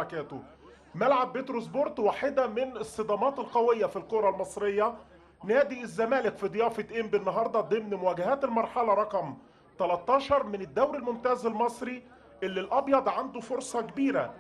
وبركاته. ملعب بتروسبورت واحدة من الصدمات القوية في الكرة المصرية. نادي الزمالك في ضيافة انبي النهاردة ضمن مواجهات المرحلة رقم 13 من الدوري الممتاز المصري، اللي الأبيض عنده فرصة كبيرة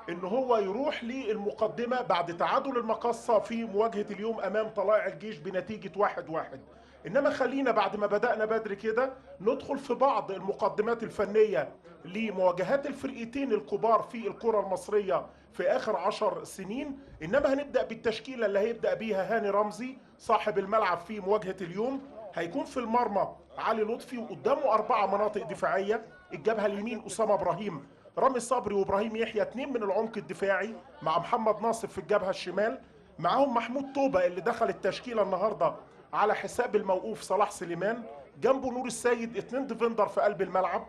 ان هو يروح للمقدمة بعد تعادل المقصة في مواجهة اليوم امام طلائع الجيش بنتيجة 1-1. انما خلينا بعد ما بدأنا بدري كده ندخل في بعض المقدمات الفنية لمواجهات الفرقتين الكبار في الكرة المصرية في اخر 10 سنين. انما هنبدأ بالتشكيلة اللي هيبدأ بيها هاني رمزي صاحب الملعب في مواجهة اليوم. هيكون في المرمى علي لطفي، وقدامه 4 مناطق دفاعية. الجبهة اليمين أسامة إبراهيم، رامي صبري وابراهيم يحيى، 2 من العمق الدفاعي، مع محمد ناصر في الجبهه الشمال. معاهم محمود توبه اللي دخل التشكيله النهارده على حساب الموقوف صلاح سليمان. جنبه نور السيد، 2 ديفندر في قلب الملعب.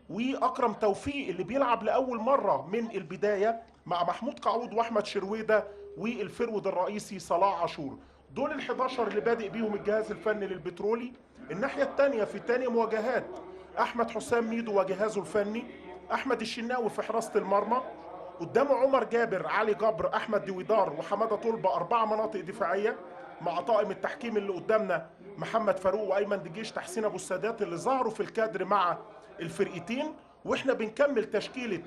واكرم توفيق اللي بيلعب لاول مره من البدايه مع محمود قعود واحمد شرويده والفرود الرئيسي صلاح عاشور. دول ال 11 اللي بادئ بيهم الجهاز الفني للبترولي. الناحيه الثانيه في ثاني مواجهات احمد حسام ميدو وجهازه الفني، احمد الشناوي في حراسه المرمى، قدامه عمر جابر، علي جبر، احمد دويدار، وحماده طلبه، 4 مناطق دفاعيه. مع طاقم التحكيم اللي قدامنا محمد فاروق وايمن دجيش تحسين ابو السادات اللي ظهروا في الكادر مع الفرقتين. واحنا بنكمل تشكيله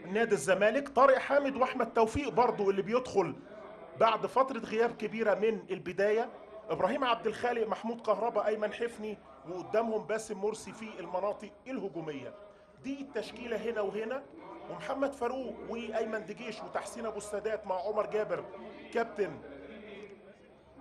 نادي الزمالك، طارق حامد واحمد توفيق برضو اللي بيدخل بعد فتره غياب كبيره من البدايه، ابراهيم عبد الخالق، محمود كهربا، ايمن حفني، وقدامهم باسم مرسي في المناطق الهجوميه. دي التشكيله هنا وهنا، ومحمد فاروق وايمن دجيش وتحسين ابو السادات مع عمر جابر كابتن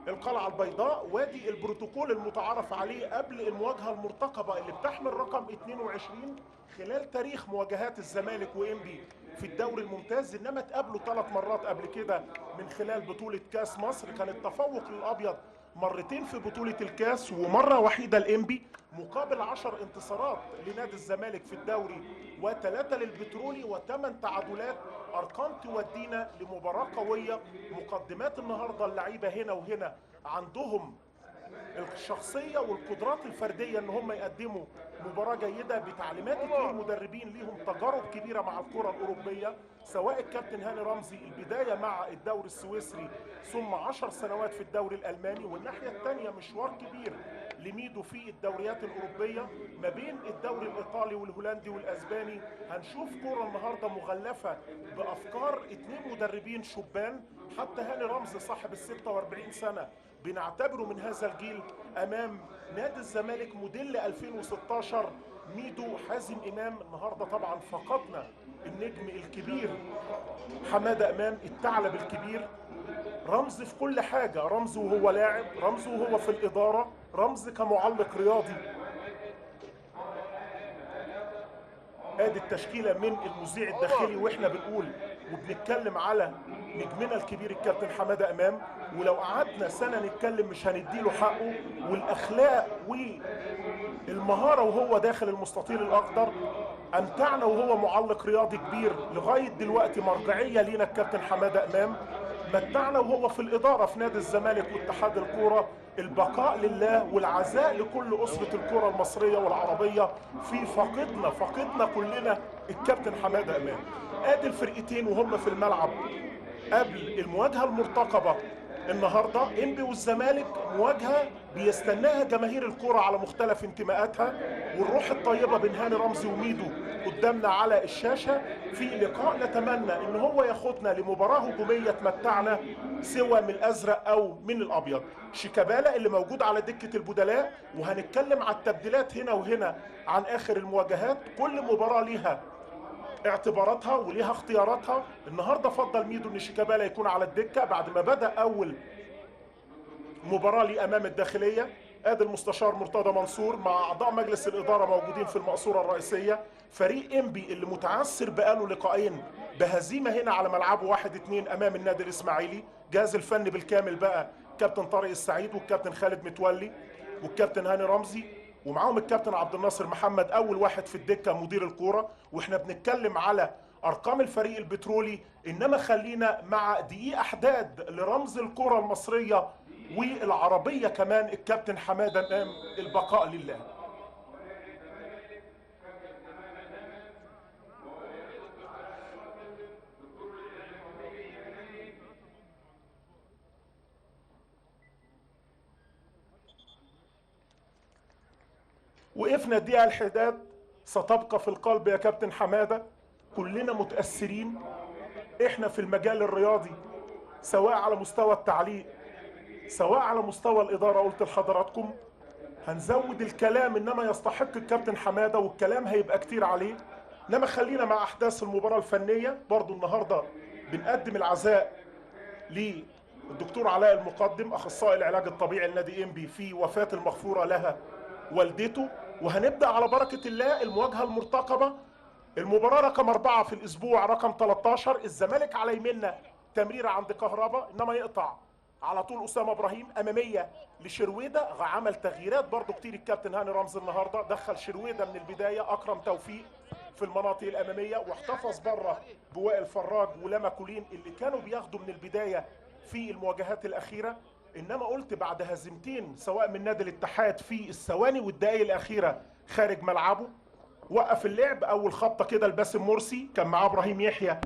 القلعه البيضاء. وادي البروتوكول المتعارف عليه قبل المواجهه المرتقبه اللي بتحمل رقم 22 خلال تاريخ مواجهات الزمالك وانبي في الدوري الممتاز. انما اتقابلوا 3 مرات قبل كده من خلال بطوله كاس مصر. كان التفوق للابيض مرتين في بطوله الكاس ومره وحيده الانبي، مقابل 10 انتصارات لنادي الزمالك في الدوري و3 للبترولي و8 تعادلات. ارقام تودينا لمباراه قويه. مقدمات النهارده اللعيبه هنا وهنا عندهم الشخصيه والقدرات الفرديه ان هم يقدموا مباراه جيده بتعليمات 2 مدربين ليهم تجارب كبيره مع الكره الاوروبيه، سواء الكابتن هاني رمزي البدايه مع الدوري السويسري ثم 10 سنوات في الدوري الالماني، والناحيه الثانيه مشوار كبير لميدو في الدوريات الاوروبيه ما بين الدوري الايطالي والهولندي والاسباني. هنشوف كره النهارده مغلفه بافكار 2 مدربين شبان. حتى هاني رمزي صاحب ال 46 سنه بنعتبره من هذا الجيل امام نادي الزمالك موديل 2016 ميدو حازم امام. النهارده طبعا فقدنا النجم الكبير حماده امام، الثعلب الكبير، رمز في كل حاجه، رمز وهو لاعب، رمز وهو في الاداره، رمز كمعلق رياضي. ادي التشكيله من المذيع الداخلي واحنا بنقول وبنتكلم على نجمنا الكبير الكابتن حماده امام. ولو قعدنا سنه نتكلم مش هنديله حقه، والاخلاق والمهاره وهو داخل المستطيل الاخضر امتعنا، وهو معلق رياضي كبير لغايه دلوقتي مرجعيه لينا الكابتن حماده امام. متعنا وهو في الاداره في نادي الزمالك واتحاد الكوره. البقاء لله والعزاء لكل اسره الكره المصريه والعربيه في فقدنا كلنا الكابتن حماده امام. ادي الفرقتين وهم في الملعب قبل المواجهه المرتقبه النهارده. انبي والزمالك مواجهه بيستناها جماهير الكره على مختلف انتماءاتها، والروح الطيبه بين هاني رمزي وميدو قدامنا على الشاشه في لقاء نتمنى ان هو ياخدنا لمباراه هجوميه تمتعنا سواء من الازرق او من الابيض. شيكابالا اللي موجود على دكه البدلاء، وهنتكلم على التبديلات هنا وهنا عن اخر المواجهات. كل مباراه ليها اعتباراتها وليها اختياراتها. النهارده فضل ميدو ان شيكابالا يكون على الدكه بعد ما بدا اول مباراه ليه امام الداخليه. ادي المستشار مرتضى منصور مع اعضاء مجلس الاداره موجودين في المقصوره الرئيسيه. فريق انبي اللي متعثر بقاله لقاءين بهزيمه هنا على ملعبه 1-2 امام النادي الاسماعيلي. جهاز الفني بالكامل بقى كابتن طارق السعيد والكابتن خالد متولي والكابتن هاني رمزي، ومعاهم الكابتن عبد الناصر محمد اول واحد في الدكه مدير الكوره. واحنا بنتكلم على ارقام الفريق البترولي، انما خلينا مع دقيقه احداد لرمز الكره المصريه والعربيه كمان الكابتن حماده امام، البقاء لله. وقفنا الدقيقة الحداد ستبقى في القلب يا كابتن حمادة. كلنا متأثرين احنا في المجال الرياضي، سواء على مستوى التعليق سواء على مستوى الإدارة. قلت لحضراتكم هنزود الكلام، انما يستحق الكابتن حمادة والكلام هيبقى كتير عليه. انما خلينا مع احداث المباراة الفنية. برضو النهاردة بنقدم العزاء للدكتور علاء المقدم اخصائي العلاج الطبيعي لنادي انبي في وفاة المغفورة لها والدته. وهنبدأ على بركة الله المواجهة المرتقبة، المباراة رقم 4 في الاسبوع رقم 13. الزمالك على يمنا تمريرة عند كهربا، انما يقطع على طول اسامه ابراهيم اماميه لشرويده. عمل تغييرات برضو كتير الكابتن هاني رمزي النهارده، دخل شرويده من البدايه، اكرم توفيق في المناطق الاماميه، واحتفظ بره بوائل فراج ولما كولين اللي كانوا بياخدوا من البدايه في المواجهات الاخيره. انما قلت بعد هزيمتين سواء من نادي الاتحاد في الثواني والدقائق الاخيره خارج ملعبه، وقف اللعب. اول خبطه كده لباسم مرسي، كان معاه ابراهيم يحيى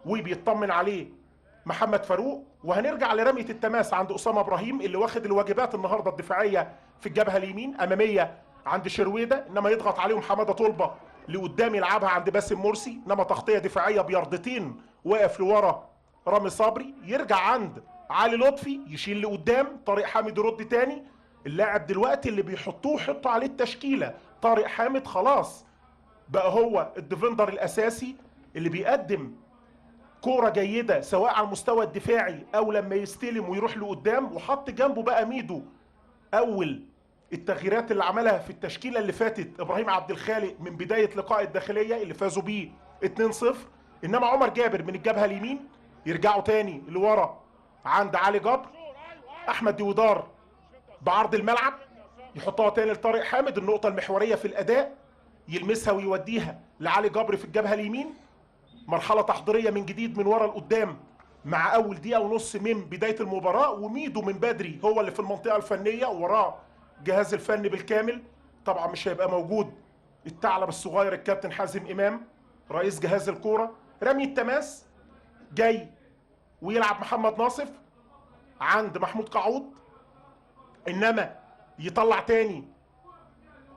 وبيطمن عليه محمد فاروق. وهنرجع لرمية التماس عند أسامة إبراهيم اللي واخد الواجبات النهاردة الدفاعية في الجبهة اليمين أمامية عند شرويدة، إنما يضغط عليهم حمادة طلبة لقدام يلعبها عند باسم مرسي، إنما تغطية دفاعية بياردتين واقف لورا رامي صبري. يرجع عند علي لطفي يشيل لقدام، طارق حامد يرد تاني. اللاعب دلوقتي اللي بيحطوه حطوا عليه التشكيلة طارق حامد، خلاص بقى هو الديفندر الأساسي اللي بيقدم كورة جيدة سواء على المستوى الدفاعي او لما يستلم ويروح لقدام. وحط جنبه بقى ميدو. اول التغييرات اللي عملها في التشكيلة اللي فاتت ابراهيم عبد الخالق من بداية لقاء الداخلية اللي فازوا بيه 2-0. انما عمر جابر من الجبهة اليمين يرجعوا تاني لورا عند علي جبر. احمد ديودار بعرض الملعب يحطها تاني لطارق حامد، النقطة المحورية في الاداء، يلمسها ويوديها لعلي جبر في الجبهة اليمين. مرحلة تحضيرية من جديد من ورا لقدام مع أول دقيقة ونص من بداية المباراة. وميدو من بدري هو اللي في المنطقة الفنية، وراه جهاز الفني بالكامل. طبعا مش هيبقى موجود الثعلب الصغير الكابتن حازم إمام رئيس جهاز الكورة. رمي التماس جاي ويلعب محمد ناصف عند محمود قعود، إنما يطلع تاني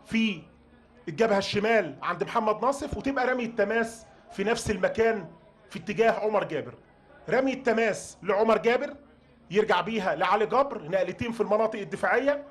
في الجبهة الشمال عند محمد ناصف، وتبقى رمي التماس في نفس المكان في اتجاه عمر جابر. رمي التماس لعمر جابر يرجع بيها لعلي جبر، نقلتين في المناطق الدفاعية.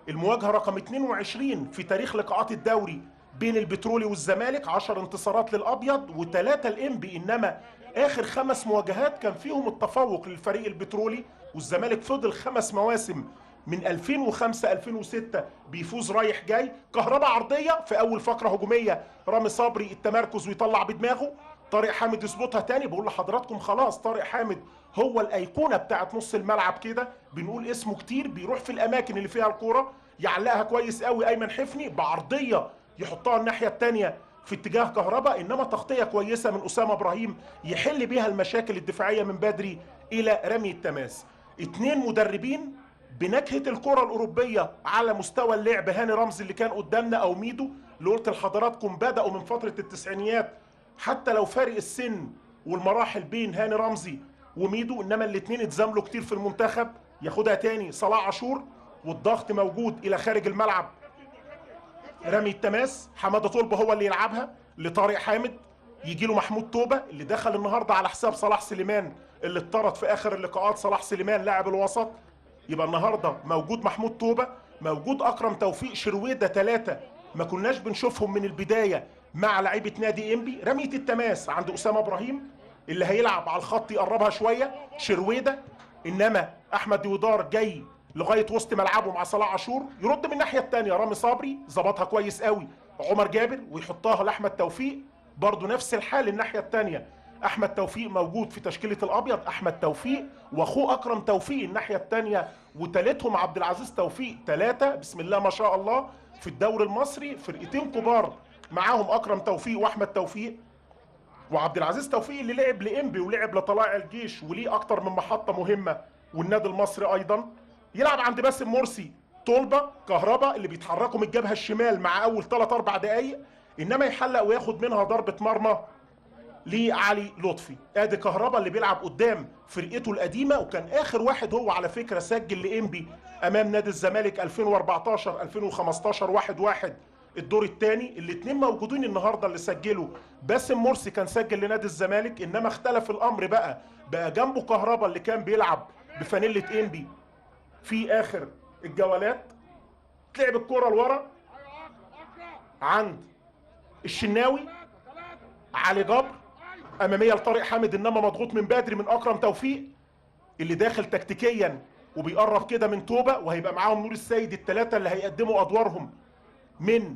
المواجهة رقم 22 في تاريخ لقاءات الدوري بين البترولي والزمالك، 10 انتصارات للأبيض و3 الإنبي. إنما آخر 5 مواجهات كان فيهم التفوق للفريق البترولي، والزمالك فضل 5 مواسم من 2005 2006 بيفوز رايح جاي. كهربا عرضيه في اول فقره هجوميه، رامي صبري التمركز ويطلع بدماغه، طارق حامد يظبطها تاني. بقول لحضراتكم خلاص طارق حامد هو الايقونه بتاعت نص الملعب كده، بنقول اسمه كتير، بيروح في الاماكن اللي فيها الكوره يعلقها كويس قوي. ايمن حفني بعرضيه يحطها الناحيه الثانيه في اتجاه كهربا، انما تغطيه كويسه من اسامه ابراهيم يحل بيها المشاكل الدفاعيه من بدري الى رمي التماس. 2 مدربين بنكهه الكره الاوروبيه على مستوى اللعب، هاني رمزي اللي كان قدامنا او ميدو اللي قلت لحضراتكم بداوا من فتره التسعينيات، حتى لو فارق السن والمراحل بين هاني رمزي وميدو، انما الاثنين اتزاملوا كتير في المنتخب. ياخدها تاني صلاح عاشور والضغط موجود الى خارج الملعب. رمي التماس حماده طلبه هو اللي يلعبها لطارق حامد، يجي له محمود توبه اللي دخل النهارده على حساب صلاح سليمان اللي اتطرد في اخر اللقاءات. صلاح سليمان لاعب الوسط، يبقى النهارده موجود محمود توبه، موجود اكرم توفيق، شرويده، 3 ما كناش بنشوفهم من البدايه مع لعيبه نادي انبي. رميه التماس عند اسامه ابراهيم اللي هيلعب على الخط يقربها شويه شرويده، انما احمد ديودار جاي لغايه وسط ملعبه مع صلاح عاشور، يرد من الناحيه الثانيه رامي صبري ظبطها كويس قوي عمر جابر ويحطها لاحمد توفيق، برضه نفس الحال الناحيه الثانيه. احمد توفيق موجود في تشكيله الابيض، احمد توفيق واخوه اكرم توفيق الناحيه الثانيه، وثالثهم عبد العزيز توفيق. 3 بسم الله ما شاء الله في الدوري المصري، فرقتين كبار معاهم اكرم توفيق واحمد توفيق وعبد العزيز توفيق اللي لعب لانبي ولعب لطلائع الجيش وليه اكتر من محطه مهمه، والنادي المصري ايضا. يلعب عند باسم مرسي طلبه كهربا اللي بيتحركوا من الجبهه الشمال مع اول 3-4 دقائق، انما يحلق وياخد منها ضربه مرمى لعلي لطفي. ادي كهربا اللي بيلعب قدام فرقته القديمه، وكان اخر واحد هو على فكره سجل لانبي امام نادي الزمالك 2014 2015 1-1 الدور الثاني. الاثنين موجودين النهارده اللي سجلوا. باسم مرسي كان سجل لنادي الزمالك، انما اختلف الامر بقى جنبه كهربا اللي كان بيلعب بفانيله انبي في اخر الجولات. تلعب الكرة لورا عند الشناوي، علي جبر اماميه لطارق حامد، انما مضغوط من بدري من اكرم توفيق اللي داخل تكتيكيا وبيقرب كده من توبه، وهيبقى معاهم نور السيد، الثلاثه اللي هيقدموا ادوارهم من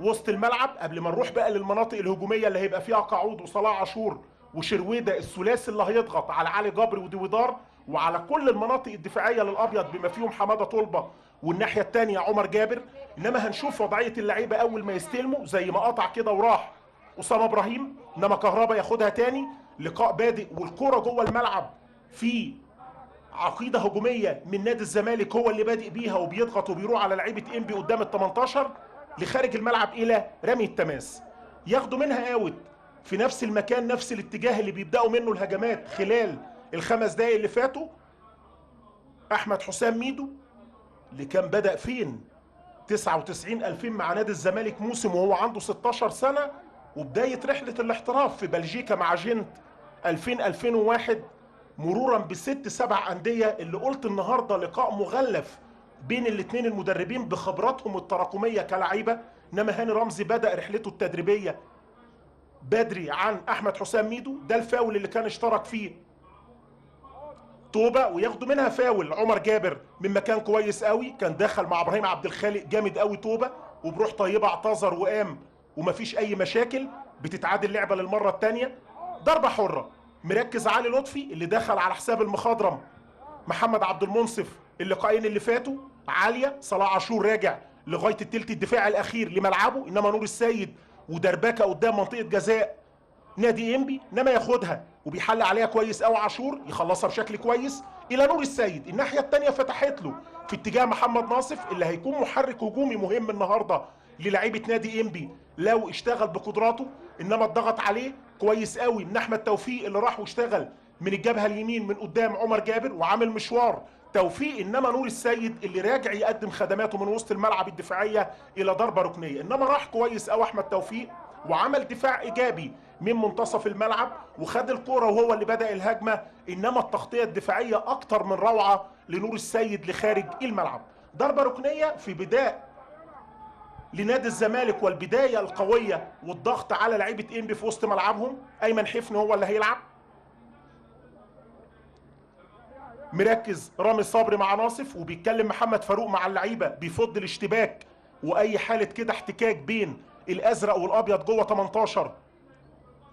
وسط الملعب. قبل ما نروح بقى للمناطق الهجوميه اللي هيبقى فيها قعود وصلاح عاشور وشرويده، الثلاثي اللي هيضغط على علي جبر وديويدار وعلى كل المناطق الدفاعيه للابيض بما فيهم حماده طلبه والناحيه الثانيه عمر جابر. انما هنشوف وضعيه اللعيبه اول ما يستلموا، زي ما قطع كده وراح اسامه ابراهيم، انما كهربا ياخدها تاني. لقاء بادئ والكره جوه الملعب في عقيده هجوميه من نادي الزمالك، هو اللي بادئ بيها وبيضغط وبيروح على لعيبه انبي قدام ال 18 لخارج الملعب الى رمي التماس. ياخدوا منها اوت في نفس المكان، نفس الاتجاه اللي بيبداوا منه الهجمات خلال الخمس دقايق اللي فاتوا. احمد حسام ميدو اللي كان بدأ فين 99-2000 مع نادي الزمالك موسم وهو عنده 16 سنة، وبداية رحلة الاحتراف في بلجيكا مع جنت 2000-2001، مرورا بست سبع أندية. اللي قلت النهاردة لقاء مغلف بين الاثنين المدربين بخبراتهم التراكمية كلاعيبة. انما هاني رمزي بدأ رحلته التدريبية بدري عن احمد حسام ميدو. ده الفاول اللي كان اشترك فيه توبه، وياخدوا منها فاول عمر جابر من مكان كويس قوي، كان دخل مع ابراهيم عبد الخالق جامد قوي توبه، وبروح طيبه اعتذر وقام ومفيش اي مشاكل. بتتعادل اللعبه للمره الثانيه. ضربه حره مركز علي لطفي اللي دخل على حساب المخضرم محمد عبد المنصف اللقاءين اللي فاتوا. عاليه صلاح عاشور راجع لغايه الثلث الدفاعي الاخير لملعبه، انما نور السيد ودربكه قدام منطقه جزاء نادي انبي، انما ياخدها وبيحل عليها كويس قوي عاشور، يخلصها بشكل كويس الى نور السيد. الناحيه الثانيه فتحت له في اتجاه محمد ناصف اللي هيكون محرك هجومي مهم النهارده للاعيبه نادي انبي لو اشتغل بقدراته، انما اتضغط عليه كويس قوي من احمد توفيق اللي راح واشتغل من الجبهه اليمين من قدام عمر جابر وعامل مشوار توفيق. انما نور السيد اللي راجع يقدم خدماته من وسط الملعب الدفاعيه الى ضربه ركنيه، انما راح كويس قوي احمد توفيق وعمل دفاع ايجابي من منتصف الملعب وخد الكرة وهو اللي بدأ الهجمة. انما التغطية الدفاعية اكتر من روعة لنور السيد لخارج الملعب. ضربة ركنية في بداية لنادي الزمالك والبداية القوية والضغط على لعيبة انبي في وسط ملعبهم. ايمن حفني هو اللي هيلعب، مركز رامي صبري مع ناصف، وبيتكلم محمد فاروق مع اللعيبة بيفض الاشتباك واي حالة كده احتكاك بين الازرق والابيض جوه 18.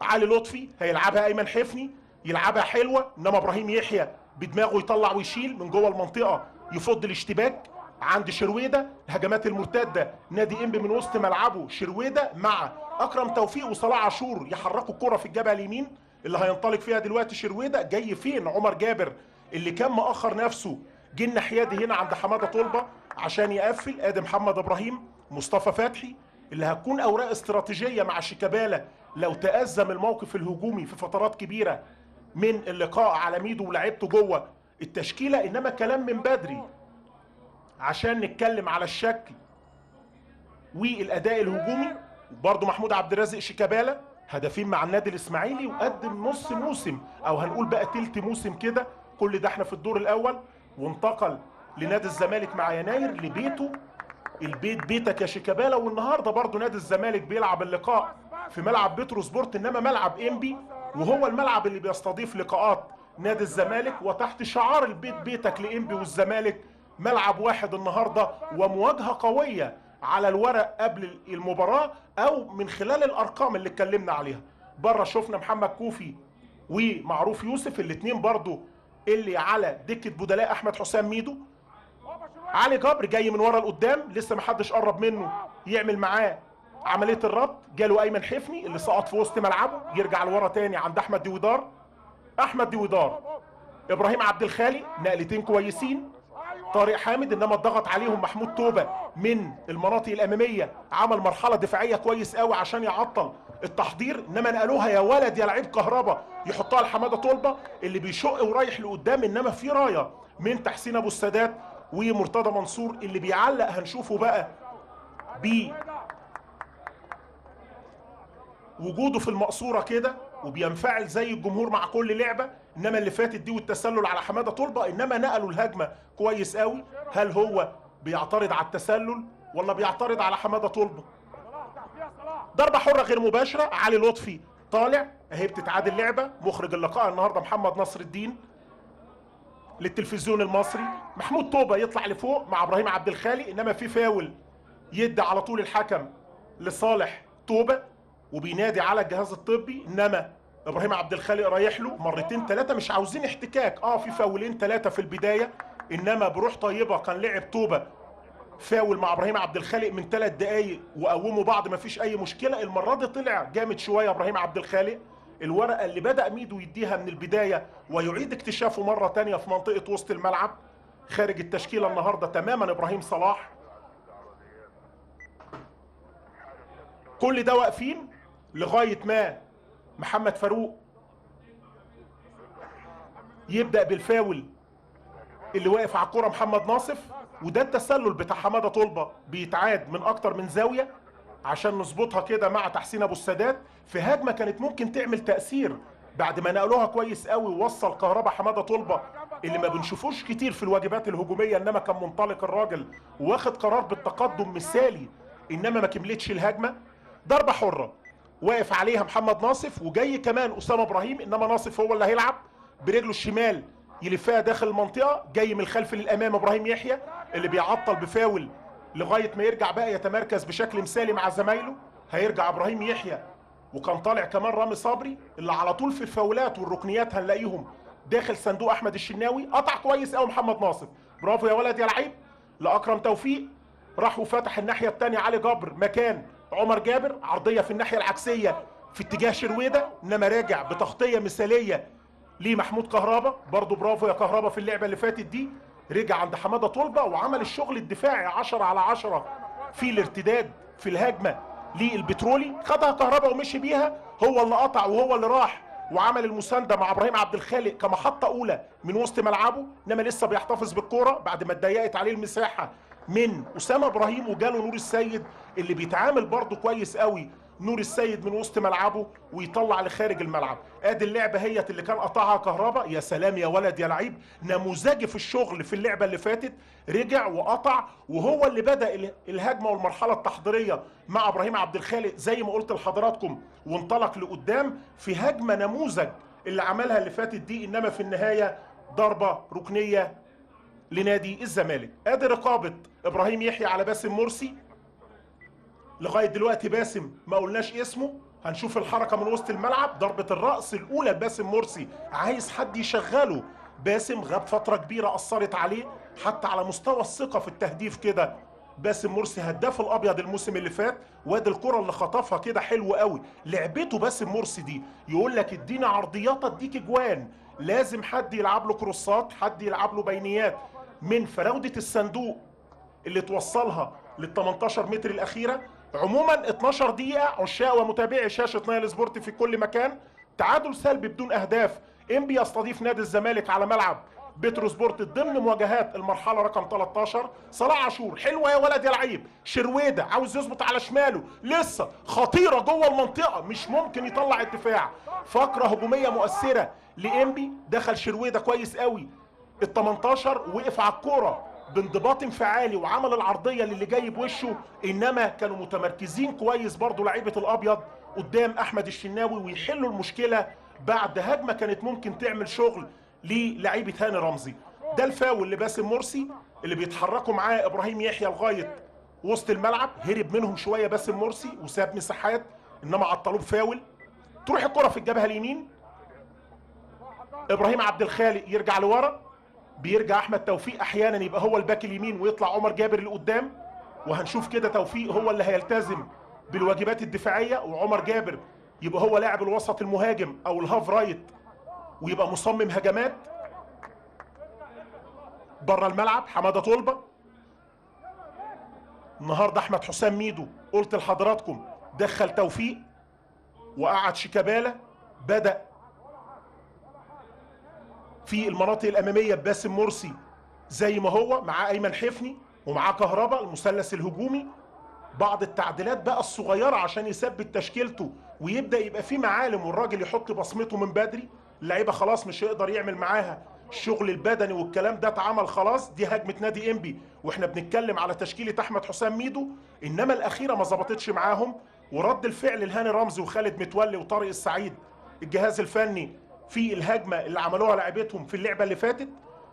علي لطفي هيلعبها ايمن حفني، يلعبها حلوه، انما ابراهيم يحيى بدماغه يطلع ويشيل من جوه المنطقه يفض الاشتباك عند شرويده. الهجمات المرتده نادي انبي من وسط ملعبه، شرويده مع اكرم توفيق وصلاح عاشور يحركوا الكره في الجبهه اليمين اللي هينطلق فيها دلوقتي شرويده. جاي فين عمر جابر اللي كان مأخر نفسه، جه الناحيادي هنا عند حماده طلبه عشان يقفل. ادي محمد ابراهيم، مصطفى فتحي اللي هتكون اوراق استراتيجيه مع شيكابالا لو تأزم الموقف الهجومي في فترات كبيره من اللقاء على ميدو ولاعيبته جوه التشكيله. انما كلام من بدري عشان نتكلم على الشكل والاداء الهجومي. برضه محمود عبد الرازق شيكابالا هدفين مع النادي الاسماعيلي وقدم نص موسم او هنقول بقى تلت موسم كده. كل ده احنا في الدور الاول، وانتقل لنادي الزمالك مع يناير لبيته. البيت بيتك يا شيكابالا. والنهارده برضه نادي الزمالك بيلعب اللقاء في ملعب بترو سبورت، انما ملعب انبي وهو الملعب اللي بيستضيف لقاءات نادي الزمالك، وتحت شعار البيت بيتك لانبي والزمالك. ملعب واحد النهارده ومواجهه قويه على الورق قبل المباراه او من خلال الارقام اللي اتكلمنا عليها. بره شفنا محمد كوفي ومعروف يوسف الاثنين برضه اللي على دكه بدلاء احمد حسام ميدو. علي جبر جاي من ورا لقدام، لسه ما حدش قرب منه يعمل معاه عمليه الربط. جاله ايمن حفني اللي سقط في وسط ملعبه، يرجع لورا تاني عند احمد ديويدار. احمد ديويدار، ابراهيم عبد الخالق، نقلتين كويسين. طارق حامد، انما اتضغط عليهم محمود توبه من المناطق الاماميه، عمل مرحله دفاعيه كويس قوي عشان يعطل التحضير، انما نقلوها يا ولد يا لعيب كهربا يحطها لحماده طلبه اللي بيشق ورايح لقدام. انما في رايه من تحسين ابو السادات ومرتضى منصور اللي بيعلق. هنشوفه بقى وجوده في المقصوره كده وبينفعل زي الجمهور مع كل لعبه، انما اللي فاتت دي والتسلل على حماده طلبه، انما نقلوا الهجمه كويس قوي. هل هو بيعترض على التسلل ولا بيعترض على حماده طلبه؟ ضربه حره غير مباشره، علي لطفي طالع اهي، بتتعادل لعبه. مخرج اللقاء النهارده محمد نصر الدين للتلفزيون المصري. محمود توبه يطلع لفوق مع ابراهيم عبد الخالق، انما في فاول يدي على طول الحكم لصالح توبه وبينادي على الجهاز الطبي، انما ابراهيم عبد الخالق رايح له مرتين ثلاثه، مش عاوزين احتكاك. في فاولين ثلاثه في البدايه، انما بروح طيبه كان لعب توبه فاول مع ابراهيم عبد الخالق من 3 دقايق وقوموا بعض، ما فيش اي مشكله. المره دي طلع جامد شويه ابراهيم عبد الخالق، الورقه اللي بدا ميدو يديها من البدايه ويعيد اكتشافه مره ثانيه في منطقه وسط الملعب. خارج التشكيله النهارده تماما ابراهيم صلاح. كل ده واقفين لغايه ما محمد فاروق يبدا بالفاول اللي واقف على الكوره محمد ناصف، وده التسلل بتاع حماده طلبه بيتعاد من اكتر من زاويه عشان نظبطها كده مع تحسين ابو السادات في هجمه كانت ممكن تعمل تاثير بعد ما نقلوها كويس قوي. ووصل كهربا حماده طلبه اللي ما بنشوفوش كتير في الواجبات الهجوميه، انما كان منطلق الراجل واخد قرار بالتقدم مثالي، انما ما كملتش الهجمه. ضربه حره واقف عليها محمد ناصف، وجاي كمان اسامه ابراهيم، انما ناصف هو اللي هيلعب برجله الشمال يلفها داخل المنطقه. جاي من الخلف للامام ابراهيم يحيى اللي بيعطل بفاول لغايه ما يرجع بقى يتمركز بشكل مثالي مع زمايله. هيرجع ابراهيم يحيى، وكان طالع كمان رامي صبري اللي على طول في الفاولات والركنيات هنلاقيهم داخل صندوق احمد الشناوي. قطع كويس قوي محمد ناصف، برافو يا ولد يا لعيب، لاكرم توفيق. راح وفتح الناحيه الثانيه علي جبر مكان عمر جابر، عرضيه في الناحيه العكسيه في اتجاه شرويده، انما راجع بتغطيه مثاليه لمحمود كهربا. برضو برافو يا كهربا في اللعبه اللي فاتت دي. رجع عند حماده طلبه وعمل الشغل الدفاعي 10 على 10 في الارتداد في الهجمه للبترولي. خدها كهربا ومشي بيها، هو اللي قطع وهو اللي راح وعمل المسانده مع ابراهيم عبد الخالق كمحطه اولى من وسط ملعبه، انما لسه بيحتفظ بالكوره بعد ما اتضيقت عليه المساحه من اسامه ابراهيم وجاله نور السيد اللي بيتعامل برضه كويس قوي. نور السيد من وسط ملعبه ويطلع لخارج الملعب. ادي اللعبه هيت اللي كان قطعها كهربا. يا سلام يا ولد يا لعيب، نموذجي في الشغل في اللعبه اللي فاتت. رجع وقطع وهو اللي بدا الهجمه والمرحله التحضيريه مع ابراهيم عبد الخالق زي ما قلت لحضراتكم، وانطلق لقدام في هجمه نموذج اللي عملها اللي فاتت دي، انما في النهايه ضربه ركنيه لنادي الزمالك. ادي رقابه ابراهيم يحيى على باسم مرسي. لغايه دلوقتي باسم ما قلناش اسمه، هنشوف الحركه من وسط الملعب. ضربه الراس الاولى لباسم مرسي، عايز حد يشغله. باسم غاب فتره كبيره اثرت عليه حتى على مستوى الثقه في التهديف كده. باسم مرسي هداف الابيض الموسم اللي فات، وادي الكره اللي خطفها كده حلو قوي. لعبته باسم مرسي دي يقول لك ادينا عرضيات اديك اجوان، لازم حد يلعب له كروسات، حد يلعب له بينيات من فراوده الصندوق اللي توصلها لل 18 متر الاخيره. عموما 12 دقيقه عشاق ومتابعي شاشه نايل سبورت في كل مكان. تعادل سلبي بدون اهداف. انبي يستضيف نادي الزمالك على ملعب بترو سبورت ضمن مواجهات المرحله رقم 13. صلاح عاشور حلوه يا ولد يا لعيب. شرويده عاوز يظبط على شماله، لسه خطيره جوه المنطقه، مش ممكن يطلع الدفاع. فقره هجوميه مؤثره لانبي، دخل شرويده كويس قوي ال 18 وقف على الكوره بانضباط انفعالي وعمل العرضيه للي جاي بوشه، انما كانوا متمركزين كويس برضو لعيبه الابيض قدام احمد الشناوي ويحلوا المشكله بعد هجمه كانت ممكن تعمل شغل للعيبه هاني رمزي. ده الفاول لباسم مرسي اللي بيتحركوا معاه ابراهيم يحيى لغايه وسط الملعب. هرب منهم شويه باسم مرسي وساب مساحات، انما عطلوه بفاول. تروح الكره في الجبهه اليمين، ابراهيم عبد الخالق يرجع لورا، بيرجع احمد توفيق احيانا يبقى هو الباك اليمين ويطلع عمر جابر لقدام. وهنشوف كده توفيق هو اللي هيلتزم بالواجبات الدفاعيه، وعمر جابر يبقى هو لاعب الوسط المهاجم او الهاف رايت ويبقى مصمم هجمات. بره الملعب حماده طلبه. النهارده احمد حسام ميدو قلت لحضراتكم دخل توفيق وقعد شيكابالا، بدا في المناطق الاماميه بباسم مرسي زي ما هو معاه ايمن حفني ومعاه كهربا المثلث الهجومي. بعض التعديلات بقى الصغيره عشان يثبت تشكيلته ويبدا يبقى في معالم والراجل يحط بصمته من بدري، اللعيبه خلاص مش هيقدر يعمل معاها الشغل البدني والكلام ده اتعمل خلاص. دي هجمه نادي انبي واحنا بنتكلم على تشكيله احمد حسام ميدو، انما الاخيره ما ظبطتش معاهم. ورد الفعل الهاني رمزي وخالد متولي وطارق السعيد الجهاز الفني في الهجمه اللي عملوها لعيبتهم في اللعبه اللي فاتت.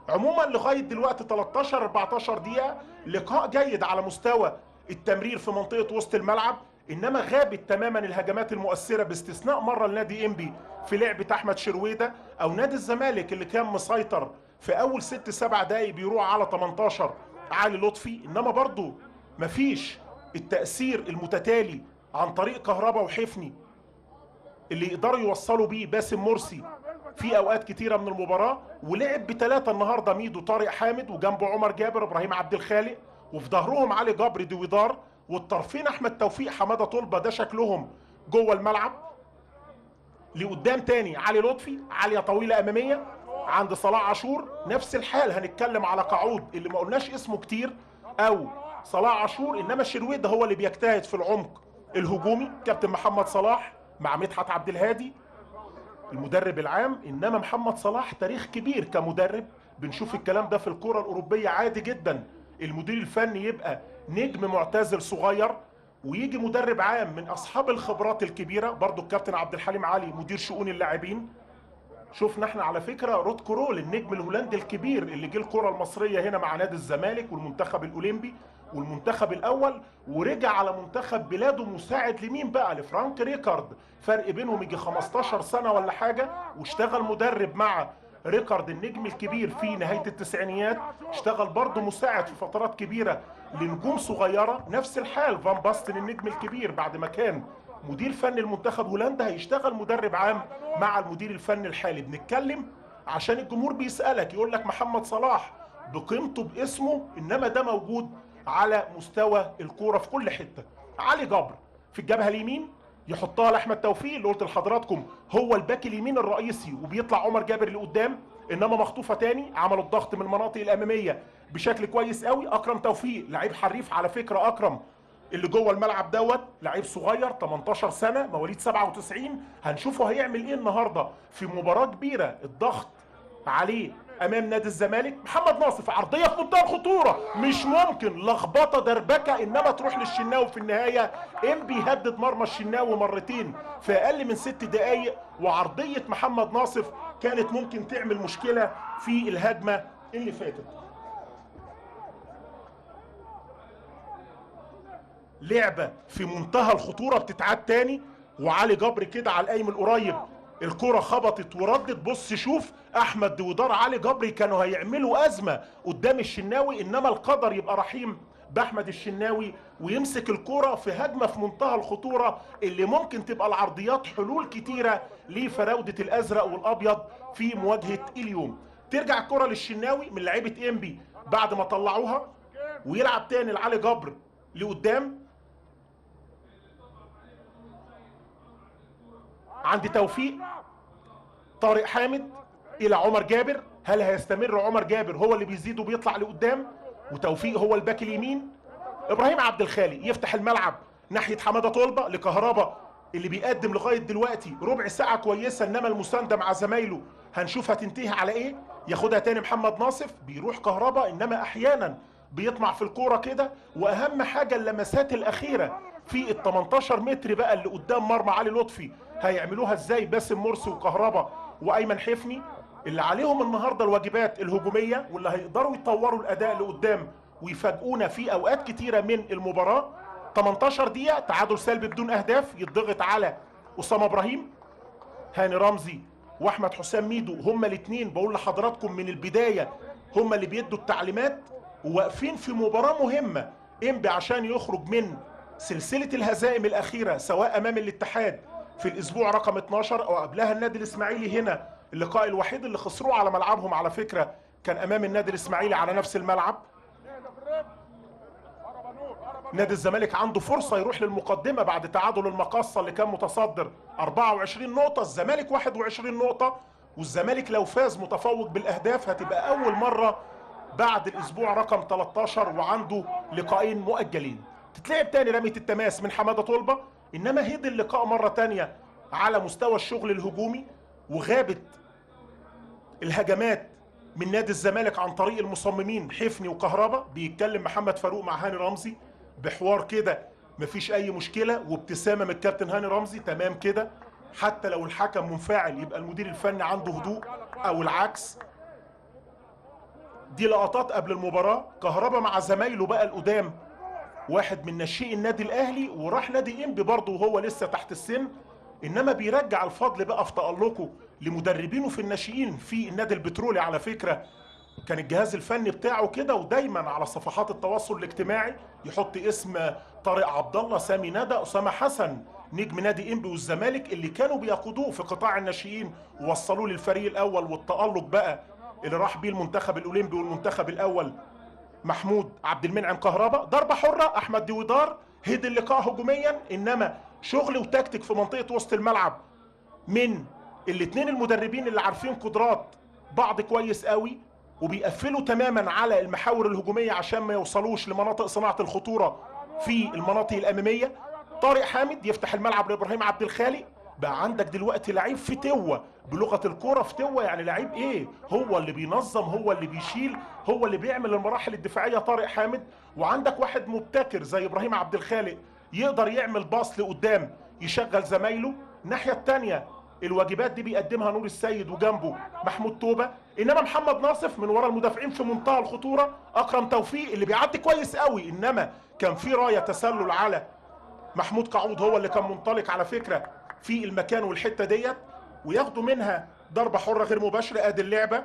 عموما لغايه دلوقتي 13 14 دقيقه لقاء جيد على مستوى التمرير في منطقه وسط الملعب، انما غابت تماما الهجمات المؤثره باستثناء مره لنادي انبي في لعبه احمد شرويده، او نادي الزمالك اللي كان مسيطر في اول 6 7 دقائق بيروح على 18 علي لطفي، انما برضه مفيش التاثير المتتالي عن طريق كهربا وحفني اللي يقدروا يوصلوا بيه باسم مرسي في اوقات كتيره من المباراه. ولعب بثلاثه النهارده، ميدو طارق حامد وجنبه عمر جابر ابراهيم عبد الخالق، وفي ظهرهم علي جبر دويدار، والطرفين احمد توفيق حماده طلبه. ده شكلهم جوه الملعب. لقدام تاني علي لطفي، عاليه طويله اماميه عند صلاح عاشور، نفس الحال. هنتكلم على قعود اللي ما قلناش اسمه كتير او صلاح عاشور، انما شرويده هو اللي بيجتهد في العمق الهجومي. كابتن محمد صلاح مع مدحت عبد الهادي المدرب العام، انما محمد صلاح تاريخ كبير كمدرب. بنشوف الكلام ده في الكرة الأوروبية عادي جدا، المدير الفني يبقى نجم معتزل صغير ويجي مدرب عام من أصحاب الخبرات الكبيرة. برضو الكابتن عبد الحليم علي مدير شؤون اللاعبين. شفنا احنا على فكرة رود كرول النجم الهولندي الكبير اللي جه الكرة المصرية هنا مع نادي الزمالك والمنتخب الأولمبي والمنتخب الأول، ورجع على منتخب بلاده مساعد لمين بقى؟ لفرانك ريكارد. فرق بينهم يجي 15 سنة ولا حاجة، واشتغل مدرب مع ريكارد النجم الكبير في نهاية التسعينيات. اشتغل برضه مساعد في فترات كبيرة لنجوم صغيرة. نفس الحال فان باستن النجم الكبير بعد ما كان مدير فني المنتخب هولندا هيشتغل مدرب عام مع المدير الفني الحالي. بنتكلم عشان الجمهور بيسألك يقول لك محمد صلاح بقيمته باسمه، انما ده موجود على مستوى الكورة في كل حتة. علي جبر في الجبهة اليمين يحطها لاحمد توفيق اللي قلت لحضراتكم هو الباك اليمين الرئيسي، وبيطلع عمر جابر لقدام، انما مخطوفه تاني عملوا الضغط من المناطق الاماميه بشكل كويس قوي. اكرم توفيق لعيب حريف على فكره، اكرم اللي جوه الملعب دوت لعيب صغير 18 سنه مواليد 97. هنشوفه هيعمل ايه النهارده في مباراه كبيره الضغط عليه امام نادي الزمالك. محمد ناصف عرضيه في منتهى الخطوره، مش ممكن لخبطه دربكه، انما تروح للشناوي في النهايه. انبي يهدد مرمى الشناوي مرتين في اقل من 6 دقائق، وعرضيه محمد ناصف كانت ممكن تعمل مشكله في الهجمه اللي فاتت. لعبه في منتهى الخطوره بتتعاد تاني، وعلي جبر كده على القايم القريب الكرة خبطت وردت. بص شوف احمد دويدار علي جبري كانوا هيعملوا ازمه قدام الشناوي، انما القدر يبقى رحيم باحمد الشناوي ويمسك الكرة في هجمه في منتهى الخطوره اللي ممكن تبقى العرضيات حلول كتيره لفراوده الازرق والابيض في مواجهه اليوم. ترجع الكرة للشناوي من لعيبه انبي بعد ما طلعوها، ويلعب تاني لعلي جبر لقدام عند توفيق. طارق حامد الى عمر جابر، هل هيستمر عمر جابر هو اللي بيزيد وبيطلع لقدام وتوفيق هو الباك اليمين؟ ابراهيم عبد الخالق يفتح الملعب ناحيه حماده طلبه لكهربا اللي بيقدم لغايه دلوقتي ربع ساعه كويسه، انما المسانده مع زمايله هنشوف هتنتهي على ايه. ياخدها تاني محمد ناصف، بيروح كهربا انما احيانا بيطمع في الكوره كده. واهم حاجه اللمسات الاخيره في ال 18 متر بقى اللي قدام مرمى علي لطفي هيعملوها ازاي باسم مرسي وكهربا وايمن حفني اللي عليهم النهارده الواجبات الهجوميه، واللي هيقدروا يطوروا الاداء لقدام ويفاجئونا في اوقات كتيره من المباراه. 18 دقيقه تعادل سلبي بدون اهداف، يضغط على اسامه ابراهيم. هاني رمزي واحمد حسام ميدو هما الاثنين بقول لحضراتكم من البدايه هما اللي بيدوا التعليمات، وواقفين في مباراه مهمه. انبي عشان يخرج من سلسله الهزائم الاخيره سواء امام الاتحاد في الاسبوع رقم 12 او قبلها النادي الاسماعيلي هنا، اللقاء الوحيد اللي خسروه على ملعبهم على فكره كان امام النادي الاسماعيلي على نفس الملعب. نادي الزمالك عنده فرصه يروح للمقدمه بعد تعادل المقاصه اللي كان متصدر 24 نقطه، الزمالك 21 نقطه. والزمالك لو فاز متفوق بالاهداف هتبقى اول مره بعد الاسبوع رقم 13 وعنده لقاءين مؤجلين. تتلعب تاني رميه التماس من حماده طلبه انما هدي اللقاء مرة تانية على مستوى الشغل الهجومي، وغابت الهجمات من نادي الزمالك عن طريق المصممين حفني وكهربا. بيتكلم محمد فاروق مع هاني رمزي بحوار كده مفيش اي مشكله، وابتسامه من الكابتن هاني رمزي تمام كده. حتى لو الحكم منفعل يبقى المدير الفني عنده هدوء او العكس. دي لقطات قبل المباراه، كهربا مع زمايله بقى القدام، واحد من ناشئي النادي الاهلي وراح نادي انبي برضه وهو لسه تحت السن، انما بيرجع الفضل بقى في تألقه لمدربينه في الناشئين في النادي البترولي. على فكره كان الجهاز الفني بتاعه كده، ودايما على صفحات التواصل الاجتماعي يحط اسم طارق عبد الله، سامي ندى، اسامه حسن، نجم نادي انبي والزمالك اللي كانوا بيقودوه في قطاع الناشئين ووصلوه للفريق الاول. والتألق بقى اللي راح بيه المنتخب الاولمبي والمنتخب الاول محمود عبد المنعم كهربا. ضربه حره احمد ديويدار، هدي اللقاء هجوميا، انما شغل وتكتيك في منطقه وسط الملعب من الاثنين المدربين اللي عارفين قدرات بعض كويس قوي، وبيقفلوا تماما على المحاور الهجوميه عشان ما يوصلوش لمناطق صناعه الخطوره في المناطق الاماميه. طارق حامد يفتح الملعب لابراهيم عبد الخالق. بقى عندك دلوقتي لعيب فتوه، بلغه الكوره فتوه يعني لعيب ايه، هو اللي بينظم، هو اللي بيشيل، هو اللي بيعمل المراحل الدفاعيه طارق حامد. وعندك واحد مبتكر زي ابراهيم عبد الخالق يقدر يعمل باص لقدام يشغل زمايله. الناحيه الثانيه الواجبات دي بيقدمها نور السيد وجنبه محمود توبه، انما محمد ناصف من ورا المدافعين في منتهى الخطوره. اكرم توفيق اللي بيعدي كويس قوي، انما كان في رايه تسلل على محمود قعود، هو اللي كان منطلق على فكره في المكان والحته ديت، وياخدوا منها ضربه حره غير مباشره. ادي اللعبه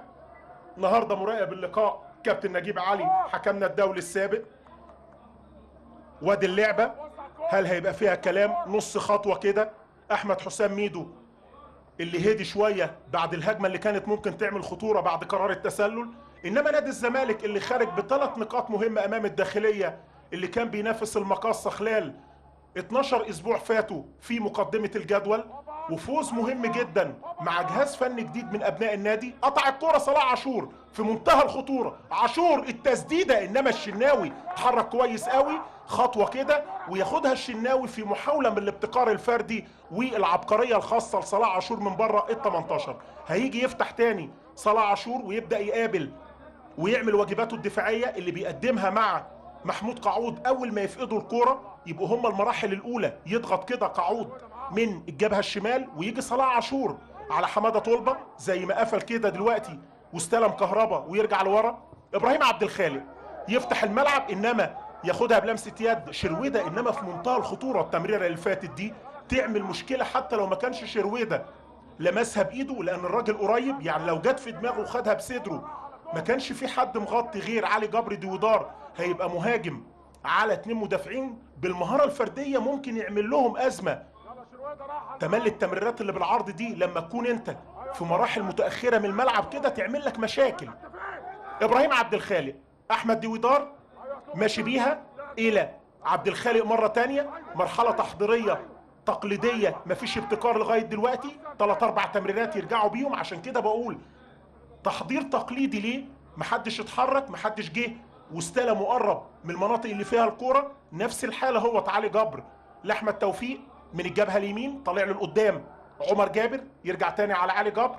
النهارده مراقب اللقاء كابتن نجيب علي حكمنا الدولي السابق. وادي اللعبه، هل هيبقى فيها كلام؟ نص خطوه كده احمد حسام ميدو اللي هدي شويه بعد الهجمه اللي كانت ممكن تعمل خطوره بعد قرار التسلل. انما نادي الزمالك اللي خارج بثلاث نقاط مهمه امام الداخليه اللي كان بينافس المقاصه خلال 12 اسبوع فاتوا في مقدمه الجدول، وفوز مهم جدا مع جهاز فني جديد من ابناء النادي. قطع الكره صلاح عاشور في منتهى الخطوره، عاشور التسديده، انما الشناوي اتحرك كويس قوي خطوه كده وياخدها الشناوي في محاوله من الابتكار الفردي والعبقريه الخاصه لصلاح عاشور من بره ال 18. هيجي يفتح تاني صلاح عاشور ويبدا يقابل ويعمل واجباته الدفاعيه اللي بيقدمها مع محمود قعود. اول ما يفقدوا الكوره يبقوا هم المراحل الاولى، يضغط كده قعود من الجبهه الشمال ويجي صلاح عاشور على حماده طلبه زي ما قفل كده دلوقتي واستلم كهربا ويرجع لورا. ابراهيم عبد الخالق يفتح الملعب، انما ياخدها بلمسه يد شرويده، انما في منتهى الخطوره التمريره اللي فاتت دي تعمل مشكله حتى لو ما كانش شرويده لمسها بايده، لان الراجل قريب، يعني لو جت في دماغه وخدها بصدره ما كانش في حد مغطي غير علي جبر ديودار، هيبقى مهاجم على اتنين مدافعين بالمهاره الفرديه ممكن يعمل لهم ازمه. تملي التمريرات اللي بالعرض دي لما تكون انت في مراحل متاخره من الملعب كده تعمل لك مشاكل. ابراهيم عبد الخالق احمد ديودار ماشي بيها الى عبد الخالق مره تانية، مرحله تحضيريه تقليديه مفيش ابتكار لغايه دلوقتي، 3-4 تمريرات يرجعوا بيهم. عشان كده بقول تحضير تقليدي ليه؟ محدش اتحرك، محدش جه واستلم وقرب من المناطق اللي فيها الكوره. نفس الحاله هو علي جبر لاحمد توفيق من الجبهه اليمين طالع له لقدام عمر جابر، يرجع تاني على علي جبر،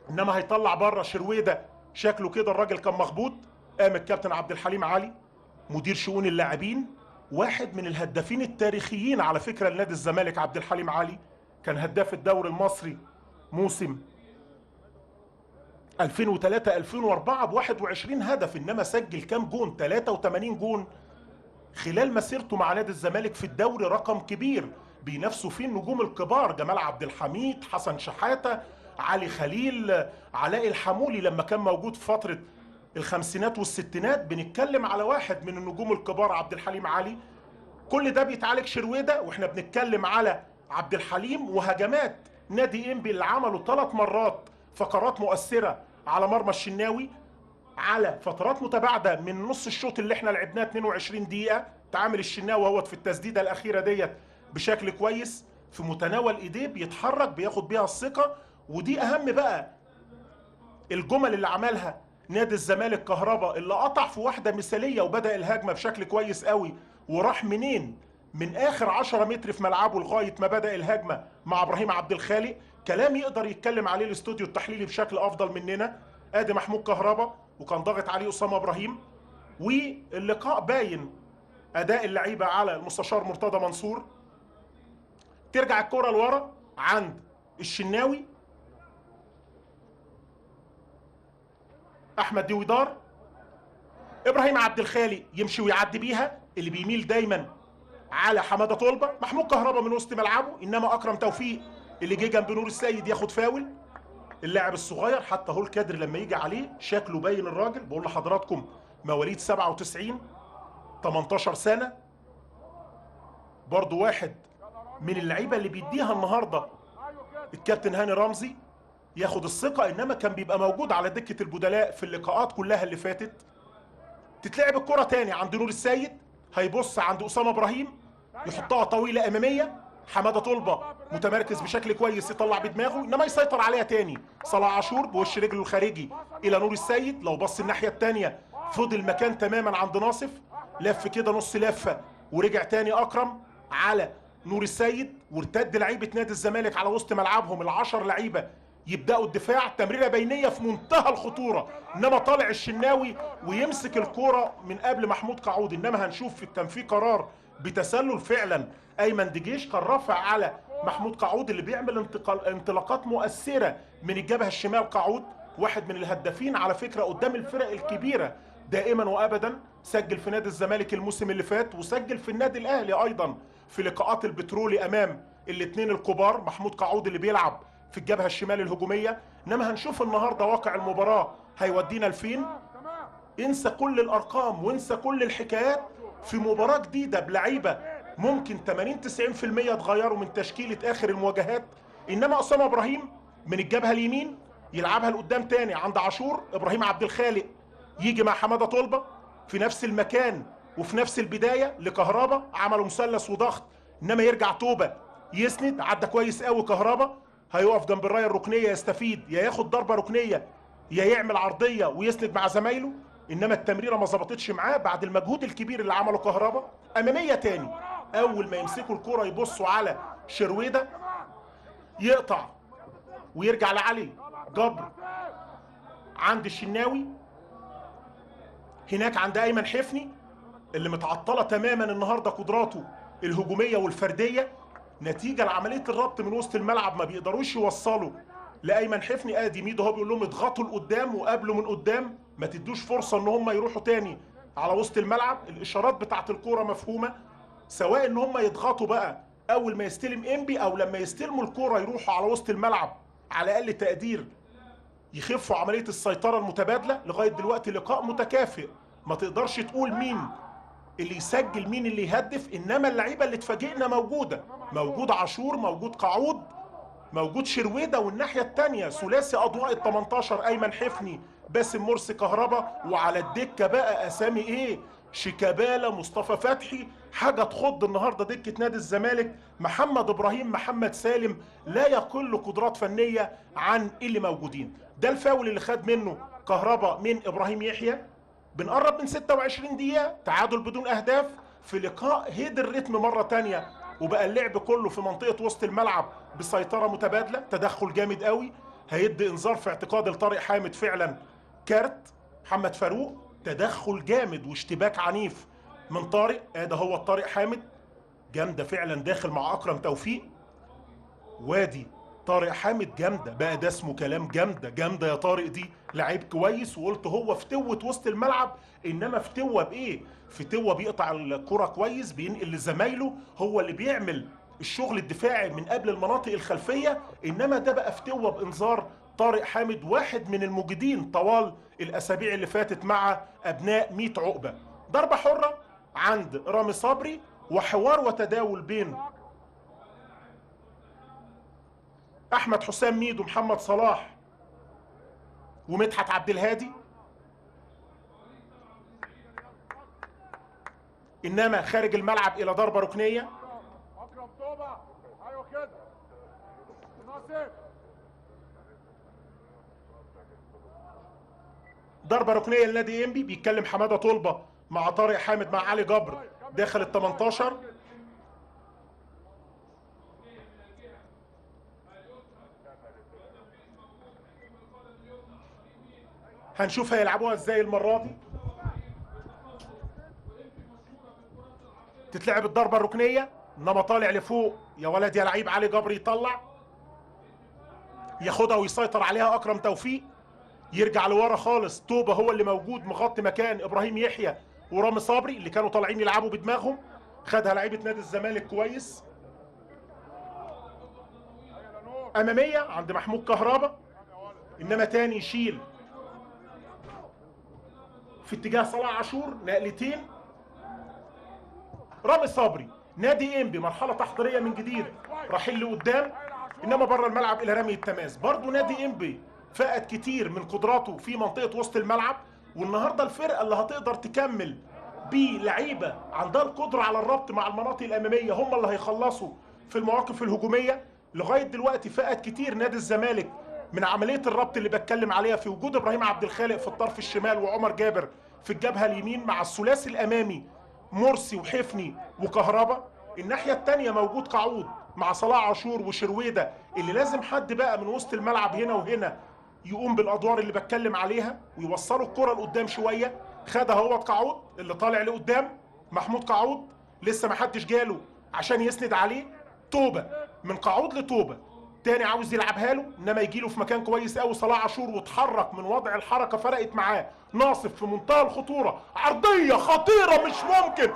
انما هيطلع بره شرويده شكله كده الراجل كان مخبوط. قام الكابتن عبد الحليم علي مدير شؤون اللاعبين، واحد من الهدافين التاريخيين على فكره لنادي الزمالك. عبد الحليم علي كان هداف الدوري المصري موسم 2003 2004 ب 21 هدف، انما سجل كام جون؟ 83 جون خلال مسيرته مع نادي الزمالك في الدوري، رقم كبير بينافسوا فيه النجوم الكبار، جمال عبد الحميد، حسن شحاته، علي خليل، علاء الحمولي لما كان موجود في فتره الخمسينات والستينات. بنتكلم على واحد من النجوم الكبار عبد الحليم علي. كل ده بيتعالج شرويده واحنا بنتكلم على عبد الحليم. وهجمات نادي انبي اللي عملوا 3 مرات فقرات مؤثره على مرمى الشناوي على فترات متباعده من نص الشوط اللي احنا لعبناه 22 دقيقه. تعامل الشناوي اهوت في التسديده الاخيره ديت بشكل كويس في متناول ايديه، بيتحرك بياخد بيها الثقه. ودي اهم بقى الجمل اللي عملها نادي الزمالك كهربا اللي قطع في واحده مثاليه وبدا الهجمه بشكل كويس قوي، وراح منين من اخر 10 متر في ملعبه لغايه ما بدا الهجمه مع ابراهيم عبد الخالق. كلام يقدر يتكلم عليه الاستوديو التحليلي بشكل افضل مننا. ادي محمود كهربا وكان ضاغط عليه اسامه ابراهيم، واللقاء باين اداء اللعيبه على المستشار مرتضى منصور. ترجع الكره لورا عند الشناوي، احمد دويدار، ابراهيم عبد الخالق يمشي ويعدي بيها، اللي بيميل دايما على حماده طلبه. محمود كهربا من وسط ملعبه، انما اكرم توفيق اللي جه جنب نور السيد ياخد فاول. اللاعب الصغير حتى هو الكادر لما يجي عليه شكله باين. الراجل بقول لحضراتكم مواليد 97، 18 سنه، برضو واحد من اللعيبه اللي بيديها النهارده الكابتن هاني رمزي ياخد الثقه، انما كان بيبقى موجود على دكه البدلاء في اللقاءات كلها اللي فاتت. تتلعب الكره تاني عند نور السيد، هيبص عند اسامه ابراهيم يحطها طويله اماميه. حماده طلبه متمركز بشكل كويس يطلع بدماغه، انما يسيطر عليها تاني صلاح عاشور بوش رجله الخارجي الى نور السيد. لو بص الناحيه التانيه فضل مكان تماما عند ناصف، لف كده نص لفه ورجع تاني اكرم على نور السيد، وارتد لعيبه نادي الزمالك على وسط ملعبهم العشر لعيبه يبداوا الدفاع. تمريره بينيه في منتهى الخطوره، انما طالع الشناوي ويمسك الكوره من قبل محمود قعود. انما هنشوف كان في قرار بتسلل فعلا. ايمن دجيش كان رافع على محمود قعود اللي بيعمل انطلاقات مؤثره من الجبهه الشمال. قعود واحد من الهدافين على فكره قدام الفرق الكبيره دائما وابدا، سجل في نادي الزمالك الموسم اللي فات وسجل في النادي الاهلي ايضا في لقاءات البترولي امام الاثنين الكبار. محمود قعود اللي بيلعب في الجبهه الشمال الهجوميه. انما هنشوف النهارده واقع المباراه هيودينا لفين. انسى كل الارقام وانسى كل الحكايات في مباراه جديده بلعيبه ممكن 80 90% اتغيروا من تشكيله اخر المواجهات. انما اسامه ابراهيم من الجبهه اليمين يلعبها لقدام تاني عند عاشور. ابراهيم عبد الخالق يجي مع حماده طلبه في نفس المكان وفي نفس البدايه لكهربا، عملوا مثلث وضغط، انما يرجع توبه يسند. عدى كويس قوي كهربا، هيقف جنب الرايه الركنيه يستفيد، يا ياخد ضربه ركنيه يا يعمل عرضيه ويسند مع زمايله. انما التمريره ما ظبطتش معاه بعد المجهود الكبير اللي عمله كهربا. اماميه تاني، اول ما يمسكوا الكوره يبصوا على شرويده يقطع ويرجع لعلي جبر عند الشناوي. هناك عند ايمن حفني اللي متعطله تماما النهارده قدراته الهجوميه والفرديه نتيجه لعمليه الربط من وسط الملعب. ما بيقدروش يوصلوا لايمن حفني. ادي ميدو هو بيقول لهم اضغطوا لقدام وقابلوا من قدام، ما تدوش فرصه ان هم يروحوا تاني على وسط الملعب. الاشارات بتاعت الكوره مفهومه، سواء ان هم يضغطوا بقى اول ما يستلم انبي او لما يستلموا الكوره يروحوا على وسط الملعب على اقل تقدير يخفوا عمليه السيطره المتبادله. لغايه دلوقتي لقاء متكافئ، ما تقدرش تقول مين اللي يسجل مين اللي يهدف، انما اللعيبه اللي اتفاجئنا موجوده. موجود عاشور، موجود قعود، موجود شرويده، والناحيه الثانيه ثلاثي اضواء ال 18 ايمن حفني باسم مرسي كهربا. وعلى الدكه بقى اسامي ايه؟ شيكابالا، مصطفى فتحي، حاجه تخض النهارده دكه نادي الزمالك. محمد ابراهيم، محمد سالم، لا يقل قدرات فنيه عن اللي موجودين. ده الفاول اللي خد منه كهربا من ابراهيم يحيى. بنقرب من 26 دقيقه تعادل بدون اهداف في لقاء هيد الريتم مره تانيه، وبقى اللعب كله في منطقه وسط الملعب بسيطره متبادله. تدخل جامد قوي هيدي انذار في اعتقاد لطارق حامد، فعلا كارت. محمد فاروق تدخل جامد واشتباك عنيف من طارق. ادي هو طارق حامد، جامده فعلا داخل مع اكرم توفيق. وادي طارق حامد جامده بقى، ده اسمه كلام. جامده جامده يا طارق، دي لعيب كويس. وقلت هو فتوه وسط الملعب، انما فتوه بايه؟ فتوه بيقطع الكره كويس، بينقل لزمايله، هو اللي بيعمل الشغل الدفاعي من قبل المناطق الخلفيه. انما ده بقى فتوه بانذار طارق حامد، واحد من المجيدين طوال الاسابيع اللي فاتت مع ابناء 100 عقبه. ضربه حره عند رامي صبري، وحوار وتداول بين احمد حسام ميدو، محمد صلاح، ومدحت عبد الهادي. انما خارج الملعب الى ضربه ركنيه. اكرم توبه، ايوه كده ناصر. ضربه ركنيه لنادي انبي. بيتكلم حماده طلبه مع طارق حامد مع علي جبر داخل ال 18. هنشوف هيلعبوها ازاي المره دي. تتلعب الضربه الركنيه، انما طالع لفوق يا ولد يا لعيب. علي جبر يطلع ياخدها ويسيطر عليها اكرم توفيق، يرجع لورا خالص. توبه هو اللي موجود مغطي مكان ابراهيم يحيى ورامي صبري اللي كانوا طالعين يلعبوا بدماغهم. خدها لعيبه نادي الزمالك كويس. اماميه عند محمود كهربا، انما تاني يشيل في اتجاه صلاح عاشور. نقلتين رامي صبري. نادي انبي مرحله تحضيريه من جديد، رايحين لقدام انما بره الملعب الى رمي التماس. برضو نادي انبي فقد كتير من قدراته في منطقه وسط الملعب، والنهارده الفرقه اللي هتقدر تكمل بلعيبه عندها القدره على الربط مع المناطق الاماميه هم اللي هيخلصوا في المواقف الهجوميه. لغايه دلوقتي فقد كتير نادي الزمالك من عمليه الربط اللي بتكلم عليها في وجود ابراهيم عبد الخالق في الطرف الشمال وعمر جابر في الجبهه اليمين مع الثلاثي الامامي مرسي وحفني وكهربا. الناحيه الثانيه موجود قعود مع صلاح عاشور وشرويده، اللي لازم حد بقى من وسط الملعب هنا وهنا يقوم بالادوار اللي بتكلم عليها ويوصلوا الكره لقدام شويه. خدها هو قعود اللي طالع لقدام. محمود قعود لسه ما حدش جاله عشان يسند عليه. توبه من قعود لتوبه تاني عاوز يلعبها له، انما يجي له في مكان كويس قوي صلاح عاشور واتحرك من وضع الحركه، فرقت معاه. ناصف في منتهى الخطوره، عرضيه خطيره مش ممكن،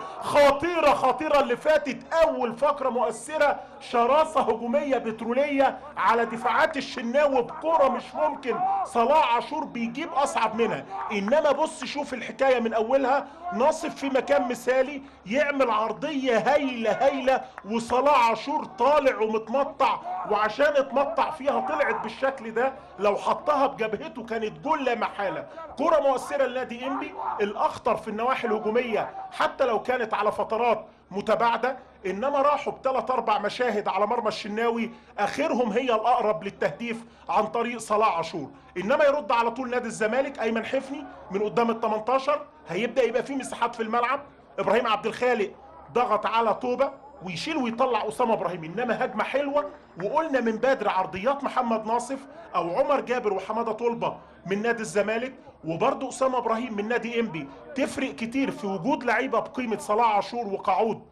خطيره اللي فاتت اول فقره مؤثره، شراسه هجوميه بتروليه على دفاعات الشناوي بكره مش ممكن. صلاح عاشور بيجيب اصعب منها، انما بص شوف الحكايه من اولها. ناصف في مكان مثالي يعمل عرضيه هايله وصلاح عاشور طالع ومتمطع، وعشان اتمطع فيها طلعت بالشكل ده. لو حطها بجبهته كانت جول لا محاله. كره مؤثره لنادي انبي، الاخطر في النواحي الهجوميه حتى لو كانت على فترات متباعده، انما راحوا بثلاث اربع مشاهد على مرمى الشناوي، اخرهم هي الاقرب للتهديف عن طريق صلاح عاشور. انما يرد على طول نادي الزمالك ايمن حفني من قدام ال 18، هيبدا يبقى فيه مساحات في الملعب. ابراهيم عبد الخالق ضغط على توبه ويشيل ويطلع اسامه ابراهيم، انما هجمه حلوه. وقلنا من بدر عرضيات محمد ناصف او عمر جابر وحماده طلبه من نادي الزمالك، وبرضه اسامه ابراهيم من نادي انبي، تفرق كتير في وجود لعيبه بقيمه صلاح عاشور وقعود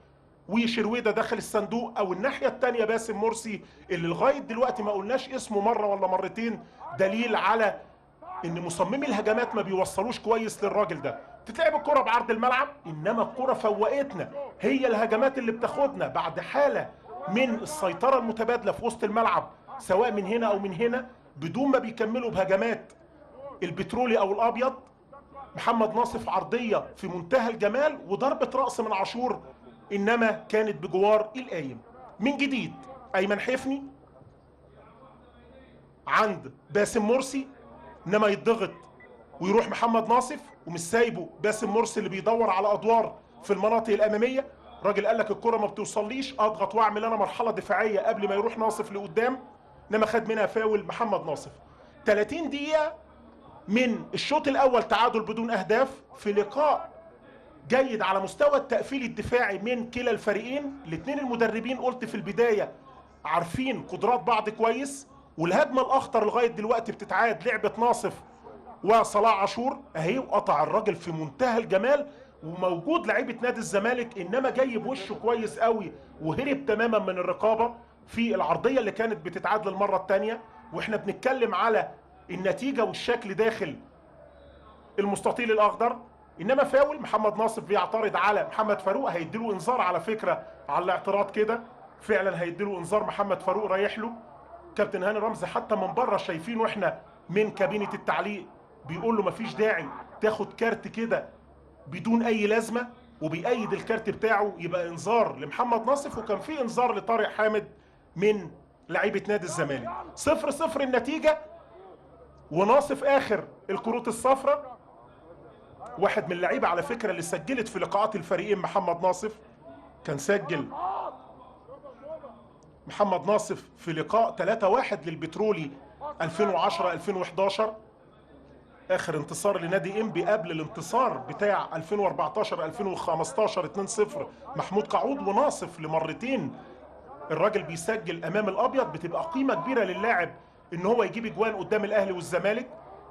وشرويده داخل الصندوق. او الناحيه الثانيه باسم مرسي اللي لغايه دلوقتي ما قلناش اسمه مره ولا مرتين، دليل على ان مصممي الهجمات ما بيوصلوش كويس للراجل ده. تتلعب الكره بعرض الملعب، انما الكره فوقتنا، هي الهجمات اللي بتاخدنا بعد حاله من السيطره المتبادله في وسط الملعب سواء من هنا او من هنا، بدون ما بيكملوا بهجمات البترولي او الابيض. محمد ناصف عرضيه في منتهى الجمال وضربه راس من عاشور، انما كانت بجوار القايم. من جديد ايمن حفني عند باسم مرسي، انما يتضغط ويروح محمد ناصف ومش سايبه باسم مرسي اللي بيدور على ادوار في المناطق الاماميه. راجل قال لك الكره ما بتوصليش، اضغط واعمل انا مرحله دفاعيه قبل ما يروح ناصف لقدام، انما خد منها فاول محمد ناصف. 30 دقيقه من الشوط الاول تعادل بدون اهداف في لقاء جيد على مستوى التقفيل الدفاعي من كلا الفريقين. الاثنين المدربين قلت في البدايه عارفين قدرات بعض كويس، والهجمه الاخطر لغايه دلوقتي بتتعاد لعبه ناصف وصلاح عاشور اهي، وقطع الراجل في منتهى الجمال. وموجود لعيبه نادي الزمالك انما جاي بوشه كويس قوي وهرب تماما من الرقابه في العرضيه اللي كانت بتتعاد للمره الثانيه. واحنا بنتكلم على النتيجه والشكل داخل المستطيل الاخضر، انما فاول. محمد ناصف بيعترض على محمد فاروق، هيديله انذار على فكره على الاعتراض كده، فعلا هيديله انذار. محمد فاروق رايح له. كابتن هاني رمزي حتى من بره شايفينه احنا من كابينه التعليق بيقول له مفيش داعي تاخد كارت كده بدون اي لازمه، وبيأيد الكارت بتاعه يبقى انذار لمحمد ناصف، وكان في انذار لطارق حامد من لعيبه نادي الزمالك. 0-0 النتيجه، وناصف اخر الكروت الصفراء. واحد من اللعيبه على فكره اللي سجلت في لقاءات الفريقين محمد ناصف، كان سجل محمد ناصف في لقاء 3-1 للبترولي 2010 2011، اخر انتصار لنادي انبي قبل الانتصار بتاع 2014 2015 2-0 محمود قعود. وناصف لمرتين الراجل بيسجل امام الابيض، بتبقى قيمه كبيره للاعب ان هو يجيب اجوان قدام الاهلي والزمالك.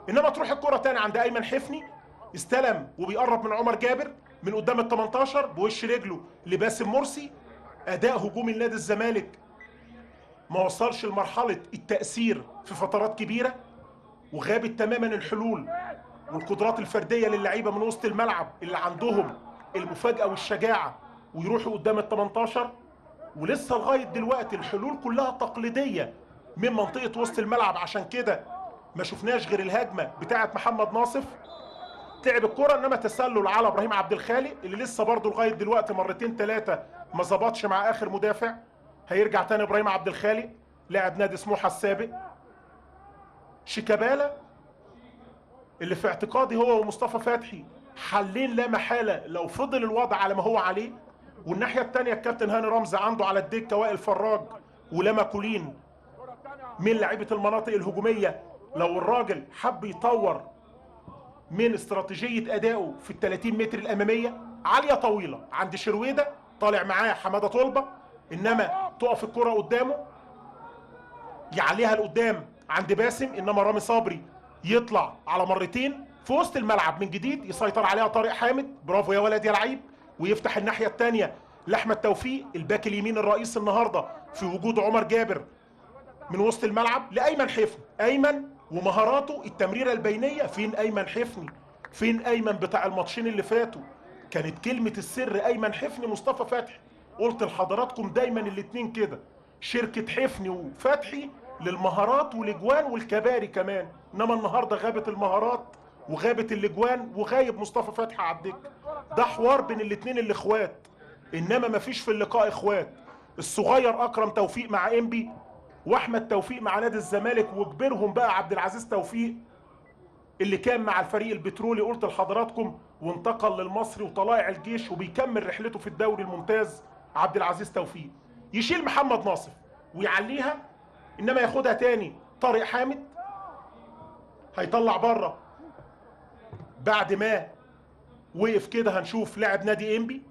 انما تروح الكره تاني عند ايمن حفني، استلم وبيقرب من عمر جابر من قدام ال 18 بوش رجله لباسم مرسي. اداء هجومي لنادي الزمالك ما وصلش لمرحله التاثير في فترات كبيره، وغابت تماما الحلول والقدرات الفرديه للعيبه من وسط الملعب اللي عندهم المفاجاه والشجاعه ويروحوا قدام ال 18. ولسه لغايه دلوقتي الحلول كلها تقليديه من منطقه وسط الملعب، عشان كده ما شفناش غير الهجمه بتاعه محمد ناصف. تعب الكره، انما تسلل على ابراهيم عبد الخالق اللي لسه برضه لغايه دلوقتي مرتين ثلاثه ما ظبطش مع اخر مدافع. هيرجع تاني ابراهيم عبد الخالق لاعب نادي سموحه السابق. شيكابالا اللي في اعتقادي هو ومصطفى فتحي حلين لا محاله لو فضل الوضع على ما هو عليه. والناحيه الثانيه الكابتن هاني رمزي عنده على الدكه وائل فراج ولما كولين من لعيبه المناطق الهجوميه. لو الراجل حب يطور من استراتيجيه ادائه في ال 30 متر الاماميه، عاليه طويله عند شرويده طالع معاه حماده طلبه، انما تقف الكره قدامه يعليها لقدام عند باسم، انما رامي صبري يطلع على مرتين في وسط الملعب من جديد يسيطر عليها طارق حامد. برافو يا ولد يا لعيب. ويفتح الناحيه الثانيه لاحمد توفيق الباك اليمين الرئيس النهارده في وجود عمر جابر من وسط الملعب لايمن حفني. ايمن ومهاراته التمريره البينيه. فين ايمن حفني؟ فين ايمن بتاع الماتشين اللي فاتوا؟ كانت كلمه السر ايمن حفني مصطفى فتحي. قلت لحضراتكم دايما الاثنين كده، شركه حفني وفتحي للمهارات والاجوان والكباري كمان. انما النهارده غابت المهارات وغابت الاجوان وغايب مصطفى فتحي على الدكه. ده حوار بين الاثنين اللي اخوات، انما مفيش في اللقاء اخوات. الصغير اكرم توفيق مع انبي واحمد توفيق مع نادي الزمالك، وكبرهم بقى عبد العزيز توفيق اللي كان مع الفريق البترولي قلت لحضراتكم وانتقل للمصري وطلائع الجيش وبيكمل رحلته في الدوري الممتاز. عبد العزيز توفيق يشيل محمد ناصف ويعليها، انما ياخدها تاني طارق حامد هيطلع بره. بعد ما وقف كده هنشوف لاعب نادي انبي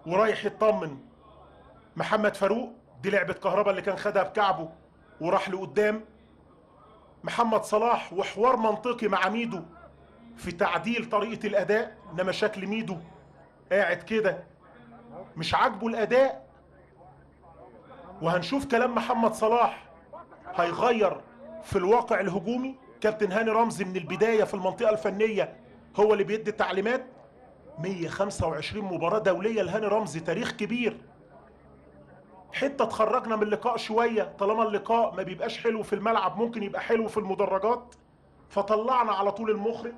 ورايح يطمن محمد فاروق. دي لعبه كهربا اللي كان خدها بكعبه وراح لقدام. محمد صلاح وحوار منطقي مع ميدو في تعديل طريقه الاداء، انما شكل ميدو قاعد كده مش عاجبه الاداء. وهنشوف كلام محمد صلاح هيغير في الواقع الهجومي. كابتن هاني رمزي من البدايه في المنطقه الفنيه هو اللي بيدي التعليمات. 125 مباراه دوليه لهاني رمزي، تاريخ كبير. حته تخرجنا من اللقاء شويه، طالما اللقاء ما بيبقاش حلو في الملعب ممكن يبقى حلو في المدرجات، فطلعنا على طول المخرج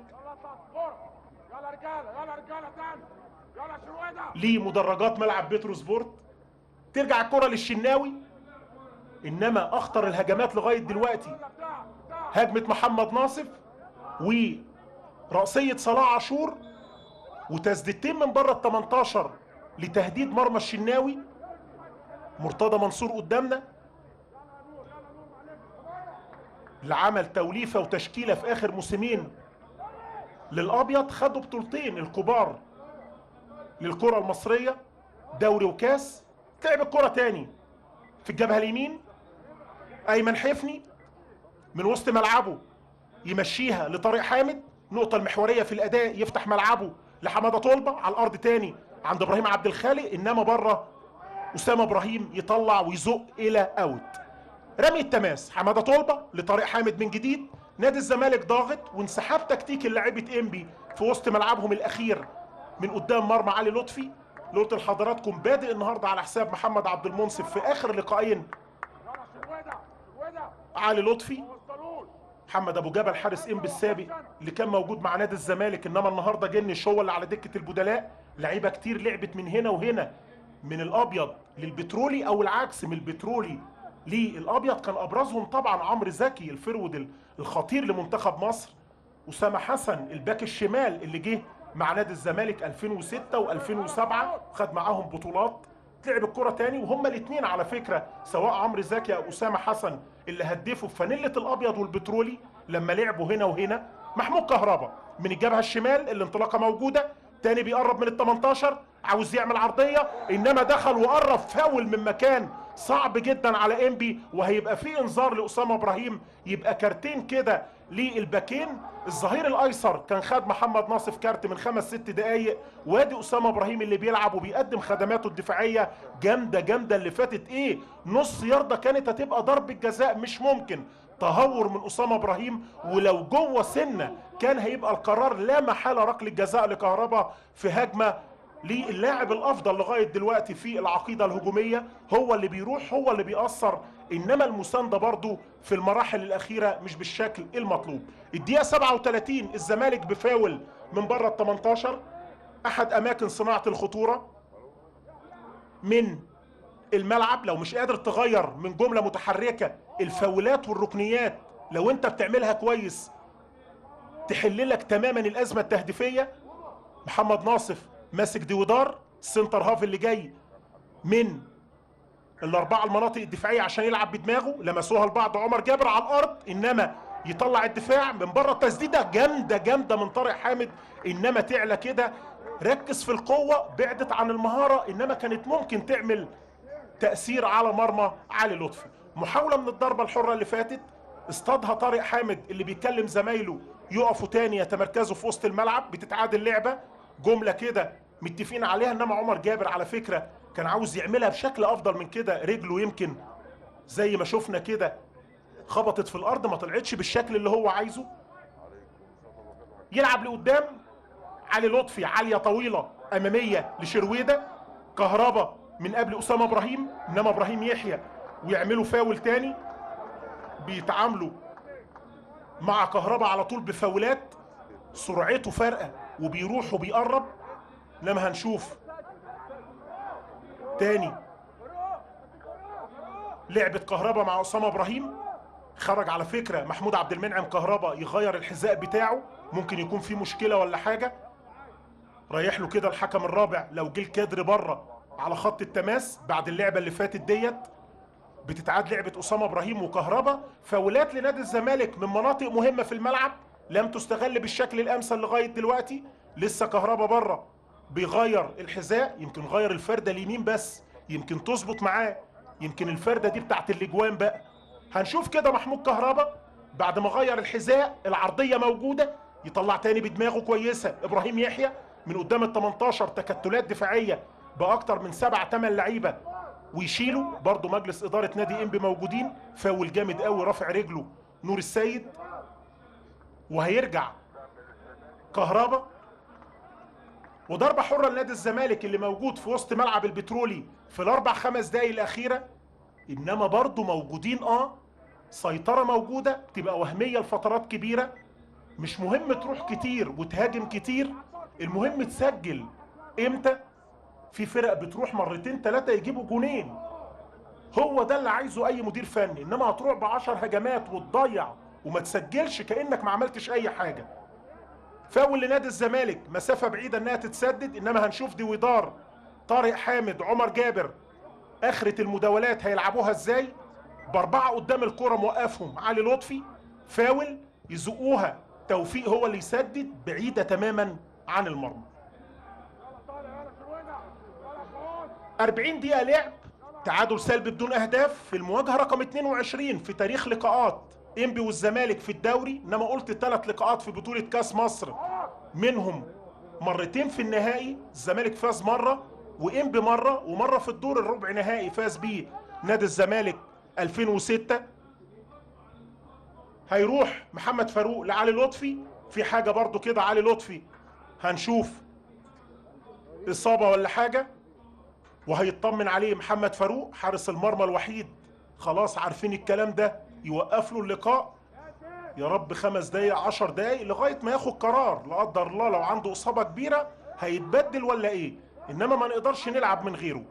يلا رجاله يلا رجاله تاني يلا شرويده لمدرجات ملعب بترو سبورت. ترجع الكره للشناوي، انما اخطر الهجمات لغايه دلوقتي هجمه محمد ناصف ورأسيه صلاح عاشور وتسديدتين من بره ال 18 لتهديد مرمى الشناوي. مرتضى منصور قدامنا اللي عمل توليفه وتشكيله في اخر موسمين للابيض، خدوا بطولتين الكبار للكره المصريه دوري وكاس. تعب الكره تاني في الجبهه اليمين، ايمن حفني من وسط ملعبه يمشيها لطارق حامد، النقطه المحوريه في الاداء، يفتح ملعبه لحماده طلبه على الارض تاني عند ابراهيم عبد الخالق، انما بره اسامه ابراهيم يطلع ويزق الى اوت. رمي التماس حماده طلبه لطارق حامد من جديد. نادي الزمالك ضاغط وانسحاب تكتيكي للاعيبه انبي في وسط ملعبهم الاخير من قدام مرمى علي لطفي. اللي قلت لحضراتكم بادئ النهارده على حساب محمد عبد المنصف في اخر لقاءين. علي لطفي محمد ابو جبل حارس انبي السابق اللي كان موجود مع نادي الزمالك، انما النهارده جنش هو اللي على دكه البدلاء. لعيبه كتير لعبت من هنا وهنا، من الابيض للبترولي او العكس من البترولي للابيض. كان ابرزهم طبعا عمرو زكي الفرود الخطير لمنتخب مصر، اسامه حسن الباك الشمال اللي جه مع نادي الزمالك 2006 و2007 خد معاهم بطولات. لعب الكره تاني وهما الاثنين على فكره سواء عمرو زكي او اسامه حسن اللي هدفوا في فانيله الابيض والبترولي لما لعبوا هنا وهنا. محمود كهربا من الجبهه الشمال الانطلاقه موجوده، تاني بيقرب من ال 18 عاوز يعمل عرضيه، انما دخل وقرب فاول من مكان صعب جدا على انبي، وهيبقى في انذار لاسامه ابراهيم، يبقى كارتين كده للباكين. الظهير الايسر كان خد محمد ناصف كارت من 5-6 دقايق، وادي اسامه ابراهيم اللي بيلعب وبيقدم خدماته الدفاعيه جامده جامده. اللي فاتت ايه، نص يارده كانت هتبقى ضربه جزاء، مش ممكن تهور من اسامه ابراهيم، ولو جوه سنه كان هيبقى القرار لا محاله ركله جزاء لكهربا في هجمه للاعب الافضل لغايه دلوقتي في العقيده الهجوميه. هو اللي بيروح، هو اللي بيأثر، انما المسانده برضو في المراحل الاخيره مش بالشكل المطلوب. الدقيقه 37 الزمالك بفاول من بره ال 18، احد اماكن صناعه الخطوره من الملعب. لو مش قادر تغير من جمله متحركه، الفاولات والركنيات لو انت بتعملها كويس تحللك تماما الازمه التهديفيه. محمد ناصف ماسك ديودار السنتر هاف اللي جاي من الاربعه المناطق الدفاعيه عشان يلعب بدماغه، لمسوها البعض، عمر جابر على الارض، انما يطلع الدفاع من بره. تسديده جامده جامده من طارق حامد، انما تعلى كده. ركز في القوه، بعدت عن المهاره، انما كانت ممكن تعمل تاثير على مرمى علي لطفي. محاوله من الضربه الحره اللي فاتت اصطادها طارق حامد اللي بيكلم زمايله يقفوا تاني يتمركزوا في وسط الملعب. بتتعادل لعبه، جمله كده متفقين عليها، انما عمر جابر على فكره كان عاوز يعملها بشكل افضل من كده. رجله يمكن زي ما شفنا كده خبطت في الارض، ما طلعتش بالشكل اللي هو عايزه. يلعب لقدام علي لطفي، عاليه طويله اماميه لشرويده. كهربا من قبل اسامه ابراهيم، انما ابراهيم يحيى ويعملوا فاول تاني. بيتعاملوا مع كهربا على طول بفاولات، سرعته فارقه وبيروح وبيقرب. انما هنشوف تاني لعبة كهربا مع اسامه ابراهيم. خرج على فكرة محمود عبد المنعم كهربا يغير الحذاء بتاعه، ممكن يكون في مشكلة ولا حاجة. رايح له كده الحكم الرابع لو جه الكادر بره على خط التماس بعد اللعبة اللي فاتت ديت. بتتعاد لعبة اسامه ابراهيم وكهربا. فاولات لنادي الزمالك من مناطق مهمة في الملعب لم تستغل بالشكل الامثل لغاية دلوقتي. لسه كهربا بره بيغير الحذاء، يمكن غير الفردة اليمين بس، يمكن تظبط معاه، يمكن الفردة دي بتاعت الاجوان بقى. هنشوف كده محمود كهربا بعد ما غير الحذاء، العرضية موجودة، يطلع تاني بدماغه كويسة. ابراهيم يحيى من قدام ال 18 تكتلات دفاعية باكتر من 7-8 لعيبة ويشيلوا. برضو مجلس ادارة نادي انبي موجودين. فاول جامد قوي رافع رجله نور السيد. وهيرجع كهربا، وضربة حرة لنادي الزمالك اللي موجود في وسط ملعب البترولي في ال4-5 دقايق الأخيرة. إنما برضو موجودين سيطرة موجودة، تبقى وهمية لفترات كبيرة. مش مهم تروح كتير وتهاجم كتير، المهم تسجل. إمتى؟ في فرق بتروح مرتين 3 يجيبوا جونين، هو ده اللي عايزه أي مدير فني. إنما هتروح ب10 هجمات وتضيع وما تسجلش كأنك ما عملتش أي حاجة. فاول لنادي الزمالك، مسافه بعيده انها تتسدد، انما هنشوف دي ودار طارق حامد عمر جابر اخره المداولات هيلعبوها ازاي. ب4 قدام الكره موقفهم علي لطفي. فاول يزقوها، توفيق هو اللي يسدد، بعيده تماما عن المرمى. 40 دقيقه لعب، تعادل سلبي بدون اهداف في المواجهه رقم 22 في تاريخ لقاءات انبي والزمالك في الدوري. انما قلت 3 لقاءات في بطولة كاس مصر، منهم مرتين في النهائي الزمالك فاز مرة، وانبي مرة، ومرة في الدور الربع نهائي فاز بيه نادي الزمالك 2006. هيروح محمد فاروق لعلي لطفي. في حاجة برضو كده علي لطفي هنشوف اصابة ولا حاجة، وهيطمن عليه محمد فاروق حارس المرمى الوحيد. خلاص عارفين الكلام ده، يوقف له اللقاء يا رب 5 دقايق 10 دقايق لغايه ما ياخد قرار. لا قدر الله لو عنده اصابه كبيره هيتبدل ولا ايه، انما ما نقدرش نلعب من غيره.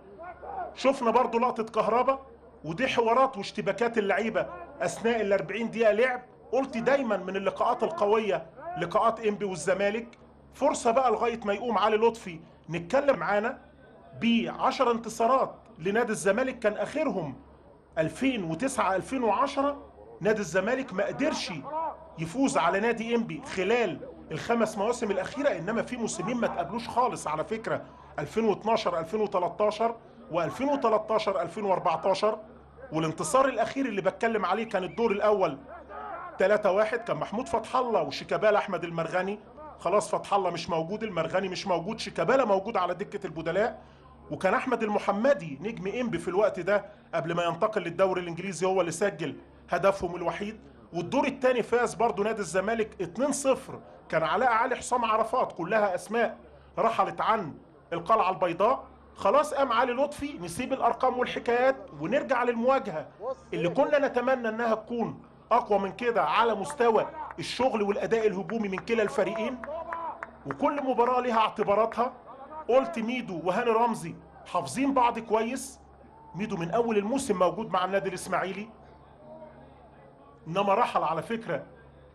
شفنا برضو لقطه كهربا، ودي حوارات واشتباكات اللعيبه اثناء ال40 دقيقه لعب. قلت دايما من اللقاءات القويه لقاءات انبي والزمالك. فرصه بقى لغايه ما يقوم علي لطفي نتكلم معانا. ب10 انتصارات لنادي الزمالك، كان اخرهم 2009 2010. نادي الزمالك ما قدرش يفوز على نادي انبي خلال ال5 مواسم الاخيره، انما في موسمين ما تقابلوش خالص على فكره، 2012 2013 و2013 2014. والانتصار الاخير اللي بتكلم عليه كان الدور الاول 3-1، كان محمود فتح الله وشيكابالا احمد المرغني. خلاص فتح الله مش موجود، المرغني مش موجود، شيكابالا موجود على دكة البدلاء. وكان احمد المحمدي نجم انبي في الوقت ده قبل ما ينتقل للدوري الانجليزي هو اللي سجل هدفهم الوحيد. والدور الثاني فاز برضه نادي الزمالك 2-0، كان علاء علي حسام عرفات، كلها اسماء رحلت عن القلعة البيضاء. خلاص قام علي لطفي، نسيب الارقام والحكايات ونرجع للمواجهة اللي كنا نتمنى انها تكون اقوى من كده على مستوى الشغل والاداء الهجومي من كلا الفريقين. وكل مباراة لها اعتباراتها. قلت ميدو وهاني رمزي حافظين بعض كويس. ميدو من اول الموسم موجود مع النادي الاسماعيلي، انما رحل على فكرة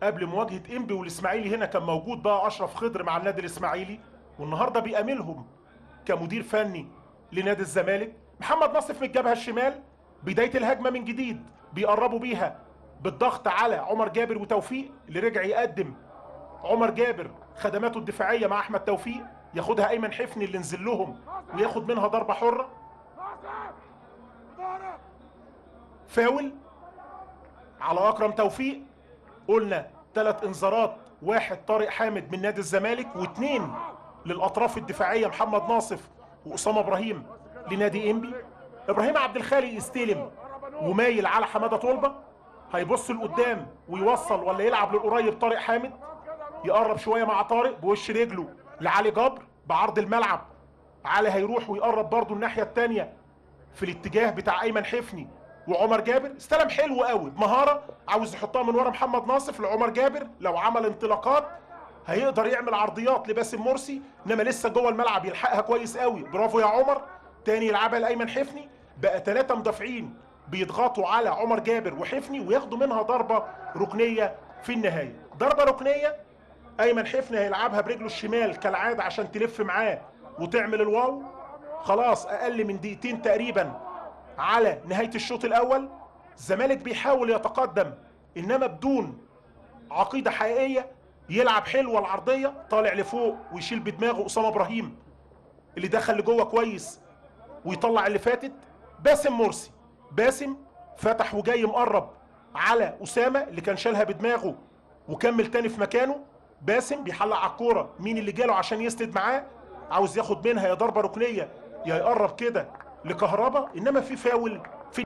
قبل مواجهة انبي والاسماعيلي. هنا كان موجود بقى اشرف خضر مع النادي الاسماعيلي، والنهارده بيأملهم كمدير فني لنادي الزمالك. محمد ناصف من الجبهة الشمال، بداية الهجمة من جديد بيقربوا بيها بالضغط على عمر جابر وتوفيق اللي رجع يقدم. عمر جابر خدماته الدفاعية مع احمد توفيق، ياخدها ايمن حفني اللي نزل لهم وياخد منها ضربة حرة. فاول على اكرم توفيق. قلنا 3 انذارات، 1 طارق حامد من نادي الزمالك و2 للاطراف الدفاعية محمد ناصف واسامة ابراهيم لنادي انبي. ابراهيم عبد الخالق يستلم ومايل على حمادة طلبة، هيبص لقدام ويوصل ولا يلعب للقريب. طارق حامد يقرب شويه مع طارق بوش رجله لعلي جبر بعرض الملعب. علي هيروح ويقرب برضو الناحيه الثانيه في الاتجاه بتاع ايمن حفني وعمر جابر. استلم حلو قوي بمهاره، عاوز يحطها من ورا محمد ناصف لعمر جابر. لو عمل انطلاقات هيقدر يعمل عرضيات لباسم مرسي، انما لسه جوه الملعب يلحقها كويس قوي. برافو يا عمر. تاني يلعبها لايمن حفني. بقى 3 مدافعين بيضغطوا على عمر جابر وحفني وياخدوا منها ضربه ركنيه في النهايه. ضربه ركنيه ايمن حفني هيلعبها برجله الشمال كالعاده عشان تلف معاه وتعمل الواو. خلاص اقل من دقيقتين تقريبا على نهايه الشوط الاول. الزمالك بيحاول يتقدم انما بدون عقيده حقيقيه. يلعب حلوه العرضيه، طالع لفوق ويشيل بدماغه اسامه ابراهيم اللي دخل لجوه كويس ويطلع اللي فاتت. باسم مرسي، باسم فتح وجاي مقرب على اسامه اللي كان شالها بدماغه وكمل تاني في مكانه. باسم بيحلق على الكوره، مين اللي جاله عشان يسند معاه؟ عاوز ياخد منها يا ضربه ركنيه يا يقرب كده لكهربا، انما في فاول في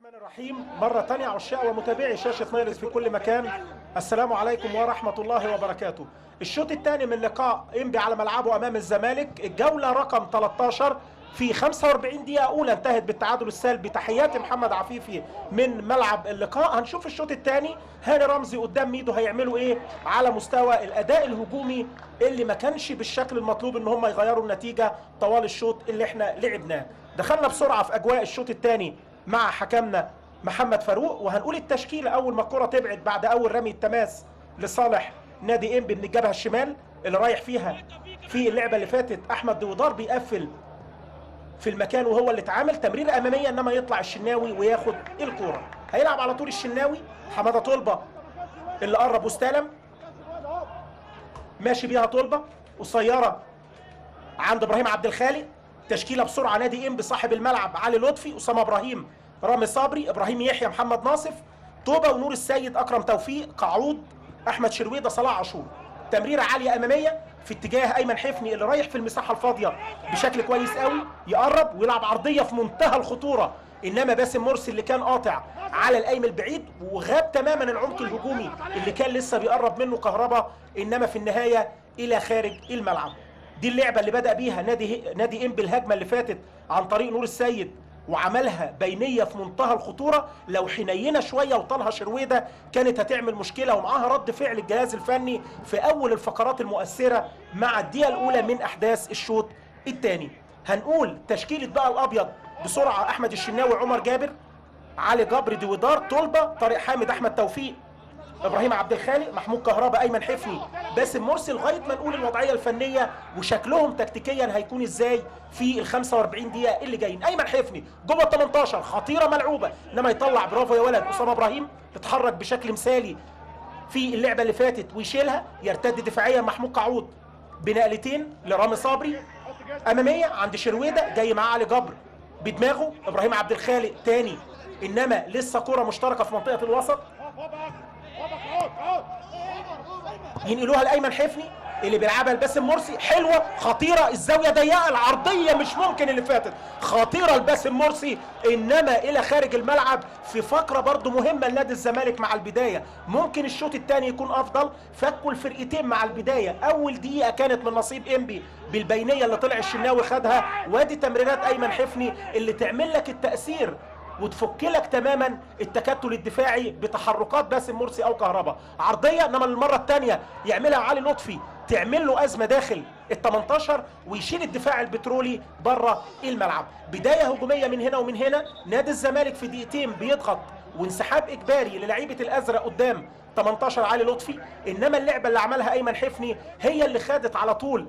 الرحمن الرحيم. مرة تانية عشاق ومتابعي شاشة نايلز في كل مكان، السلام عليكم ورحمة الله وبركاته. الشوط الثاني من لقاء انبي على ملعبه امام الزمالك، الجولة رقم 13 في 45 دقيقة أولى انتهت بالتعادل السلبي. تحياتي محمد عفيفي من ملعب اللقاء. هنشوف الشوط الثاني هاني رمزي قدام ميدو هيعملوا ايه على مستوى الأداء الهجومي اللي ما كانش بالشكل المطلوب ان هم يغيروا النتيجة طوال الشوط اللي احنا لعبناه. دخلنا بسرعة في أجواء الشوط الثاني مع حكمنا محمد فاروق، وهنقول التشكيله اول ما الكره تبعد بعد اول رمي التماس لصالح نادي انبي من الجبهه الشمال اللي رايح فيها في اللعبه اللي فاتت. احمد دويدار بيقفل في المكان وهو اللي اتعامل تمريره اماميه، انما يطلع الشناوي وياخد الكوره. هيلعب على طول الشناوي. حماده طلبه اللي قرب واستلم، ماشي بيها طلبه قصيره عند ابراهيم عبد الخالق. تشكيله بسرعه نادي انبي صاحب الملعب علي لطفي، اسامه ابراهيم، رامي صبري، ابراهيم يحيى، محمد ناصف، توبه ونور السيد، اكرم توفيق، قعود، احمد شرويده، صلاح عاشور. تمريره عاليه اماميه في اتجاه ايمن حفني اللي رايح في المساحه الفاضيه بشكل كويس قوي، يقرب ويلعب عرضيه في منتهى الخطوره، انما باسم مرسي اللي كان قاطع على القايم البعيد وغاب تماما العمق الهجومي اللي كان لسه بيقرب منه كهربا، انما في النهايه الى خارج الملعب. دي اللعبه اللي بدا بيها نادي انبي الهجمه اللي فاتت عن طريق نور السيد، وعملها بينيه في منتهى الخطوره. لو حنينه شويه وطالها شرويده كانت هتعمل مشكله، ومعاها رد فعل الجهاز الفني في اول الفقرات المؤثره مع الدقيقه الاولى من احداث الشوط الثاني. هنقول تشكيله بقى الابيض بسرعه: احمد الشناوي، عمر جابر، علي جبر، دويدار، طلبه، طارق حامد، احمد توفيق، ابراهيم عبد الخالق، محمود كهربا، ايمن حفني، باسم مرسي، لغايه ما نقول الوضعيه الفنيه وشكلهم تكتيكيا هيكون ازاي في ال 45 دقيقه اللي جايين. ايمن حفني جوه ال 18 خطيره ملعوبه، انما يطلع برافو يا ولد اسامه ابراهيم، تتحرك بشكل مثالي في اللعبه اللي فاتت ويشيلها، يرتد دفاعيا محمود قعود بنقلتين لرامي صبري اماميه عند شرويده، جاي معاه علي جبر بدماغه، ابراهيم عبد الخالق تاني، انما لسه كره مشتركه في منطقه الوسط، ينقلوها لايمن حفني اللي بيلعبها لباسم مرسي، حلوه خطيره، الزاويه ضيقه، العرضيه مش ممكن اللي فاتت خطيره لباسم مرسي، انما الى خارج الملعب في فقره برضو مهمه لنادي الزمالك مع البدايه. ممكن الشوط الثاني يكون افضل، فكوا الفرقتين مع البدايه، اول دقيقه كانت من نصيب انبي بالبينيه اللي طلع الشناوي خدها، وادي تمريرات ايمن حفني اللي تعمل لك التاثير وتفك لك تماما التكتل الدفاعي بتحركات باسم مرسي او كهربا. عرضيه انما المره الثانيه يعملها علي لطفي تعمل له ازمه داخل ال 18 ويشيل الدفاع البترولي بره الملعب. بدايه هجوميه من هنا ومن هنا، نادي الزمالك في دقيقتين بيضغط وانسحاب اجباري للعيبه الازرق قدام 18 علي لطفي، انما اللعبه اللي عملها ايمن حفني هي اللي خدت على طول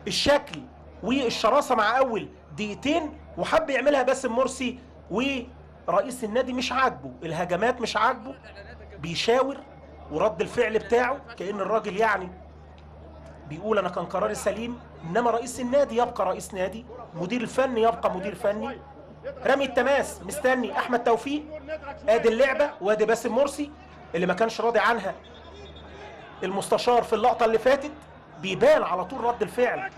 الشكل والشراسه مع اول دقيقتين، وحب يعملها باسم مرسي، ورئيس النادي مش عاجبه الهجمات، مش عاجبه، بيشاور ورد الفعل بتاعه كأن الراجل يعني بيقول انا كان قراري سليم، انما رئيس النادي يبقى رئيس نادي، مدير الفني يبقى مدير فني. رمي التماس مستني احمد توفيق، ادي اللعبه وادي باسم مرسي اللي ما كانش راضي عنها المستشار في اللقطه اللي فاتت، بيبان على طول رد الفعل.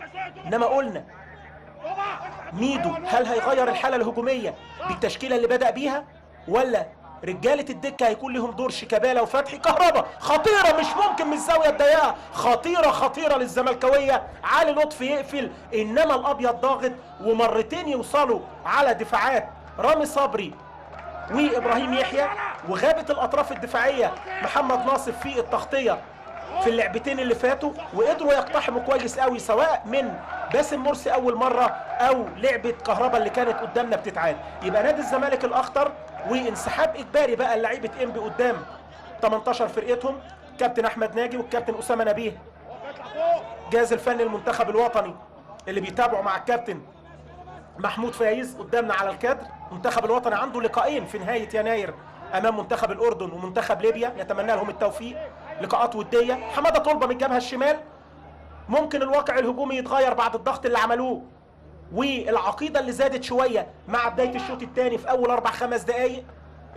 انما قلنا ميدو هل هيغير الحاله الهجوميه بالتشكيله اللي بدأ بيها، ولا رجاله الدكه هيكون لهم دور شيكابالا وفتحي؟ كهربا خطيره مش ممكن من الزاويه الضيقه، خطيره خطيره للزملكاويه، علي لطفي يقفل، انما الابيض ضاغط ومرتين يوصلوا على دفاعات رامي صبري وابراهيم يحيى، وغابت الاطراف الدفاعيه محمد ناصف في التغطيه في اللعبتين اللي فاتوا، وقدروا يقتحموا كويس قوي سواء من باسم مرسي اول مره او لعبه كهربا اللي كانت قدامنا بتتعاد. يبقى نادي الزمالك الاخطر وانسحاب اجباري بقى لعيبه انبي قدام 18 فرقتهم، كابتن احمد ناجي والكابتن اسامه نبيه، جهاز الفني المنتخب الوطني اللي بيتابعوا مع الكابتن محمود فايز قدامنا على الكادر. المنتخب الوطني عنده لقاءين في نهايه يناير امام منتخب الاردن ومنتخب ليبيا، نتمنى لهم التوفيق، لقاءات وديه. حماده طلبه من الجبهه الشمال، ممكن الواقع الهجومي يتغير بعد الضغط اللي عملوه والعقيده اللي زادت شويه مع بدايه الشوط الثاني في اول 4-5 دقائق.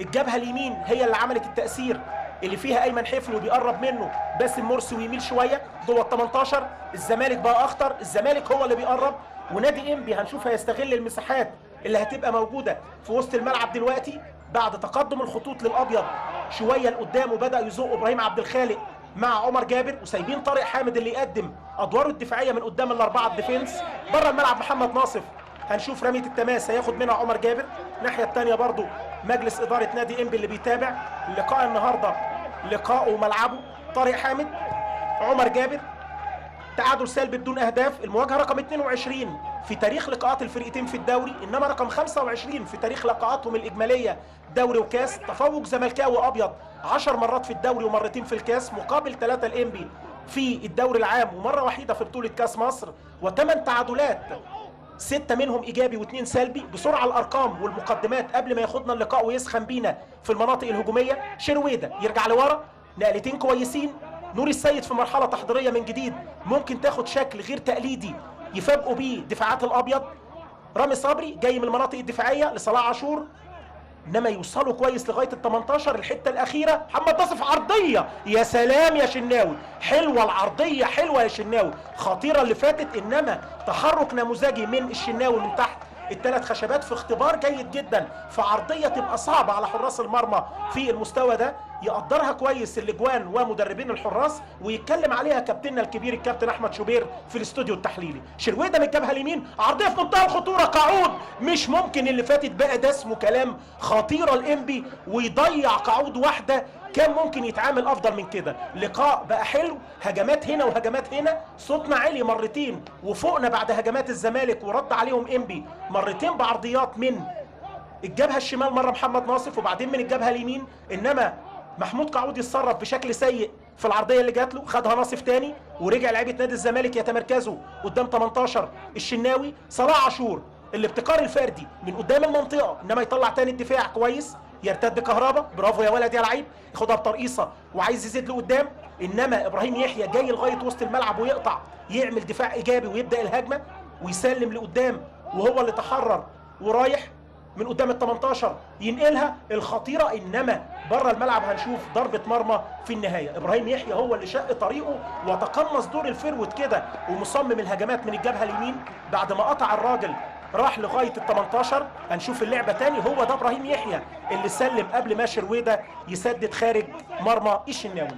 الجبهه اليمين هي اللي عملت التاثير اللي فيها ايمن حفني وبيقرب منه باسم مرسي ويميل شويه جوه ال 18. الزمالك بقى اخطر، الزمالك هو اللي بيقرب، ونادي انبي هنشوف هيستغل المساحات اللي هتبقى موجوده في وسط الملعب دلوقتي بعد تقدم الخطوط للابيض شويه لقدام، وبدا يزق ابراهيم عبد الخالق مع عمر جابر، وسايبين طارق حامد اللي يقدم ادواره الدفاعيه من قدام الاربعه الديفنس. بره الملعب محمد ناصف، هنشوف رميه التماس هياخد منها عمر جابر. الناحيه الثانيه برضو مجلس اداره نادي انبي اللي بيتابع اللقاء النهارده لقاءه وملعبه، طارق حامد عمر جابر، تعادل سلبي بدون اهداف، المواجهه رقم 22 في تاريخ لقاءات الفرقتين في الدوري، انما رقم 25 في تاريخ لقاءاتهم الاجماليه دوري وكاس. تفوق زملكاوي ابيض 10 مرات في الدوري ومرتين في الكاس، مقابل 3 الانبي في الدوري العام ومره وحيده في بطوله كاس مصر، و8 تعادلات 6 منهم ايجابي و2 سلبي. بسرعه الارقام والمقدمات قبل ما ياخدنا اللقاء ويسخن بينا في المناطق الهجوميه. شرويده يرجع لورا، نقلتين كويسين، نور السيد في مرحله تحضيريه من جديد ممكن تاخد شكل غير تقليدي يفاجئوا بيه دفاعات الابيض. رامي صبري جاي من المناطق الدفاعيه لصلاح عاشور، انما يوصلوا كويس لغايه ال 18. الحته الاخيره محمد ناصف عرضيه، يا سلام يا شناوي، حلوه العرضيه، حلوه يا شناوي، خطيره اللي فاتت، انما تحرك نموذجي من الشناوي من تحت الثلاث خشبات في اختبار جيد جدا، في عرضيه تبقى صعبه على حراس المرمى في المستوى ده، يقدرها كويس الاجوان ومدربين الحراس، ويتكلم عليها كابتننا الكبير الكابتن احمد شوبير في الاستوديو التحليلي. شرويده من الجبهه اليمين، عرضيه في منتهى الخطوره، قعود مش ممكن اللي فاتت بقى، ده اسمه كلام. خطيره الانبي ويضيع قعود واحده، كان ممكن يتعامل افضل من كده. لقاء بقى حلو، هجمات هنا وهجمات هنا، صوتنا عالي مرتين وفوقنا بعد هجمات الزمالك ورد عليهم انبي مرتين بعرضيات من الجبهه الشمال مره محمد ناصف وبعدين من الجبهه اليمين، انما محمود قعود يتصرف بشكل سيء في العرضيه اللي جات له، خدها ناصف تاني ورجع لعيبه نادي الزمالك يتمركزوا قدام 18 الشناوي. صلاح عاشور الابتكار الفردي من قدام المنطقه، انما يطلع تاني الدفاع كويس، يرتد كهربا، برافو يا ولد يا لعيب، ياخدها بترقيصه وعايز يزيد لقدام، انما ابراهيم يحيى جاي لغايه وسط الملعب ويقطع، يعمل دفاع ايجابي ويبدا الهجمه ويسلم لقدام، وهو اللي تحرر ورايح من قدام ال 18 ينقلها الخطيره، انما بره الملعب هنشوف ضربه مرمى في النهايه. ابراهيم يحيى هو اللي شق طريقه وتقمص دور الفيرود كده ومصمم الهجمات من الجبهه اليمين بعد ما قطع الراجل راح لغايه ال 18. هنشوف اللعبه تاني، هو ده ابراهيم يحيى اللي سلم قبل ما شرويده يسدد خارج مرمى الشناوي.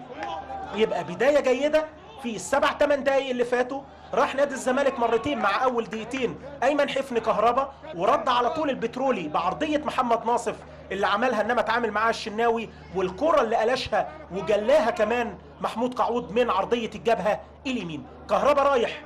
يبقى بدايه جيده في السبع 8 دقايق اللي فاتوا. راح نادي الزمالك مرتين مع اول دقيقتين ايمن حفني كهربا، ورد على طول البترولي بعرضيه محمد ناصف اللي عملها، انما اتعامل معاها الشناوي، والكره اللي قلشها وجلاها كمان محمود قعود من عرضيه الجبهه اليمين. كهربا رايح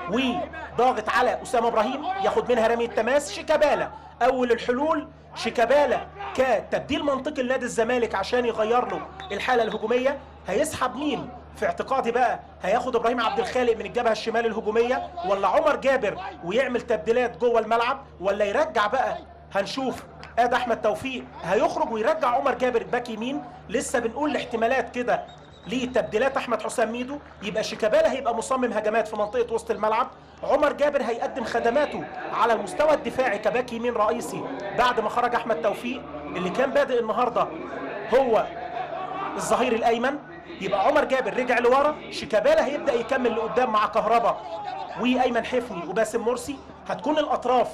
وضاغط على اسامه ابراهيم، ياخد منها رمي التماس. شيكابالا اول الحلول، شيكابالا كتبديل منطقي لنادي الزمالك عشان يغير له الحاله الهجوميه. هيسحب مين في اعتقادي بقى؟ هياخد ابراهيم عبد الخالق من الجبهه الشمال الهجوميه، ولا عمر جابر ويعمل تبديلات جوه الملعب، ولا يرجع بقى؟ هنشوف. ادي احمد توفيق هيخرج ويرجع عمر جابر باك يمين. لسه بنقول الاحتمالات كده لتبديلات احمد حسام ميدو. يبقى شيكابالا هيبقى مصمم هجمات في منطقه وسط الملعب، عمر جابر هيقدم خدماته على المستوى الدفاعي كباك يمين رئيسي بعد ما خرج احمد توفيق اللي كان بادئ النهارده هو الظهير الايمن. يبقى عمر جابر رجع لورا، شيكابالا هيبدا يكمل لقدام مع كهربا وايمن حفني وباسم مرسي. هتكون الاطراف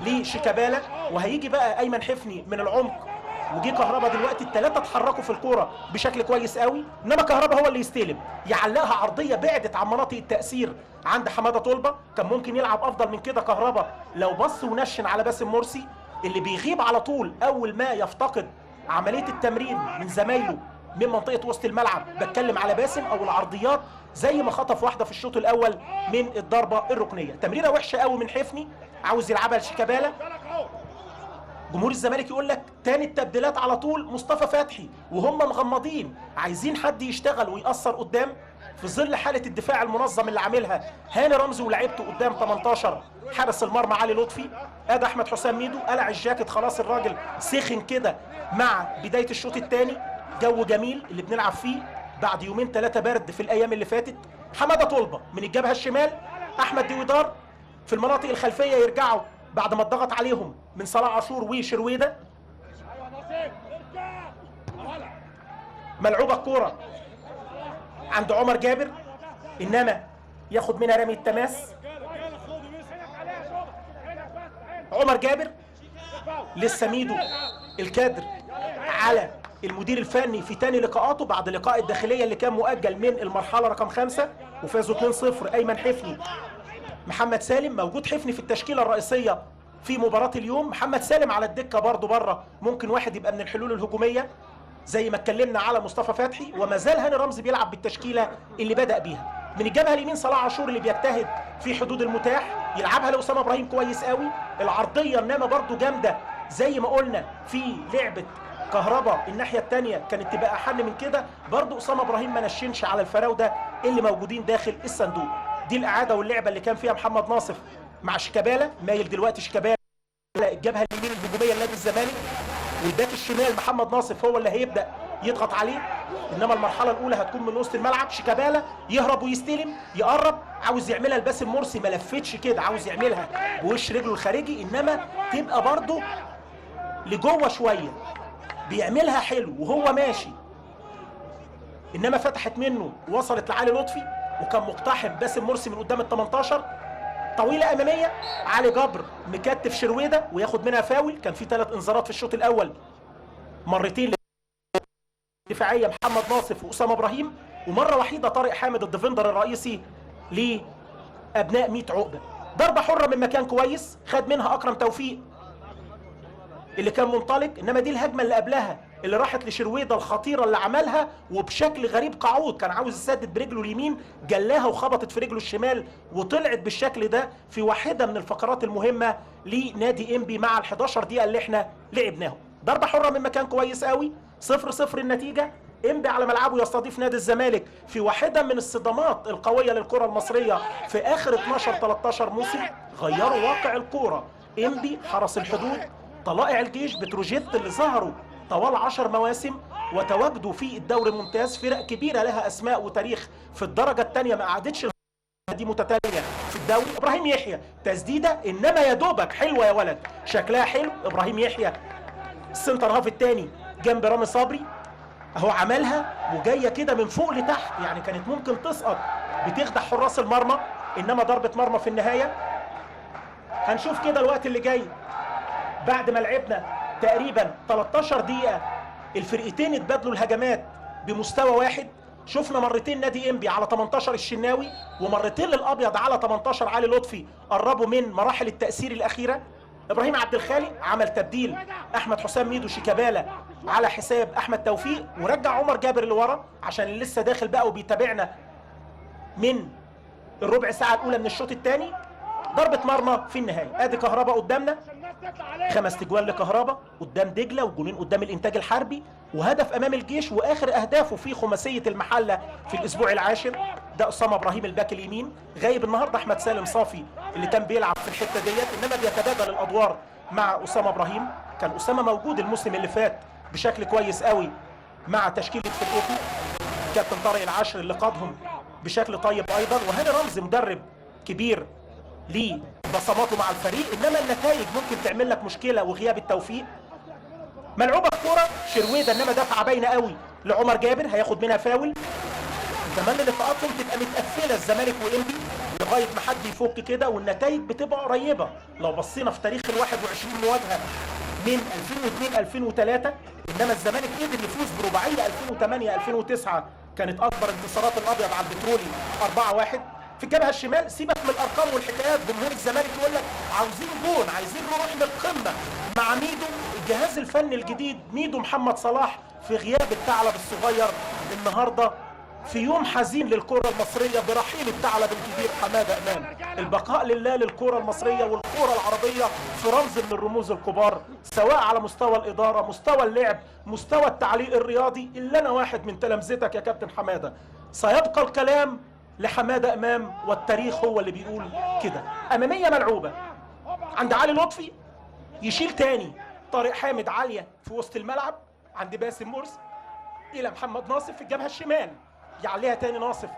لشيكابالا، وهيجي بقى ايمن حفني من العمق، وجي كهربا دلوقتي. الثلاثه اتحركوا في الكوره بشكل كويس قوي، انما كهربا هو اللي يستلم، يعلقها عرضيه بعدت عن مناطق التاثير عند حماده طلبه. كان ممكن يلعب افضل من كده كهربا لو بص ونشن على باسم مرسي اللي بيغيب على طول اول ما يفتقد عمليه التمرير من زمايله من منطقه وسط الملعب. بتكلم على باسم او العرضيات، زي ما خطف واحده في الشوط الاول من الضربه الركنيه. تمريره وحشه قوي من حفني، عاوز يلعبها لشيكابالا. جمهور الزمالك يقول لك تاني التبديلات على طول مصطفى فتحي، وهم مغمضين عايزين حد يشتغل ويأثر قدام في ظل حاله الدفاع المنظم اللي عاملها هاني رمزي ولاعيبته قدام 18 حارس المرمى علي لطفي. ادي احمد حسام ميدو قلع الجاكيت خلاص، الراجل سخن كده مع بدايه الشوط الثاني. جو جميل اللي بنلعب فيه بعد يومين 3 برد في الايام اللي فاتت. حماده طلبه من الجبهه الشمال، احمد ديويدار في المناطق الخلفيه يرجعوا بعد ما اتضغط عليهم من صلاح عاشور وشرويده. ملعوبه الكوره عند عمر جابر، انما ياخد منها رمي التماس. عمر جابر لسه ميدو الكادر على المدير الفني في تاني لقاءاته بعد لقاء الداخليه اللي كان مؤجل من المرحله رقم 5 وفازوا 2-0. ايمن حفني محمد سالم، موجود حفني في التشكيله الرئيسيه في مباراه اليوم. محمد سالم على الدكه برضه بره، ممكن واحد يبقى من الحلول الهجوميه زي ما اتكلمنا على مصطفى فتحي. وما زال هاني رمزي بيلعب بالتشكيله اللي بدا بيها. من الجبهه اليمين صلاح عاشور اللي بيجتهد في حدود المتاح، يلعبها لاسامه ابراهيم كويس قوي. العرضيه انما برضه جامده زي ما قلنا في لعبه كهربا الناحيه الثانيه كانت تبقى احن من كده. برضه اسامه ابراهيم ما نشنش على الفراوده اللي موجودين داخل الصندوق. دي الاعاده واللعبه اللي كان فيها محمد ناصف مع شيكابالا. مايل دلوقتي شيكابالا على الجبهه اليمين الهجوميه لنادي الزمالك، والباك الشمال محمد ناصف هو اللي هيبدا يضغط عليه. انما المرحله الاولى هتكون من وسط الملعب. شيكابالا يهرب ويستلم، يقرب، عاوز يعملها لباسم مرسي، ما لفتش كده، عاوز يعملها بوش رجله الخارجي، انما تبقى برضه لجوه شويه، بيعملها حلو وهو ماشي، انما فتحت منه وصلت لعلي لطفي وكان مقتحم باسم مرسي من قدام ال 18. طويله اماميه، علي جبر مكتف شرويده وياخد منها فاول. كان في 3 انذارات في الشوط الاول، مرتين دفاعيه محمد ناصف واسامه ابراهيم، ومره وحيده طارق حامد الديفندر الرئيسي لابناء 100 عقبه. ضربه حره من مكان كويس خد منها اكرم توفيق اللي كان منطلق، انما دي الهجمه اللي قبلها اللي راحت لشرويده الخطيره اللي عملها وبشكل غريب. قعود كان عاوز يسدد برجله اليمين، جلاها وخبطت في رجله الشمال وطلعت بالشكل ده في واحده من الفقرات المهمه لنادي انبي مع ال11 دقيقه اللي احنا لعبناهم. ضربه حره من مكان كويس قوي، 0-0 النتيجه. انبي على ملعبه يستضيف نادي الزمالك في واحده من الصدمات القويه للكره المصريه في اخر 12-13 موسم. غيروا واقع الكوره. انبي حرس الحدود، طلائع الجيش، بتروجيت اللي ظهروا طوال 10 مواسم وتواجدوا في الدوري الممتاز، فرق كبيره لها اسماء وتاريخ في الدرجه الثانيه ما قعدتش دي متتاليه في الدوري. ابراهيم يحيى تسديده انما يا دوبك حلوه يا ولد، شكلها حلو. ابراهيم يحيى السنتر هاف الثاني جنب رامي صبري اهو، عملها وجايه كده من فوق لتحت، يعني كانت ممكن تسقط بتخدع حراس المرمى، انما ضربه مرمى في النهايه. هنشوف كده الوقت اللي جاي بعد ما لعبنا تقريبا 13 دقيقه الفرقتين اتبادلوا الهجمات بمستوى واحد. شفنا مرتين نادي انبي على 18 الشناوي ومرتين للابيض على 18 علي لطفي، قربوا من مراحل التاثير الاخيره. ابراهيم عبد الخالق عمل تبديل احمد حسام ميدو شيكابالا على حساب احمد توفيق، ورجع عمر جابر لورا عشان اللي لسه داخل بقى وبيتابعنا من الربع ساعه الاولى من الشوط الثاني. ضربه مرمى في النهايه. ادي كهربا قدامنا، 5 تجوان لكهربا قدام دجله وجولين قدام الانتاج الحربي وهدف امام الجيش، واخر اهدافه في خماسيه المحله في الاسبوع العاشر. ده اسامه ابراهيم الباك اليمين، غايب النهارده احمد سالم صافي اللي كان بيلعب في الحته ديت، انما بيتبادل الادوار مع اسامه ابراهيم. كان اسامه موجود الموسم اللي فات بشكل كويس قوي مع تشكيله فرقته، كابتن طارق العاشر اللي قادهم بشكل طيب ايضا، وهاني رمزي مدرب كبير ليه بصماته مع الفريق، انما النتائج ممكن تعمل لك مشكله وغياب التوفيق. ملعوبه الكوره شرويده انما دفعه باينه قوي لعمر جابر، هياخد منها فاول. كمان لقاءاتهم تبقى متقفله الزمالك وانبي لغايه ما حد يفك كده، والنتائج بتبقى قريبه. لو بصينا في تاريخ ال 21 مواجهه من 2002 2003، انما الزمالك قدر يفوز برباعيه 2008 2009 كانت اكبر انتصارات الابيض على البترولي 4-1. في الجبهه الشمال سيبك من الارقام والحكايات، جمهور الزمالك يقول لك عاوزين جون، عايزين نروح للقمه مع ميدو. الجهاز الفني الجديد ميدو محمد صلاح في غياب الثعلب الصغير النهارده في يوم حزين للكره المصريه برحيل الثعلب الكبير حماده امام. البقاء لله للكره المصريه والكره العربيه في رمز من الرموز الكبار، سواء على مستوى الاداره، مستوى اللعب، مستوى التعليق الرياضي. اللي انا واحد من تلامذتك يا كابتن حماده. سيبقى الكلام لحماده امام والتاريخ هو اللي بيقول كده. اماميه ملعوبه عند علي لطفي، يشيل تاني طارق حامد عاليه في وسط الملعب عند باسم مرسي الى محمد ناصف في الجبهه الشمال، يعليها تاني ناصف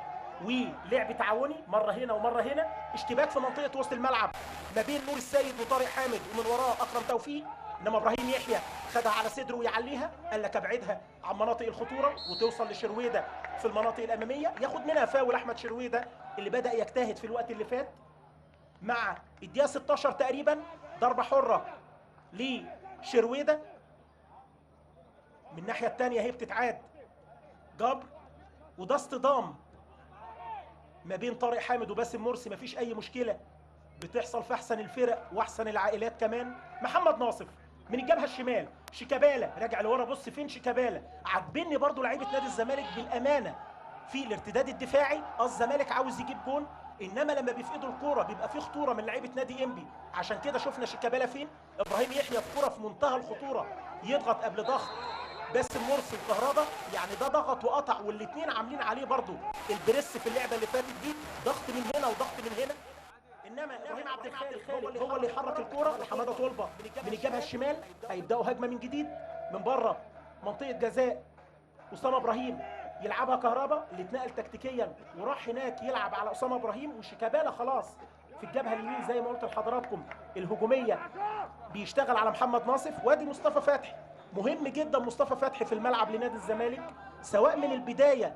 ولعب تعاوني مره هنا ومره هنا، اشتباك في منطقه وسط الملعب ما بين نور السيد وطارق حامد ومن وراه اكرم توفيق، انما ابراهيم يحيى خدها على صدره ويعليها، قال لك ابعدها عن مناطق الخطوره وتوصل لشرويده في المناطق الاماميه، ياخد منها فاول احمد شرويده اللي بدا يجتهد في الوقت اللي فات. مع الدقيقه 16 تقريبا ضربه حره لشرويده من الناحيه الثانيه، هي بتتعاد جبر، وده اصطدام ما بين طارق حامد وباسم مرسي، مفيش اي مشكله بتحصل في احسن الفرق واحسن العائلات كمان. محمد ناصف من الجبهه الشمال، شيكابالا راجع لورا، بص فين شيكابالا. عاجبني برضو لعيبه نادي الزمالك بالامانه في الارتداد الدفاعي. الزمالك عاوز يجيب جون، انما لما بيفقدوا الكوره بيبقى في خطوره من لعيبه نادي انبي، عشان كده شفنا شيكابالا فين. ابراهيم يحيى في كوره في منتهى الخطوره يضغط قبل ضغط باسم مرسي وكهربا، يعني ده ضغط وقطع، والاثنين عاملين عليه برضو البريس في اللعبه اللي فاتت دي، ضغط من هنا وضغط من هنا. انما ابراهيم عبد الخالق هو اللي يحرك الكوره لحماده طلبه من الجبهه الشمال. هيبداوا هجمه من جديد من بره منطقه جزاء. اسامه ابراهيم يلعبها كهربا اللي اتنقل تكتيكيا وراح هناك يلعب على اسامه ابراهيم، وشيكابالا خلاص في الجبهه اليمين زي ما قلت لحضراتكم الهجوميه بيشتغل على محمد ناصف. وادي مصطفى فتحي، مهم جدا مصطفى فتحي في الملعب لنادي الزمالك، سواء من البدايه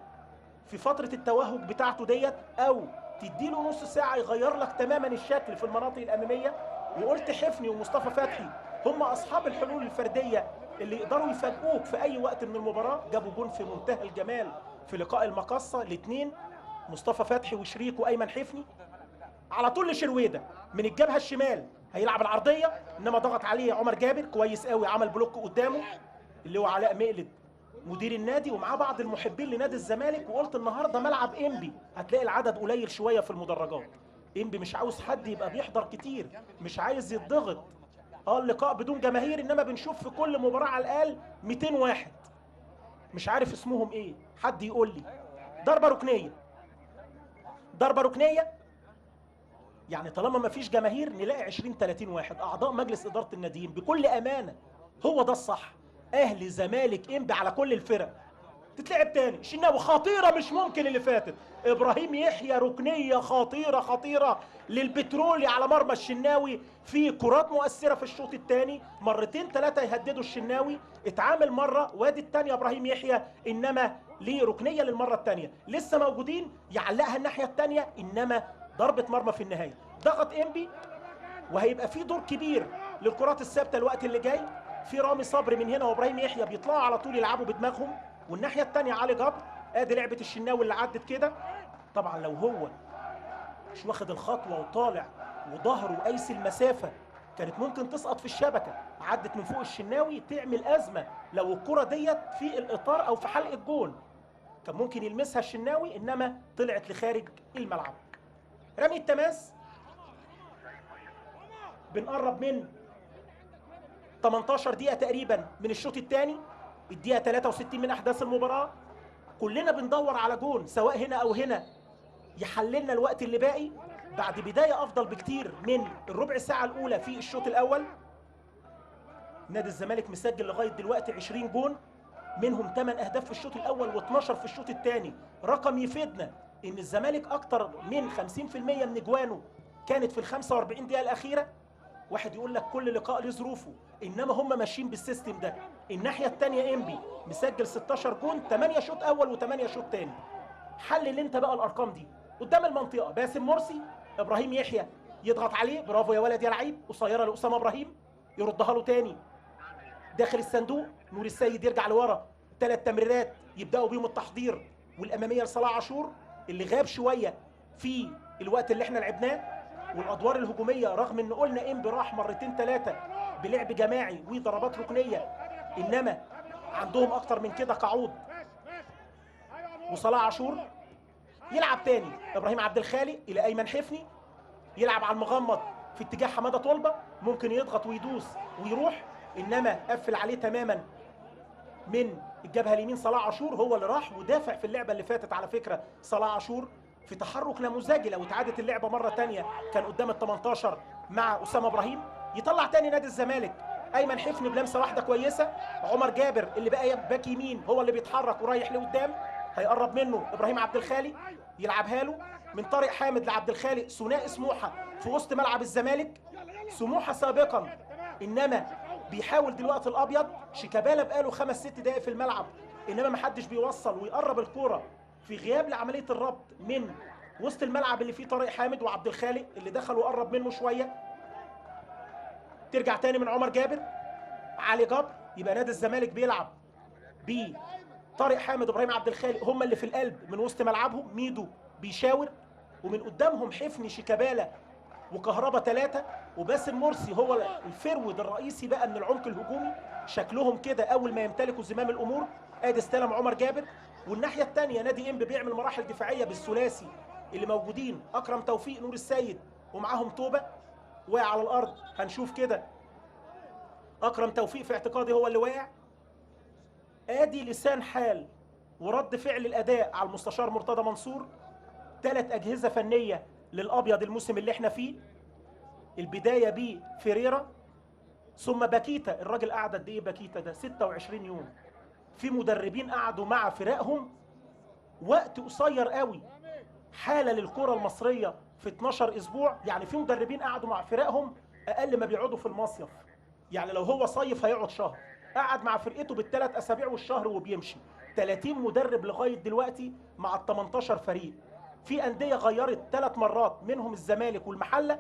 في فتره التوهج بتاعته ديت او تديله نص ساعه يغير لك تماما الشكل في المناطق الاماميه. وقلت حفني ومصطفى فتحي هم اصحاب الحلول الفرديه اللي يقدروا يفاجئوك في اي وقت من المباراه. جابوا جون في منتهى الجمال في لقاء المقصه الاثنين، مصطفى فتحي وشريكه ايمن حفني. على طول لشرويده من الجبهه الشمال، هيلعب العرضيه، انما ضغط عليه عمر جابر كويس قوي، عمل بلوك قدامه اللي هو علاء مقلد مدير النادي ومعاه بعض المحبين لنادي الزمالك. وقلت النهارده ملعب انبي هتلاقي العدد قليل شويه في المدرجات. انبي مش عاوز حد يبقى بيحضر كتير، مش عايز يتضغط. اللقاء بدون جماهير، انما بنشوف في كل مباراه على الاقل 200 واحد مش عارف اسمهم ايه، حد يقول لي. ضربه ركنيه، ضربه ركنيه، يعني طالما ما فيش جماهير نلاقي 20 30 واحد اعضاء مجلس اداره الناديين بكل امانه. هو ده الصح. اهلي زمالك انبي على كل الفرق. تتلعب تاني شناوي خطيره مش ممكن اللي فاتت. ابراهيم يحيى ركنيه خطيره خطيره للبترولي على مرمى الشناوي. في كرات مؤثره في الشوط الثاني، مرتين ثلاثه يهددوا الشناوي، اتعامل مره وادي الثانيه ابراهيم يحيى، انما ليه ركنيه للمره الثانيه لسه موجودين، يعلقها الناحيه الثانيه، انما ضربه مرمى في النهايه. ضغط انبي وهيبقى في دور كبير للكرات الثابته الوقت اللي جاي. في رامي صبري من هنا وابراهيم يحيى بيطلعوا على طول يلعبوا بدماغهم، والناحيه الثانيه علي جبر. ادي لعبه الشناوي اللي عدت كده. طبعا لو هو مش واخد الخطوه وطالع وظهره قايس المسافه كانت ممكن تسقط في الشبكه. عدت من فوق الشناوي تعمل ازمه لو الكره ديت في الاطار او في حلقه الجون، كان ممكن يلمسها الشناوي، انما طلعت لخارج الملعب. رمي التماس، بنقرب من 18 دقيقة تقريبا من الشوط الثاني، الدقيقة 63 من أحداث المباراة. كلنا بندور على جون سواء هنا أو هنا يحللنا الوقت اللي باقي بعد بداية أفضل بكتير من الربع ساعة الأولى في الشوط الأول. نادي الزمالك مسجل لغاية دلوقتي 20 جون، منهم 8 أهداف في الشوط الأول و12 في الشوط الثاني. رقم يفيدنا إن الزمالك أكتر من 50% من أجوانه كانت في ال 45 دقيقة الأخيرة. واحد يقول لك كل لقاء له ظروفه، انما هم ماشيين بالسيستم ده. الناحيه الثانيه انبي مسجل 16 جون، 8 شوط اول و8 شوط ثاني. حلل انت بقى الارقام دي قدام المنطقه. باسم مرسي، ابراهيم يحيى يضغط عليه، برافو يا ولد يا لعيب، قصيره لاسامه ابراهيم يردها له تاني داخل الصندوق. نور السيد يرجع لورا، 3 تمريرات يبداوا بيهم التحضير والاماميه لصلاح عاشور اللي غاب شويه في الوقت اللي احنا لعبناه. والادوار الهجوميه رغم ان قلنا انبي راح مرتين ثلاثه بلعب جماعي وضربات ركنيه، انما عندهم اكتر من كده كعوض. وصلاح عاشور يلعب تاني، ابراهيم عبد الخالق الى ايمن حفني، يلعب على المغمض في اتجاه حماده طلبه، ممكن يضغط ويدوس ويروح، انما قفل عليه تماما من الجبهه اليمين. صلاح عاشور هو اللي راح ودافع في اللعبه اللي فاتت. على فكره صلاح عاشور في تحرك نموذجي، لو اتعادت اللعبه مره ثانيه كان قدام ال 18 مع اسامه ابراهيم. يطلع تاني نادي الزمالك ايمن حفني بلمسه واحده كويسه. عمر جابر اللي بقى باك يمين هو اللي بيتحرك ورايح لقدام، هيقرب منه ابراهيم عبد الخالق يلعبها له من طارق حامد لعبد الخالق. ثنائي سموحه في وسط ملعب الزمالك، سموحه سابقا، انما بيحاول دلوقتي الابيض. شيكابالا بقاله 5 6 دقائق في الملعب، انما ما حدش بيوصل ويقرب الكوره في غياب لعمليه الربط من وسط الملعب اللي فيه طارق حامد وعبد الخالق اللي دخل وقرب منه شويه. ترجع تاني من عمر جابر، علي جبر. يبقى نادي الزمالك بيلعب بطارق حامد وابراهيم عبد الخالق هم اللي في القلب من وسط ملعبهم. ميدو بيشاور، ومن قدامهم حفني شيكابالا وكهربا 3، وباسم مرسي هو الفرود الرئيسي بقى من العمق الهجومي. شكلهم كده اول ما يمتلكوا زمام الامور. ادي استلم عمر جابر، والناحيه الثانيه نادي انبي بيعمل مراحل دفاعيه بالثلاثي اللي موجودين، اكرم توفيق نور السيد ومعاهم توبه واقع على الارض. هنشوف كده اكرم توفيق في اعتقادي هو اللي واقع. ادي لسان حال ورد فعل الاداء على المستشار مرتضى منصور. 3 اجهزه فنيه للابيض الموسم اللي احنا فيه. البدايه بفيريرا ثم باكيتا. الراجل قعد قد ايه باكيتا ده؟ 26 يوم. في مدربين قعدوا مع فرقهم وقت قصير قوي. حاله للكره المصريه في 12 اسبوع، يعني في مدربين قعدوا مع فرقهم اقل ما بيقعدوا في المصيف. يعني لو هو صيف هيقعد شهر، قعد مع فرقته بال3 اسابيع والشهر وبيمشي. 30 مدرب لغايه دلوقتي مع ال 18 فريق. في انديه غيرت 3 مرات منهم الزمالك والمحله.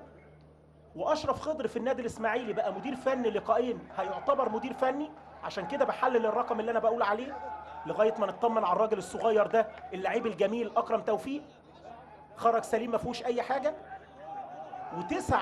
واشرف خضر في النادي الاسماعيلي بقى مدير فني لقاءين، هيعتبر مدير فني. عشان كده بحلل الرقم اللي انا بقول عليه لغايه ما نطمن على الراجل الصغير ده اللعيب الجميل اكرم توفيق. خرج سليم ما فيهوش اي حاجه. و9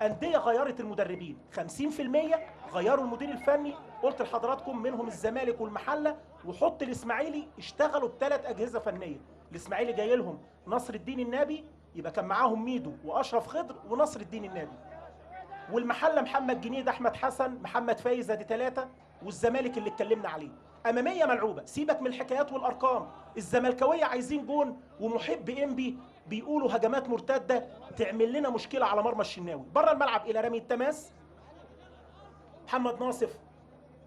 انديه غيرت المدربين 50% غيروا المدير الفني، قلت لحضراتكم منهم الزمالك والمحله، وحط الاسماعيلي اشتغلوا بثلاث اجهزه فنيه. الاسماعيلي جاي لهم نصر الدين النابي، يبقى كان معاهم ميدو واشرف خضر ونصر الدين النابي. والمحله محمد جنيد، احمد حسن، محمد فايز، ادي ثلاثه. والزمالك اللي اتكلمنا عليه اماميه ملعوبه. سيبك من الحكايات والارقام، الزملكاويه عايزين جون، ومحب انبي بيقولوا هجمات مرتده تعمل لنا مشكله على مرمى الشناوي. بره الملعب الى رمي التماس، محمد ناصف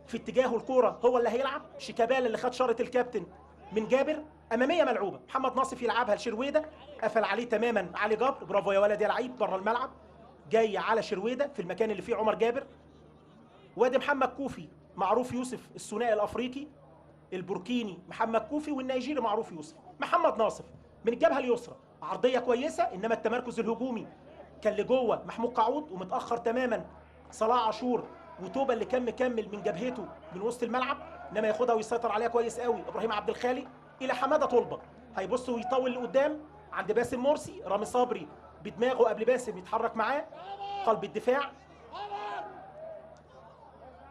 في اتجاهه الكوره هو اللي هيلعب، شيكابالا اللي خد شاره الكابتن من جابر. اماميه ملعوبه، محمد ناصف يلعبها لشرويده، قفل عليه تماما علي جبر، برافو يا ولد يا لعيب. بره الملعب جاي على شرويده في المكان اللي فيه عمر جابر. وادي محمد كوفي، معروف يوسف الثنائي الافريقي، البوركيني محمد كوفي والنيجيري معروف يوسف. محمد ناصف من الجبهه اليسرى، عرضيه كويسه، انما التمركز الهجومي كان لجوه محمود قعود، ومتاخر تماما صلاح عاشور وتوبه اللي كان مكمل من جبهته من وسط الملعب، انما ياخدها ويسيطر عليها كويس قوي ابراهيم عبد الخالق الى حماده طلبه. هيبص ويطول لقدام عند باسم مرسي، رامي صبري بدماغه قبل باسم يتحرك معاه قلب الدفاع.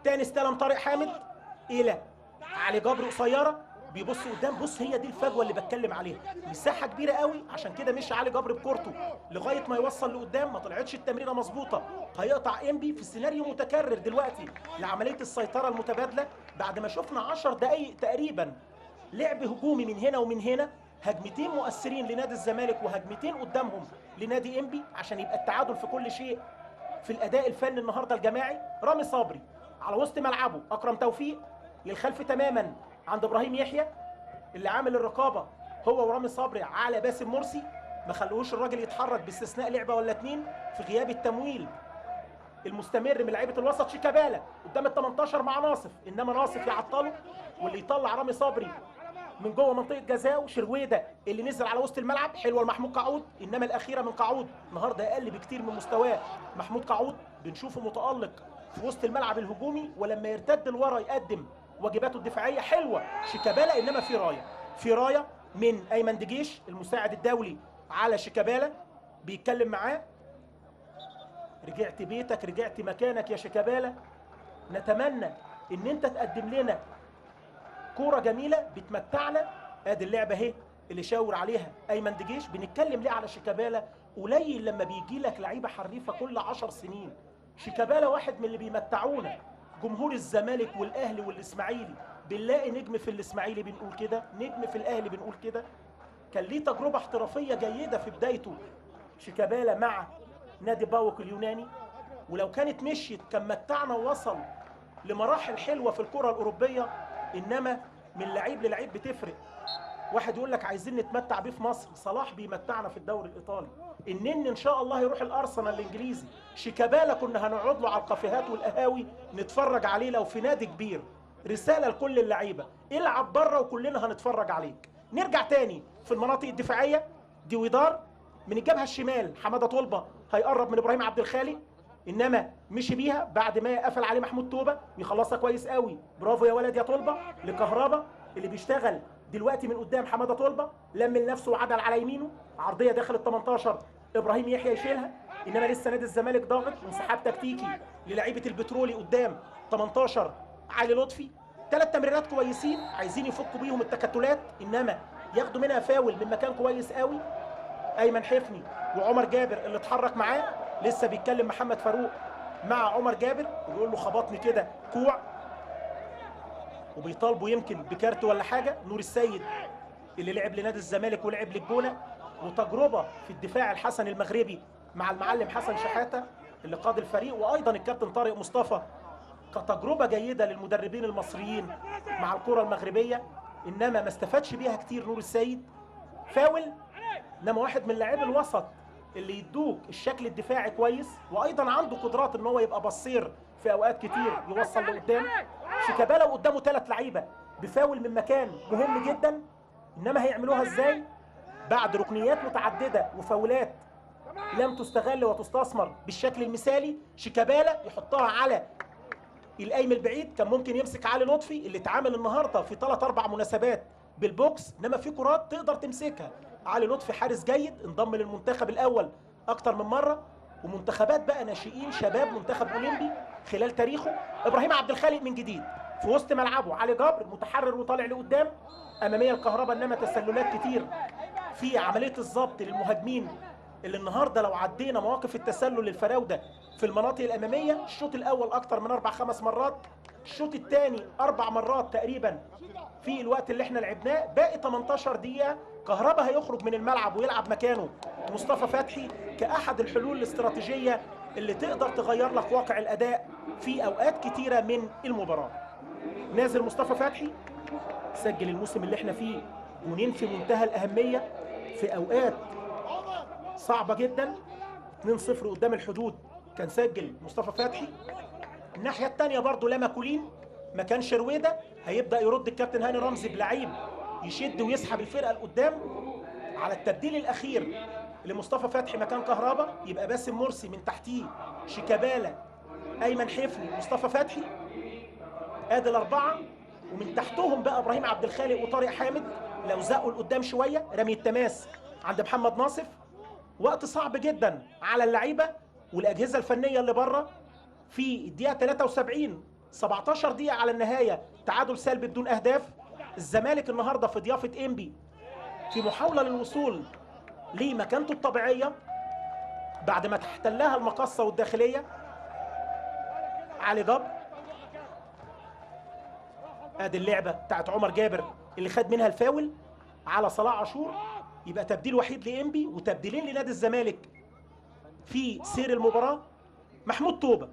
تاني استلم طارق حامد الى علي جبر قصيره، بيبص قدام. بص هي دي الفجوه اللي بتكلم عليها، مساحه كبيره قوي، عشان كده مشي علي جبر بكورته لغايه ما يوصل لقدام. ما طلعتش التمريره مظبوطه، هيقطع انبي في سيناريو متكرر دلوقتي لعمليه السيطره المتبادله. بعد ما شفنا 10 دقائق تقريبا لعب هجومي من هنا ومن هنا، هجمتين مؤثرين لنادي الزمالك وهجمتين قدامهم لنادي انبي، عشان يبقى التعادل في كل شيء في الاداء الفني النهارده الجماعي. رامي صبري على وسط ملعبه، اكرم توفيق للخلف تماما عند ابراهيم يحيى اللي عامل الرقابه هو ورامي صبري على باسم مرسي، ما خلوهوش الراجل يتحرك باستثناء لعبه ولا اتنين في غياب التمويل المستمر من لعيبه الوسط. شيكابالا قدام ال 18 مع ناصف، انما ناصف يعطله، واللي يطلع رامي صبري من جوه منطقه جزاء. وشرويده اللي نزل على وسط الملعب، حلوه لمحمود قعود، انما الاخيره من قعود النهارده اقل بكتير من مستواه. محمود قعود بنشوفه متالق في وسط الملعب الهجومي، ولما يرتد لورا يقدم واجباته الدفاعيه حلوه شيكابالا، انما في رايه من ايمن دجيش المساعد الدولي على شيكابالا، بيتكلم معاه: رجعت بيتك، رجعت مكانك يا شيكابالا، نتمنى ان انت تقدم لنا كوره جميله بتمتعنا. ادي اللعبه اهي اللي شاور عليها ايمن دجيش. بنتكلم ليه على شيكابالا؟ قليل لما بيجي لك لعيبه حريفه كل 10 سنين. شيكابالا واحد من اللي بيمتعونا، جمهور الزمالك والاهلي والاسماعيلي. بنلاقي نجم في الاسماعيلي بنقول كده، نجم في الاهلي بنقول كده. كان ليه تجربه احترافيه جيده في بدايته شيكابالا مع نادي باوك اليوناني، ولو كانت مشيت كان متعنا ووصل لمراحل حلوه في الكره الاوروبيه. انما من لعيب للعيب بتفرق. واحد يقول لك عايزين نتمتع بيه في مصر، صلاح بيمتعنا في الدوري الايطالي، ان شاء الله يروح الارسنال الانجليزي. شيكابالا كنا هنقعد له على الكافيهات والقهاوي نتفرج عليه لو في نادي كبير. رساله لكل اللعيبه: العب بره وكلنا هنتفرج عليك. نرجع تاني في المناطق الدفاعيه، ديويدار من الجبهه الشمال، حماده طلبه هيقرب من ابراهيم عبد الخالق، انما مشي بيها بعد ما قفل عليه محمود توبه، يخلصها كويس قوي. برافو يا ولد يا طلبه لكهربا اللي بيشتغل دلوقتي من قدام. حماده طلبه لم لنفسه وعدل على يمينه، عرضيه داخل ال 18 ابراهيم يحيى يشيلها، انما لسه نادي الزمالك ضاغط، وانسحاب تكتيكي للعيبه البترولي قدام 18 علي لطفي. 3 تمريرات كويسين عايزين يفكوا بيهم التكتلات، انما ياخدوا منها فاول من مكان كويس قوي. ايمن حفني وعمر جابر اللي اتحرك معاه، لسه بيتكلم محمد فاروق مع عمر جابر ويقول له خبطني كده كوع، وبيطالبوا يمكن بكارت ولا حاجه. نور السيد اللي لعب لنادي الزمالك ولعب للجونه، وتجربه في الدفاع الحسن المغربي مع المعلم حسن شحاته اللي قاد الفريق، وايضا الكابتن طارق مصطفى كتجربه جيده للمدربين المصريين مع الكره المغربيه، انما ما استفادش بيها كتير نور السيد. فاول، انما واحد من لاعبي الوسط اللي يدوك الشكل الدفاعي كويس، وايضا عنده قدرات ان هو يبقى بصير في اوقات كتير يوصل لقدام. شيكابالا وقدامه 3 لعيبه بفاول من مكان مهم جدا، انما هيعملوها ازاي بعد ركنيات متعدده وفاولات لم تستغل وتستثمر بالشكل المثالي؟ شيكابالا يحطها على القايم البعيد، كان ممكن يمسك علي لطفي اللي اتعامل النهارده في 3-4 مناسبات بالبوكس، انما في كرات تقدر تمسكها. علي لطفي حارس جيد، انضم للمنتخب الاول اكتر من مره، ومنتخبات بقى ناشئين شباب منتخب اولمبي خلال تاريخه. ابراهيم عبد الخالق من جديد في وسط ملعبه، علي جبر متحرر وطالع لقدام، اماميه الكهرباء انما تسللات كتير في عمليه الضبط للمهاجمين اللي النهارده لو عدينا مواقف التسلل للفراوده في المناطق الاماميه، الشوط الاول اكتر من 4-5 مرات، الشوط الثاني 4 مرات تقريبا في الوقت اللي احنا لعبناه، باقي 18 دقيقه كهربا هيخرج من الملعب ويلعب مكانه مصطفى فتحي كاحد الحلول الاستراتيجيه اللي تقدر تغير لك واقع الاداء في اوقات كتيره من المباراه. نازل مصطفى فتحي سجل الموسم اللي احنا فيه جونين في منتهى الاهميه في اوقات صعبه جدا، 2-0 قدام الحدود كان سجل مصطفى فتحي. الناحيه الثانيه برضه لما كولين مكان شرويده، هيبدا يرد الكابتن هاني رمزي بلعيب يشد ويسحب الفرقه لقدام على التبديل الاخير لمصطفى فتحي مكان كهربا، يبقى باسم مرسي من تحتيه شيكابالا ايمن حفني مصطفى فتحي، ادي الاربعه، ومن تحتهم بقى ابراهيم عبد الخالق وطارق حامد لو زقوا لقدام شويه، رمي التماس عند محمد ناصف. وقت صعب جدا على اللعيبه والاجهزه الفنيه اللي بره في الدقيقه 73، 17 دقيقه على النهايه، تعادل سلبي بدون اهداف. الزمالك النهارده في ضيافه انبي في محاوله للوصول لمكانته الطبيعيه بعد ما تحتلها المقصه والداخليه. علي جبر، ادي اللعبه بتاعت عمر جابر اللي خد منها الفاول على صلاح عاشور، يبقى تبديل وحيد لانبي وتبديلين لنادي الزمالك في سير المباراه. محمود توبه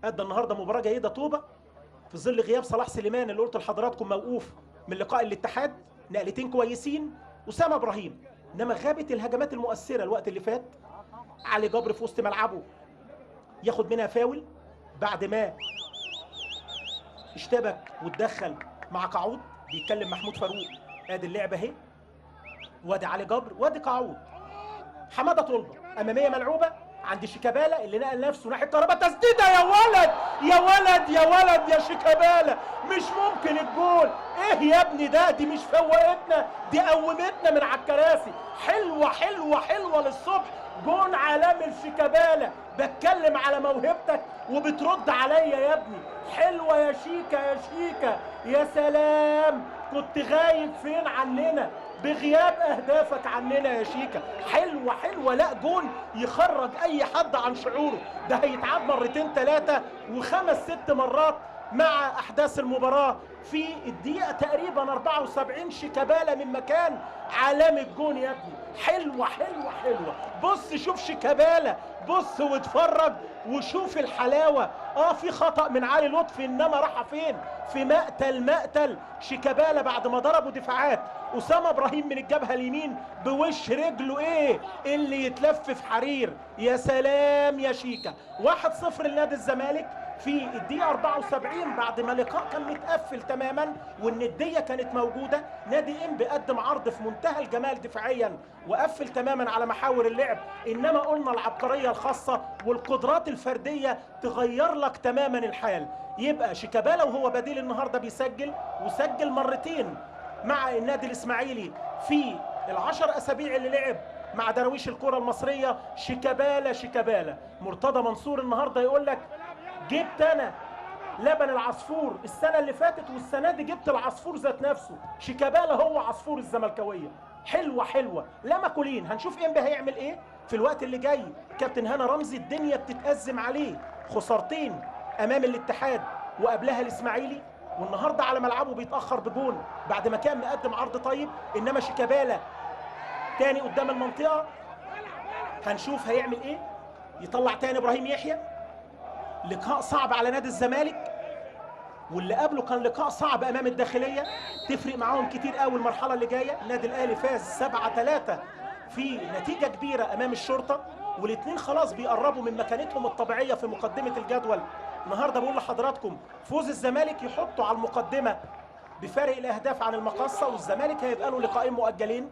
ادى النهارده مباراه جيده، توبه في ظل غياب صلاح سليمان اللي قلت لحضراتكم موقوف من لقاء الاتحاد، نقلتين كويسين، اسامه ابراهيم، انما غابت الهجمات المؤثره الوقت اللي فات. علي جبر في وسط ملعبه ياخد منها فاول بعد ما اشتبك واتدخل مع قعود، بيتكلم محمود فاروق، ادي اللعبه اهي، وادي علي جبر وادي قعود. حماده طلبه اماميه ملعوبه عند شيكابالا اللي نقل نفسه ناحيه كهربا، تسديده يا ولد يا ولد يا ولد يا شيكابالا، مش ممكن الجول، ايه يا ابني ده؟ دي مش فوقتنا، دي قومتنا من على الكراسي. حلوه حلوه حلوه للصبح، جون عالمي لشيكابالا. بتكلم على موهبتك وبترد عليا يا ابني. حلوه يا شيكا يا شيكا، يا سلام، كنت غايب فين عننا بغياب اهدافك عننا يا شيكا. حلوه حلوه، لا جون يخرج اي حد عن شعوره، ده هيتعاد مرتين 3 و5 6 مرات مع احداث المباراه. في الدقيقه تقريبا 74 شيكابالا من مكان علامه جون يا ابني. حلوه حلوه حلوه، بص شوف شيكابالا، بص واتفرج وشوف الحلاوه. في خطأ من علي لطفي، انما راح فين؟ في مقتل شيكابالا بعد ما ضربوا دفاعات اسامه ابراهيم من الجبهه اليمين بوش رجله ايه اللي يتلف في حرير. يا سلام يا شيكا. 1-0 لنادي الزمالك في الدقيقه 74 بعد ما اللقاء كان متقفل تماما والنديه كانت موجوده. نادي انبي قدم عرض في منتهى الجمال دفاعيا وقفل تماما على محاور اللعب، انما قلنا العبقريه الخاصه والقدرات الفرديه تغير لك تماما الحال. يبقى شيكابالا وهو بديل النهارده بيسجل، وسجل مرتين مع النادي الاسماعيلي في ال10 اسابيع اللي لعب مع دراويش الكره المصريه. شيكابالا. مرتضى منصور النهارده يقول لك جبت انا لبن العصفور السنه اللي فاتت والسنه دي جبت العصفور ذات نفسه. شيكابالا هو عصفور الزملكاويه. حلوه. لما كولين هنشوف انبي هيعمل ايه في الوقت اللي جاي. كابتن هاني رمزي الدنيا بتتأزم عليه، خسارتين امام الاتحاد وقبلها الاسماعيلي، والنهارده على ملعبه بيتاخر بجون بعد ما كان مقدم عرض طيب. انما شيكابالا تاني قدام المنطقه، هنشوف هيعمل ايه. يطلع تاني ابراهيم يحيى. لقاء صعب على نادي الزمالك، واللي قبله كان لقاء صعب امام الداخليه، تفرق معاهم كتير قوي المرحله اللي جايه. النادي الاهلي فاز 7-3 في نتيجه كبيره امام الشرطه، والاثنين خلاص بيقربوا من مكانتهم الطبيعيه في مقدمه الجدول. النهارده بقول لحضراتكم فوز الزمالك يحطه على المقدمه بفارق الاهداف عن المقصه، والزمالك هيبقى له لقاءين مؤجلين.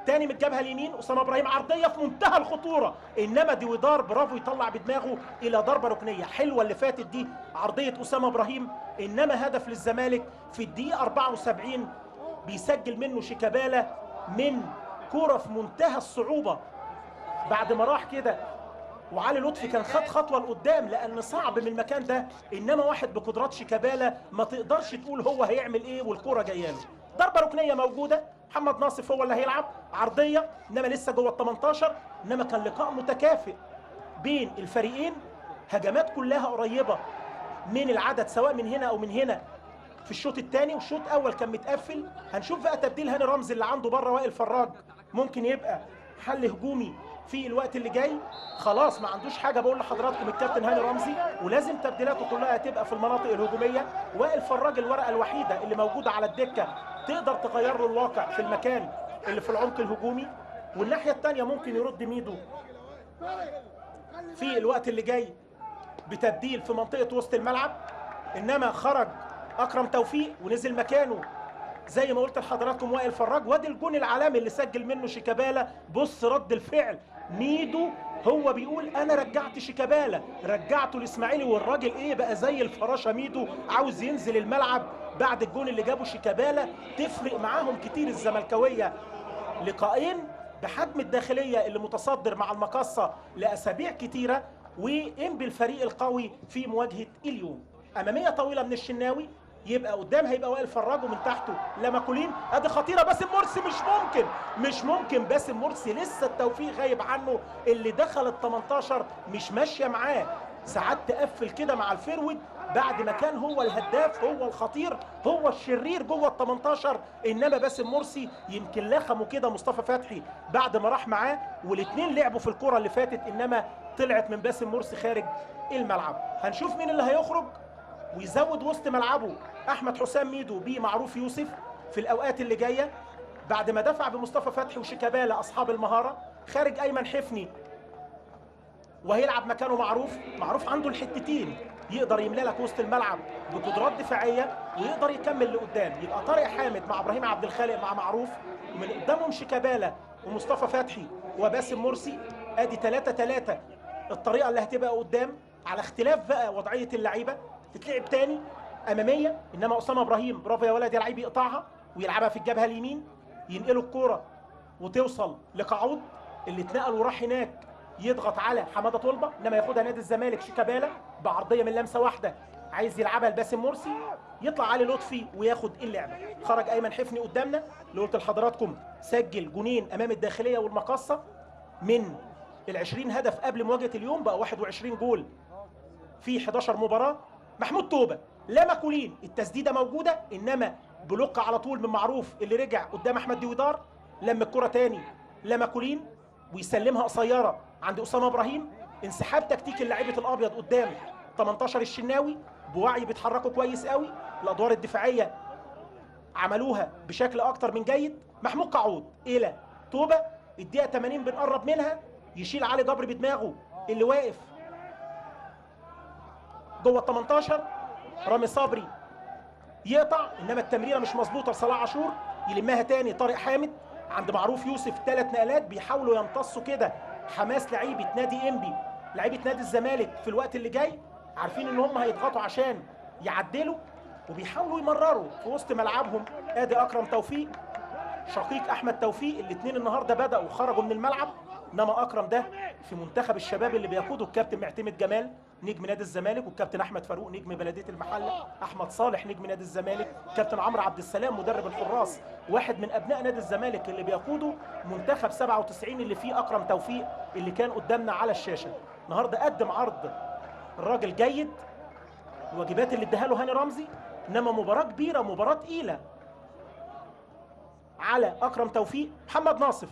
تاني من الجبهه اليمين اسامه ابراهيم، عرضيه في منتهى الخطوره، انما دي ودار برافو يطلع بدماغه الى ضربه ركنيه. حلوه اللي فاتت دي عرضيه اسامه ابراهيم، انما هدف للزمالك في الدقيقه 74 بيسجل منه شيكابالا من كوره في منتهى الصعوبه بعد ما راح كده وعلي لطفي كان خد خطوه لقدام لان صعب من المكان ده، انما واحد بقدرات شيكابالا ما تقدرش تقول هو هيعمل ايه والكره جايه له. ضربه ركنيه موجوده، محمد ناصف هو اللي هيلعب عرضيه، انما لسه جوه ال 18. انما كان لقاء متكافئ بين الفريقين، هجمات كلها قريبه من العدد سواء من هنا او من هنا في الشوط الثاني، والشوط الاول كان متقفل. هنشوف بقى تبديل هاني رمزي اللي عنده بره وائل فراج ممكن يبقى حل هجومي في الوقت اللي جاي. خلاص ما عندوش حاجه، بقول لحضراتكم الكابتن هاني رمزي، ولازم تبديلاته كلها تبقى في المناطق الهجوميه. وائل فراج الورقه الوحيده اللي موجوده على الدكه تقدر تغير له الواقع في المكان اللي في العمق الهجومي. والناحيه الثانيه ممكن يرد ميدو في الوقت اللي جاي بتبديل في منطقه وسط الملعب، انما خرج اكرم توفيق ونزل مكانه زي ما قلت لحضراتكم وائل فراج. وادي الجون العالمي اللي سجل منه شيكابالا. بص رد الفعل ميدو، هو بيقول انا رجعت شيكابالا، رجعته الاسماعيلي، والراجل ايه بقى زي الفراشه. ميدو عاوز ينزل الملعب بعد الجون اللي جابه شيكابالا. تفرق معاهم كتير الزملكاويه، لقاءين بحجم الداخليه اللي متصدر مع المقصه لاسابيع كتيره، وانبي الفريق القوي في مواجهه اليوم. اماميه طويله من الشناوي، يبقى قدام هيبقى وائل فراج ومن تحته لماكولين. ادي خطيره، باسم مرسي مش ممكن باسم مرسي لسه التوفيق غايب عنه. اللي دخل ال 18 مش ماشيه معاه، ساعات تقفل كده مع الفيرود بعد ما كان هو الهداف هو الخطير هو الشرير جوه ال 18. انما باسم مرسي يمكن لخمه كده مصطفى فتحي بعد ما راح معاه، والاثنين لعبوا في الكره اللي فاتت، انما طلعت من باسم مرسي خارج الملعب. هنشوف مين اللي هيخرج ويزود وسط ملعبه احمد حسام ميدو بمعروف يوسف في الاوقات اللي جايه، بعد ما دفع بمصطفى فتحي وشيكابالا اصحاب المهاره. خارج ايمن حفني وهيلعب مكانه معروف عنده الحتتين، يقدر يملى لك وسط الملعب بقدرات دفاعيه ويقدر يكمل لقدام. يبقى طارق حامد مع ابراهيم عبد الخالق مع معروف، ومن قدامهم شيكابالا ومصطفى فتحي وباسم مرسي. ادي 3-3 الطريقه اللي هتبقى قدام، على اختلاف بقى وضعيه اللعيبه. تتلعب تاني اماميه، انما اسامه ابراهيم برافو يا ولد يا لعيب يقطعها ويلعبها في الجبهه اليمين، ينقلوا الكوره وتوصل لقعود اللي اتنقل وراح هناك يضغط على حماده طلبه، انما ياخدها نادي الزمالك شيكابالا بعرضيه من لمسه واحده، عايز يلعبها لباسم مرسي، يطلع علي لطفي وياخد اللعبه. خرج ايمن حفني قدامنا اللي قلت لحضراتكم سجل جونين امام الداخليه والمقصه من ال20 هدف قبل مواجهه اليوم، بقى 21 جول في 11 مباراه. محمود توبه لماكولين، التسديده موجوده انما بلوك على طول من معروف اللي رجع قدام احمد ديودار، لم الكره تاني لماكولين ويسلمها قصيره عند اسامه ابراهيم. انسحاب تكتيكي للاعيبه الابيض قدام 18 الشناوي، بوعي بيتحركوا كويس قوي، الادوار الدفاعيه عملوها بشكل اكتر من جيد. محمود قعود الى توبه، الدقيقه 80 بنقرب منها، يشيل علي جبر بدماغه اللي واقف جوه ال 18. رامي صبري يقطع انما التمريره مش مظبوطه لصلاح عاشور، يلمها تاني طارق حامد عند معروف يوسف. 3 نقلات بيحاولوا يمتصوا كده حماس لعيبه نادي انبي، لعيبه نادي الزمالك في الوقت اللي جاي، عارفين ان هم هيضغطوا عشان يعدلوا وبيحاولوا يمرروا في وسط ملعبهم. ادي اكرم توفيق شقيق احمد توفيق، الاثنين النهارده بداوا وخرجوا من الملعب، انما اكرم ده في منتخب الشباب اللي بيقوده الكابتن معتمد جمال نجم نادي الزمالك، والكابتن احمد فاروق نجم بلديه المحله، احمد صالح نجم نادي الزمالك، كابتن عمرو عبد السلام مدرب الحراس واحد من ابناء نادي الزمالك اللي بيقوده منتخب 97 اللي فيه اكرم توفيق اللي كان قدامنا على الشاشه. النهارده قدم عرض الراجل جيد، الواجبات اللي اداها له هاني رمزي، انما مباراه كبيره مباراه تقيله على اكرم توفيق. محمد ناصف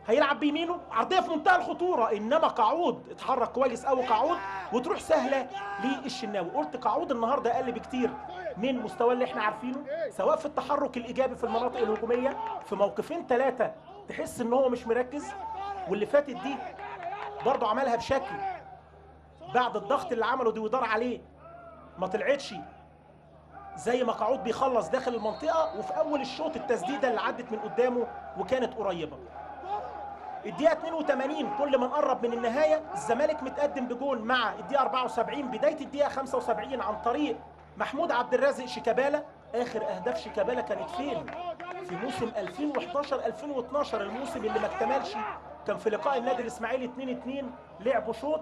هيلعب بيمينه، عرضيه في منتهى الخطوره، انما قعود اتحرك كويس قوي قعود وتروح سهله للشناوي. قلت قعود النهارده اقل بكتير من مستواه اللي احنا عارفينه، سواء في التحرك الايجابي في المناطق الهجوميه، في موقفين 3 تحس ان هو مش مركز، واللي فاتت دي برضه عملها بشكل بعد الضغط اللي عمله ديودار عليه ما طلعتش زي ما قعود بيخلص داخل المنطقه، وفي اول الشوط التسديده اللي عدت من قدامه وكانت قريبه. الدقيقه 82 كل ما نقرب من النهايه الزمالك متقدم بجون مع الدقيقه 74، بدايه الدقيقه 75 عن طريق محمود عبد الرازق شيكابالا. اخر اهداف شيكابالا كانت فين؟ في موسم 2011 2012، الموسم اللي ما اكتملش كان في لقاء النادي الاسماعيلي 2-2 لعبوا شوط،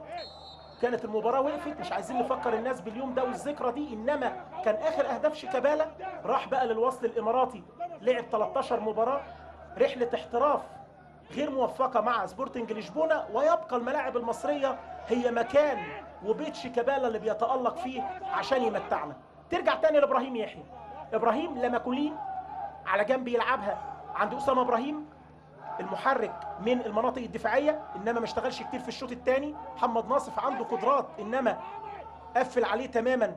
كانت المباراة وقفت. مش عايزين نفكر الناس باليوم ده والذكرى دي، انما كان اخر اهداف شيكابالا. راح بقى للوصل الاماراتي، لعب 13 مباراة، رحلة احتراف غير موفقة مع سبورتنج لشبونة. ويبقى الملاعب المصرية هي مكان وبيت شيكابالا اللي بيتألق فيه عشان يمتعنا. ترجع تاني لابراهيم يحيى. ابراهيم لمكولين على جنب يلعبها عند اسامة ابراهيم المحرك من المناطق الدفاعيه، انما ما اشتغلش كتير في الشوط الثاني. محمد ناصف عنده قدرات انما قفل عليه تماما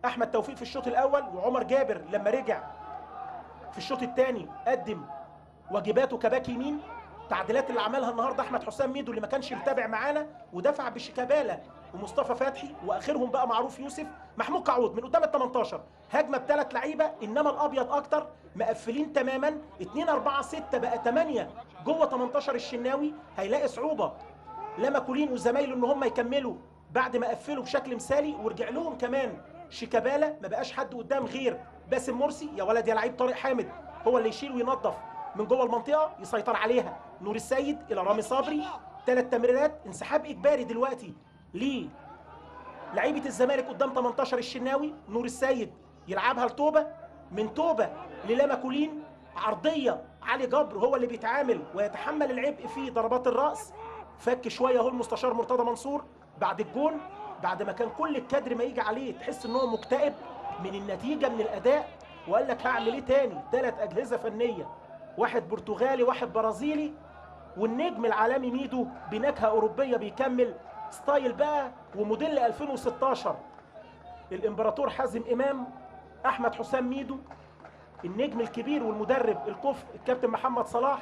احمد توفيق في الشوط الاول. وعمر جابر لما رجع في الشوط الثاني قدم واجباته كباك يمين. التعديلات اللي عملها النهارده احمد حسام ميدو اللي ما كانش متابع معانا، ودفع بشيكابالا ومصطفى فتحي، واخرهم بقى معروف يوسف. محمود قعود من قدام ال 18 هجمه بثلاث لعيبه، انما الابيض اكتر مقفلين تماما 2-4-6 بقى 8 جوه 18 الشناوي. هيلاقي صعوبه لمكولين وزمايله ان هم يكملوا بعد ما قفلوا بشكل مثالي. ورجع لهم كمان شيكابالا، ما بقاش حد قدام غير باسم مرسي. يا ولد يا لعيب طارق حامد هو اللي يشيل وينظف من جوه المنطقه، يسيطر عليها نور السيد الى رامي صبري. 3 تمريرات، انسحاب اجباري دلوقتي لعيبه الزمالك قدام 18 الشناوي. نور السيد يلعبها لتوبه، من توبه للمكولين، عرضيه علي جبر هو اللي بيتعامل ويتحمل العبء في ضربات الراس. فك شويه اهو المستشار مرتضى منصور بعد الجون، بعد ما كان كل الكادر ما يجي عليه تحس ان هو مكتئب من النتيجه من الاداء، وقال لك هعمل ايه تاني؟ 3 اجهزه فنيه، واحد برتغالي واحد برازيلي، والنجم العالمي ميدو بنكهه اوروبيه بيكمل ستايل بقى وموديل 2016. الامبراطور حازم امام، احمد حسام ميدو، النجم الكبير والمدرب الكفء الكابتن محمد صلاح،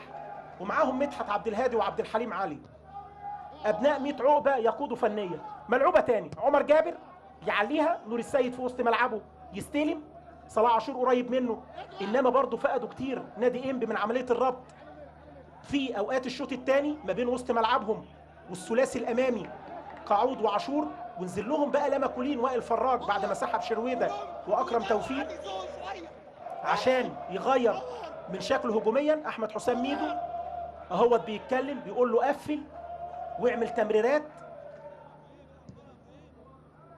ومعاهم مدحت عبد الهادي وعبد الحليم علي. ابناء 100 عقبه يقودوا فنيه. ملعوبه تاني، عمر جابر يعليها، نور السيد في وسط ملعبه يستلم، صلاح عاشور قريب منه، انما برضه فقدوا كتير نادي انبي من عمليه الربط في اوقات الشوط الثاني ما بين وسط ملعبهم والثلاثي الامامي قعود وعاشور. ونزل لهم بقى لمكولين وائل فراج بعد ما سحب شرويده واكرم توفيق عشان يغير من شكله هجوميا. احمد حسام ميدو اهوت بيتكلم بيقول له قفل واعمل تمريرات،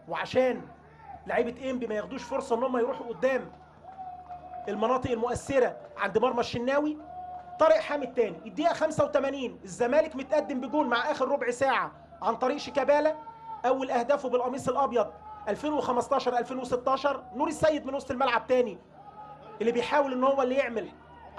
وعشان لعيبه انبي ما ياخدوش فرصه ان هم يروحوا قدام المناطق المؤثره عند مرمى الشناوي. طارق حامد تاني الدقيقه 85 الزمالك متقدم بجول مع اخر ربع ساعه عن طريق شيكابالا. اول اهدافه بالقميص الابيض 2015 2016. نور السيد من وسط الملعب تاني اللي بيحاول ان هو اللي يعمل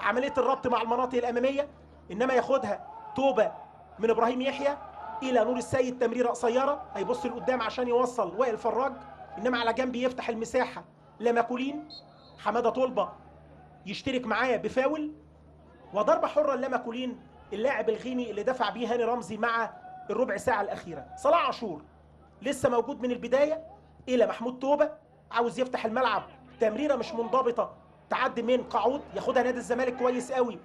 عمليه الربط مع المناطق الاماميه، انما ياخدها توبه من ابراهيم يحيى الى نور السيد، تمريره قصيره هيبص لقدام عشان يوصل وائل فراج، انما على جنب يفتح المساحه لمكولين. حماده طلبه يشترك معاه بفاول، وضربه حره لمكولين اللاعب الغيني اللي دفع بيه هاني رمزي مع الربع ساعه الاخيره. صلاح عاشور لسه موجود من البدايه الى محمود توبه، عاوز يفتح الملعب، تمريره مش منضبطه تعدي من قعود، ياخدها نادي الزمالك كويس قوي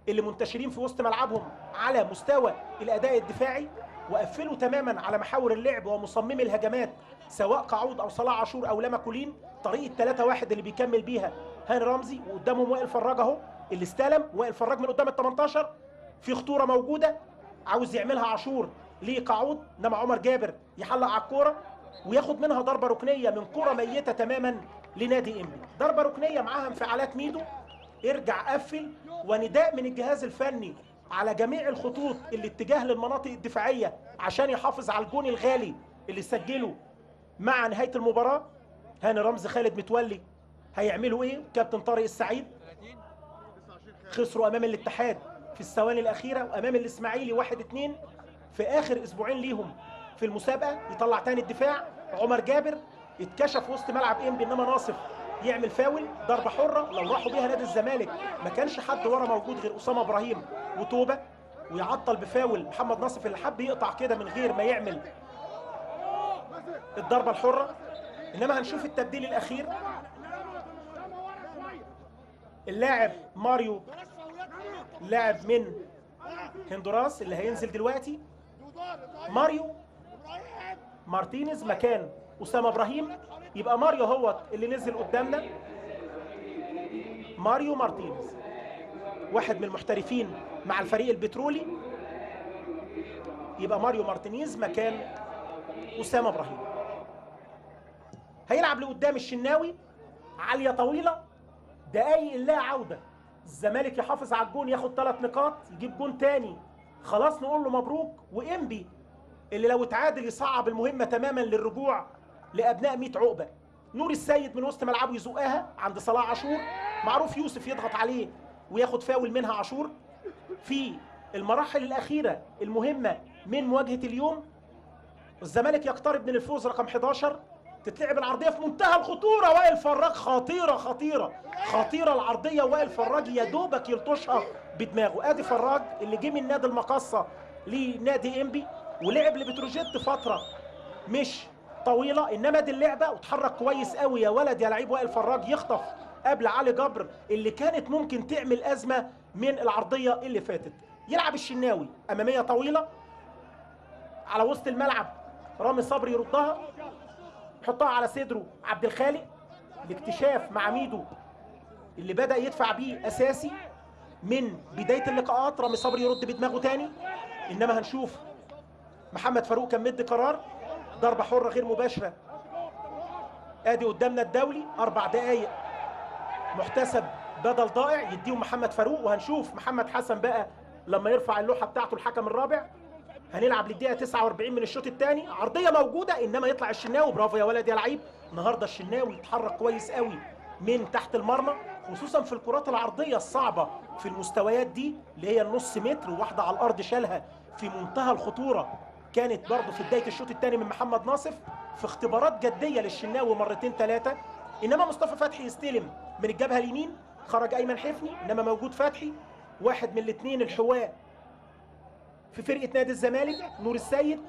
اللي منتشرين في وسط ملعبهم على مستوى الاداء الدفاعي، وقفلوا تماما على محاور اللعب ومصممي الهجمات سواء قعود او صلاح عاشور او لمكولين. طريقه 3-1 اللي بيكمل بيها هاني رمزي، وقدامهم وائل فراج اهو اللي استلم. وائل فراج من قدام ال 18 في خطوره موجوده عاوز يعملها عاشور لقعود، انما عمر جابر يحلق على الكوره وياخد منها ضربه ركنيه من كوره ميته تماما لنادي انبي. ضربه ركنيه معاها انفعالات ميدو، ارجع قفل، ونداء من الجهاز الفني على جميع الخطوط الاتجاه للمناطق الدفاعيه عشان يحافظ على الجون الغالي اللي سجله مع نهايه المباراه. هاني رمزي خالد متولي هيعملوا ايه؟ كابتن طارق السعيد خسروا امام الاتحاد في الثواني الاخيره، وامام الاسماعيلي 1-2 في اخر اسبوعين ليهم في المسابقه. يطلع تاني الدفاع، عمر جابر اتكشف وسط ملعب انبي، انما ناصف يعمل فاول. ضربه حره لو راحوا بيها نادي الزمالك ما كانش حد ورا موجود غير اسامه ابراهيم وتوبه، ويعطل بفاول محمد ناصف اللي حب يقطع كده من غير ما يعمل الضربه الحره. انما هنشوف التبديل الاخير، اللاعب ماريو لاعب من هندوراس اللي هينزل دلوقتي، ماريو مارتينيز مكان اسامه ابراهيم. يبقى ماريو هو اللي نزل قدامنا، ماريو مارتينيز واحد من المحترفين مع الفريق البترولي، يبقى ماريو مارتينيز مكان أسامة إبراهيم. هيلعب لقدام الشناوي، عالية طويلة، دقايق لا عودة. الزمالك يحافظ على الجون، ياخد 3 نقاط، يجيب جون تاني، خلاص نقول له مبروك. وإنبي اللي لو اتعادل يصعب المهمة تماما للرجوع لأبناء 100 عقبة. نور السيد من وسط ملعبه يزقها عند صلاح عاشور، معروف يوسف يضغط عليه وياخد فاول منها عاشور. في المراحل الأخيرة المهمة من مواجهة اليوم الزمالك يقترب من الفوز رقم 11. تتلعب العرضية في منتهى الخطورة، وائل فراج، خطيرة خطيرة خطيرة العرضية، وائل فراج يا دوبك يلطشها بدماغه. ادي فراج اللي جه من نادي المقصة لنادي انبي ولعب لبتروجيت فترة مش طويلة، انما دي اللعبة وتحرك كويس قوي يا ولد يا لعيب. وائل فراج يخطف قبل علي جبر اللي كانت ممكن تعمل أزمة من العرضية اللي فاتت. يلعب الشناوي أمامية طويلة على وسط الملعب، رامي صبري يردها، يحطها على صدره عبد الخالق. الاكتشاف مع ميدو اللي بدأ يدفع بيه أساسي من بداية اللقاءات. رامي صبري يرد بدماغه تاني، إنما هنشوف محمد فاروق كان مدي قرار ضربة حرة غير مباشرة. ادي قدامنا الدولي 4 دقايق محتسب بدل ضائع يديهم محمد فاروق، وهنشوف محمد حسن بقى لما يرفع اللوحة بتاعته الحكم الرابع. هنلعب للدقيقة 49 من الشوط الثاني، عرضية موجودة انما يطلع الشناوي. برافو يا ولد يا لعيب. النهارده الشناوي يتحرك كويس قوي من تحت المرمى، خصوصا في الكرات العرضية الصعبة في المستويات دي اللي هي النص متر، وواحدة على الأرض شالها في منتهى الخطورة. كانت برضه في بداية الشوط الثاني من محمد ناصف، في اختبارات جدية للشناوي مرتين 3. انما مصطفى فتحي يستلم من الجبهة اليمين، خرج ايمن حفني، انما موجود فتحي. واحد من الاثنين الحواء في فرقة نادي الزمالك نور السيد.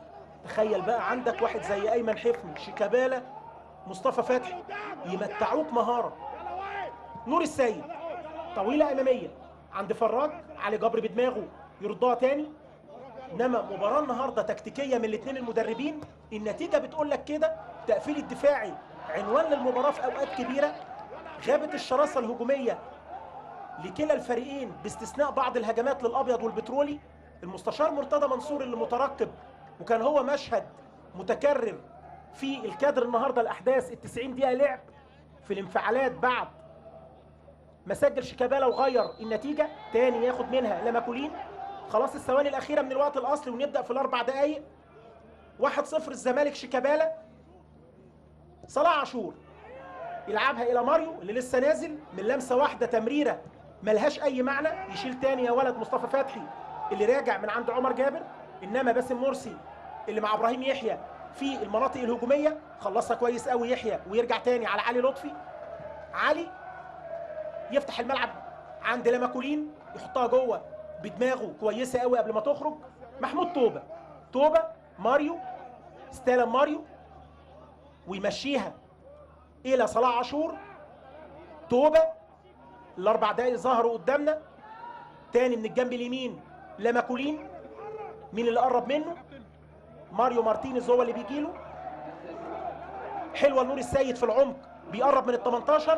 تخيل بقى عندك واحد زي ايمن حفني، شيكابالا، مصطفى فتحي، يمتعوك مهارة. نور السيد طويلة امامية عند فراج، علي جبر بدماغه يردها تاني. انما مباراة النهارده تكتيكية من الاثنين المدربين، النتيجة بتقول لك كده. تقفيل الدفاعي عنوان للمباراة في اوقات كبيرة. غابت الشراسة الهجومية لكلا الفريقين باستثناء بعض الهجمات للابيض والبترولي. المستشار مرتضى منصور اللي مترقب، وكان هو مشهد متكرر في الكادر النهارده الاحداث ال90 دقيقة لعب في الانفعالات بعد ما سجل شيكابالا وغير النتيجة تاني ياخد منها لماكولين. خلاص الثواني الأخيرة من الوقت الأصلي ونبدأ في ال4 دقايق. 1-0 الزمالك. شيكابالا، صلاح عاشور يلعبها إلى ماريو اللي لسه نازل من لمسة واحدة، تمريرة ملهاش أي معنى. يشيل تاني يا ولد مصطفى فتحي اللي راجع من عند عمر جابر، إنما باسم مرسي اللي مع إبراهيم يحيى في المناطق الهجومية خلصها كويس قوي يحيى، ويرجع تاني على علي لطفي. علي يفتح الملعب عند لماكولين، يحطها جوه بدماغه كويسه قوي قبل ما تخرج. محمود توبه ماريو، استلم ماريو ويمشيها الى صلاح عاشور. توبه ال4 دقايق ظهروا قدامنا تاني من الجنب اليمين. لماكولين مين اللي قرب منه؟ ماريو مارتينيز هو اللي بيجيله. حلوه نور السيد في العمق، بيقرب من ال18.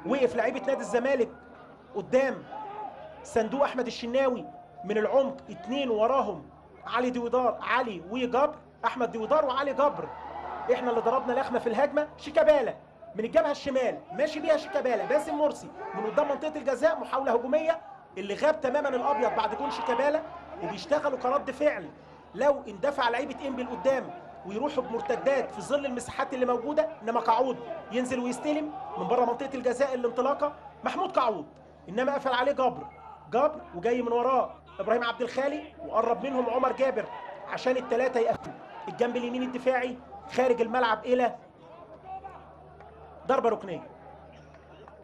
وقف لعيبه نادي الزمالك قدام صندوق احمد الشناوي من العمق، 2 وراهم علي ديودار، علي وجبر، احمد ديودار وعلي جبر. احنا اللي ضربنا لخمه في الهجمه. شيكابالا من الجبهه الشمال ماشي بيها شيكابالا. باسم مرسي من قدام منطقه الجزاء، محاوله هجوميه اللي غاب تماما الابيض بعد جون شيكابالا. وبيشتغلوا كرد فعل لو اندفع لعيبه انبي لقدام ويروحوا بمرتدات في ظل المساحات اللي موجوده. انما قعود ينزل ويستلم من بره منطقه الجزاء الانطلاقه محمود قعود، انما قفل عليه جبر وجاي من وراه ابراهيم عبد الخالق، وقرب منهم عمر جابر عشان ال3 يقفلوا. الجنب اليمين الدفاعي خارج الملعب الى ضربه ركنيه.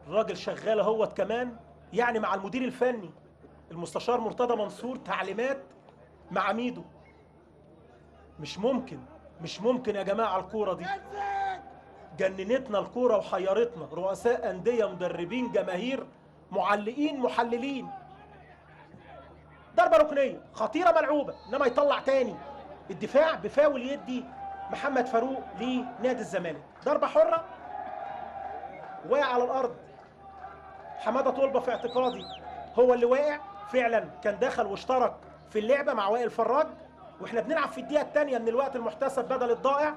الراجل شغال اهوت كمان يعني مع المدير الفني المستشار مرتضى منصور، تعليمات مع ميدو. مش ممكن يا جماعه. الكوره دي جننتنا، الكوره وحيرتنا. رؤساء انديه، مدربين، جماهير، معلقين، محللين. ضربه ركنيه خطيره ملعوبه، انما يطلع تاني الدفاع بفاول يدي محمد فاروق لنادي الزمالك. ضربه حره واقع على الارض. حماده طلبه في اعتقادي هو اللي واقع فعلا، كان دخل واشترك في اللعبه مع وائل فراج، واحنا بنلعب في الدقيقه الثانيه من الوقت المحتسب بدل الضائع.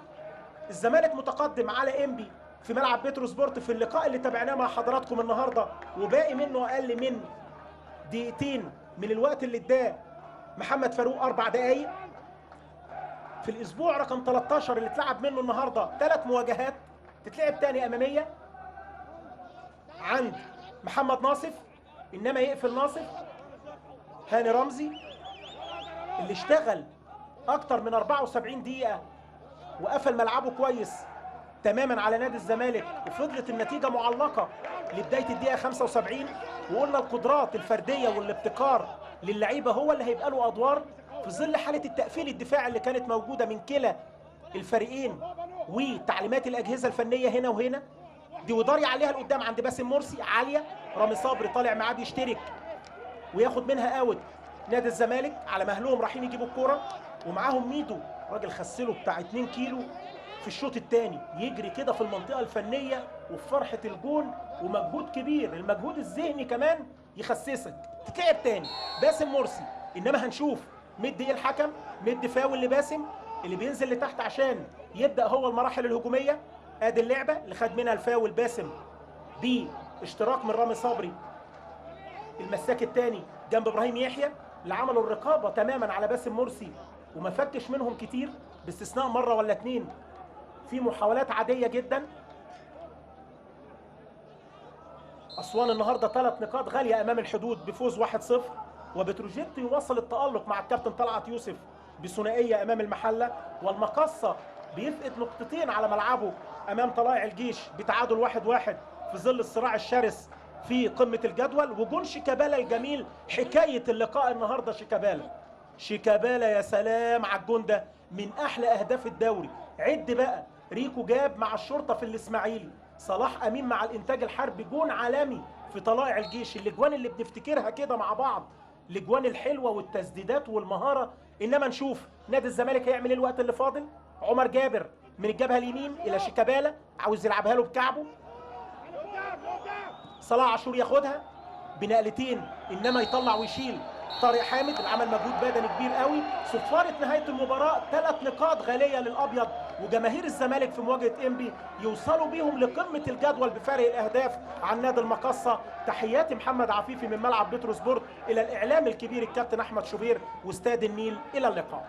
الزمالك متقدم على انبي في ملعب بتروسبورت في اللقاء اللي تابعناه مع حضراتكم النهارده، وباقي منه اقل من دقيقتين من الوقت اللي اداه محمد فاروق 4 دقايق. في الاسبوع رقم 13 اللي اتلعب منه النهارده 3 مواجهات تتلعب تاني اماميه عند محمد ناصف، انما يقفل ناصف هاني رمزي اللي اشتغل اكتر من 74 دقيقه وقفل ملعبه كويس تماما على نادي الزمالك، وفضلت النتيجه معلقه لبدايه الدقيقه 75. وقلنا القدرات الفرديه والابتكار للعيبه هو اللي هيبقى له ادوار في ظل حاله التقفيل الدفاعي اللي كانت موجوده من كلا الفريقين، وتعليمات الاجهزه الفنيه هنا وهنا. دي وداري عليها لقدام عند باسم مرسي عاليه، رامي صبري طالع معاه بيشترك وياخد منها اوت نادي الزمالك. على مهلهم رايحين يجيبوا الكوره، ومعاهم ميدو راجل خسله بتاع 2 كيلو في الشوط الثاني، يجري كده في المنطقه الفنيه وفي فرحه الجون، ومجهود كبير، المجهود الذهني كمان يخسسك. تتلعب تاني باسم مرسي، انما هنشوف مدي ايه الحكم، مدي فاول لباسم اللي بينزل لتحت عشان يبدا هو المراحل الهجوميه. ادي اللعبه اللي خد منها الفاول باسم باشتراك من رامي صبري المساك الثاني جنب ابراهيم يحيى، اللي عملوا الرقابه تماما على باسم مرسي وما فكش منهم كتير باستثناء مره ولا 2 في محاولات عاديه جدا. اسوان النهارده 3 نقاط غاليه امام الحدود بفوز 1-0، وبتروجيت يواصل التالق مع الكابتن طلعت يوسف بثنائيه امام المحله، والمقصه بيفقد 2 نقطتين على ملعبه امام طلائع الجيش بتعادل 1-1 في ظل الصراع الشرس في قمه الجدول. وجون شيكابالا الجميل، حكايه اللقاء النهارده شيكابالا يا سلام على الجون ده، من احلى اهداف الدوري. عد بقى، ريكو جاب مع الشرطه في الاسماعيلي، صلاح امين مع الانتاج الحربي، جون عالمي في طلائع الجيش. الاجوان اللي بنفتكرها كده مع بعض، الاجوان الحلوه والتسديدات والمهاره. انما نشوف نادي الزمالك هيعمل ايه الوقت اللي فاضل. عمر جابر من الجبهه اليمين الى شيكابالا، عاوز يلعبها له بكعبه. صلاح عاشور ياخدها بنقلتين، انما يطلع ويشيل طارق حامد اللي عمل مجهود بدني كبير قوي. صفاره نهايه المباراه 3 نقاط غاليه للابيض، وجماهير الزمالك في مواجهه انبي يوصلوا بيهم لقمه الجدول بفارق الاهداف عن نادي المقصه. تحياتي محمد عفيفي من ملعب بتروسبورت الى الاعلام الكبير الكابتن احمد شوبير واستاد النيل. الى اللقاء.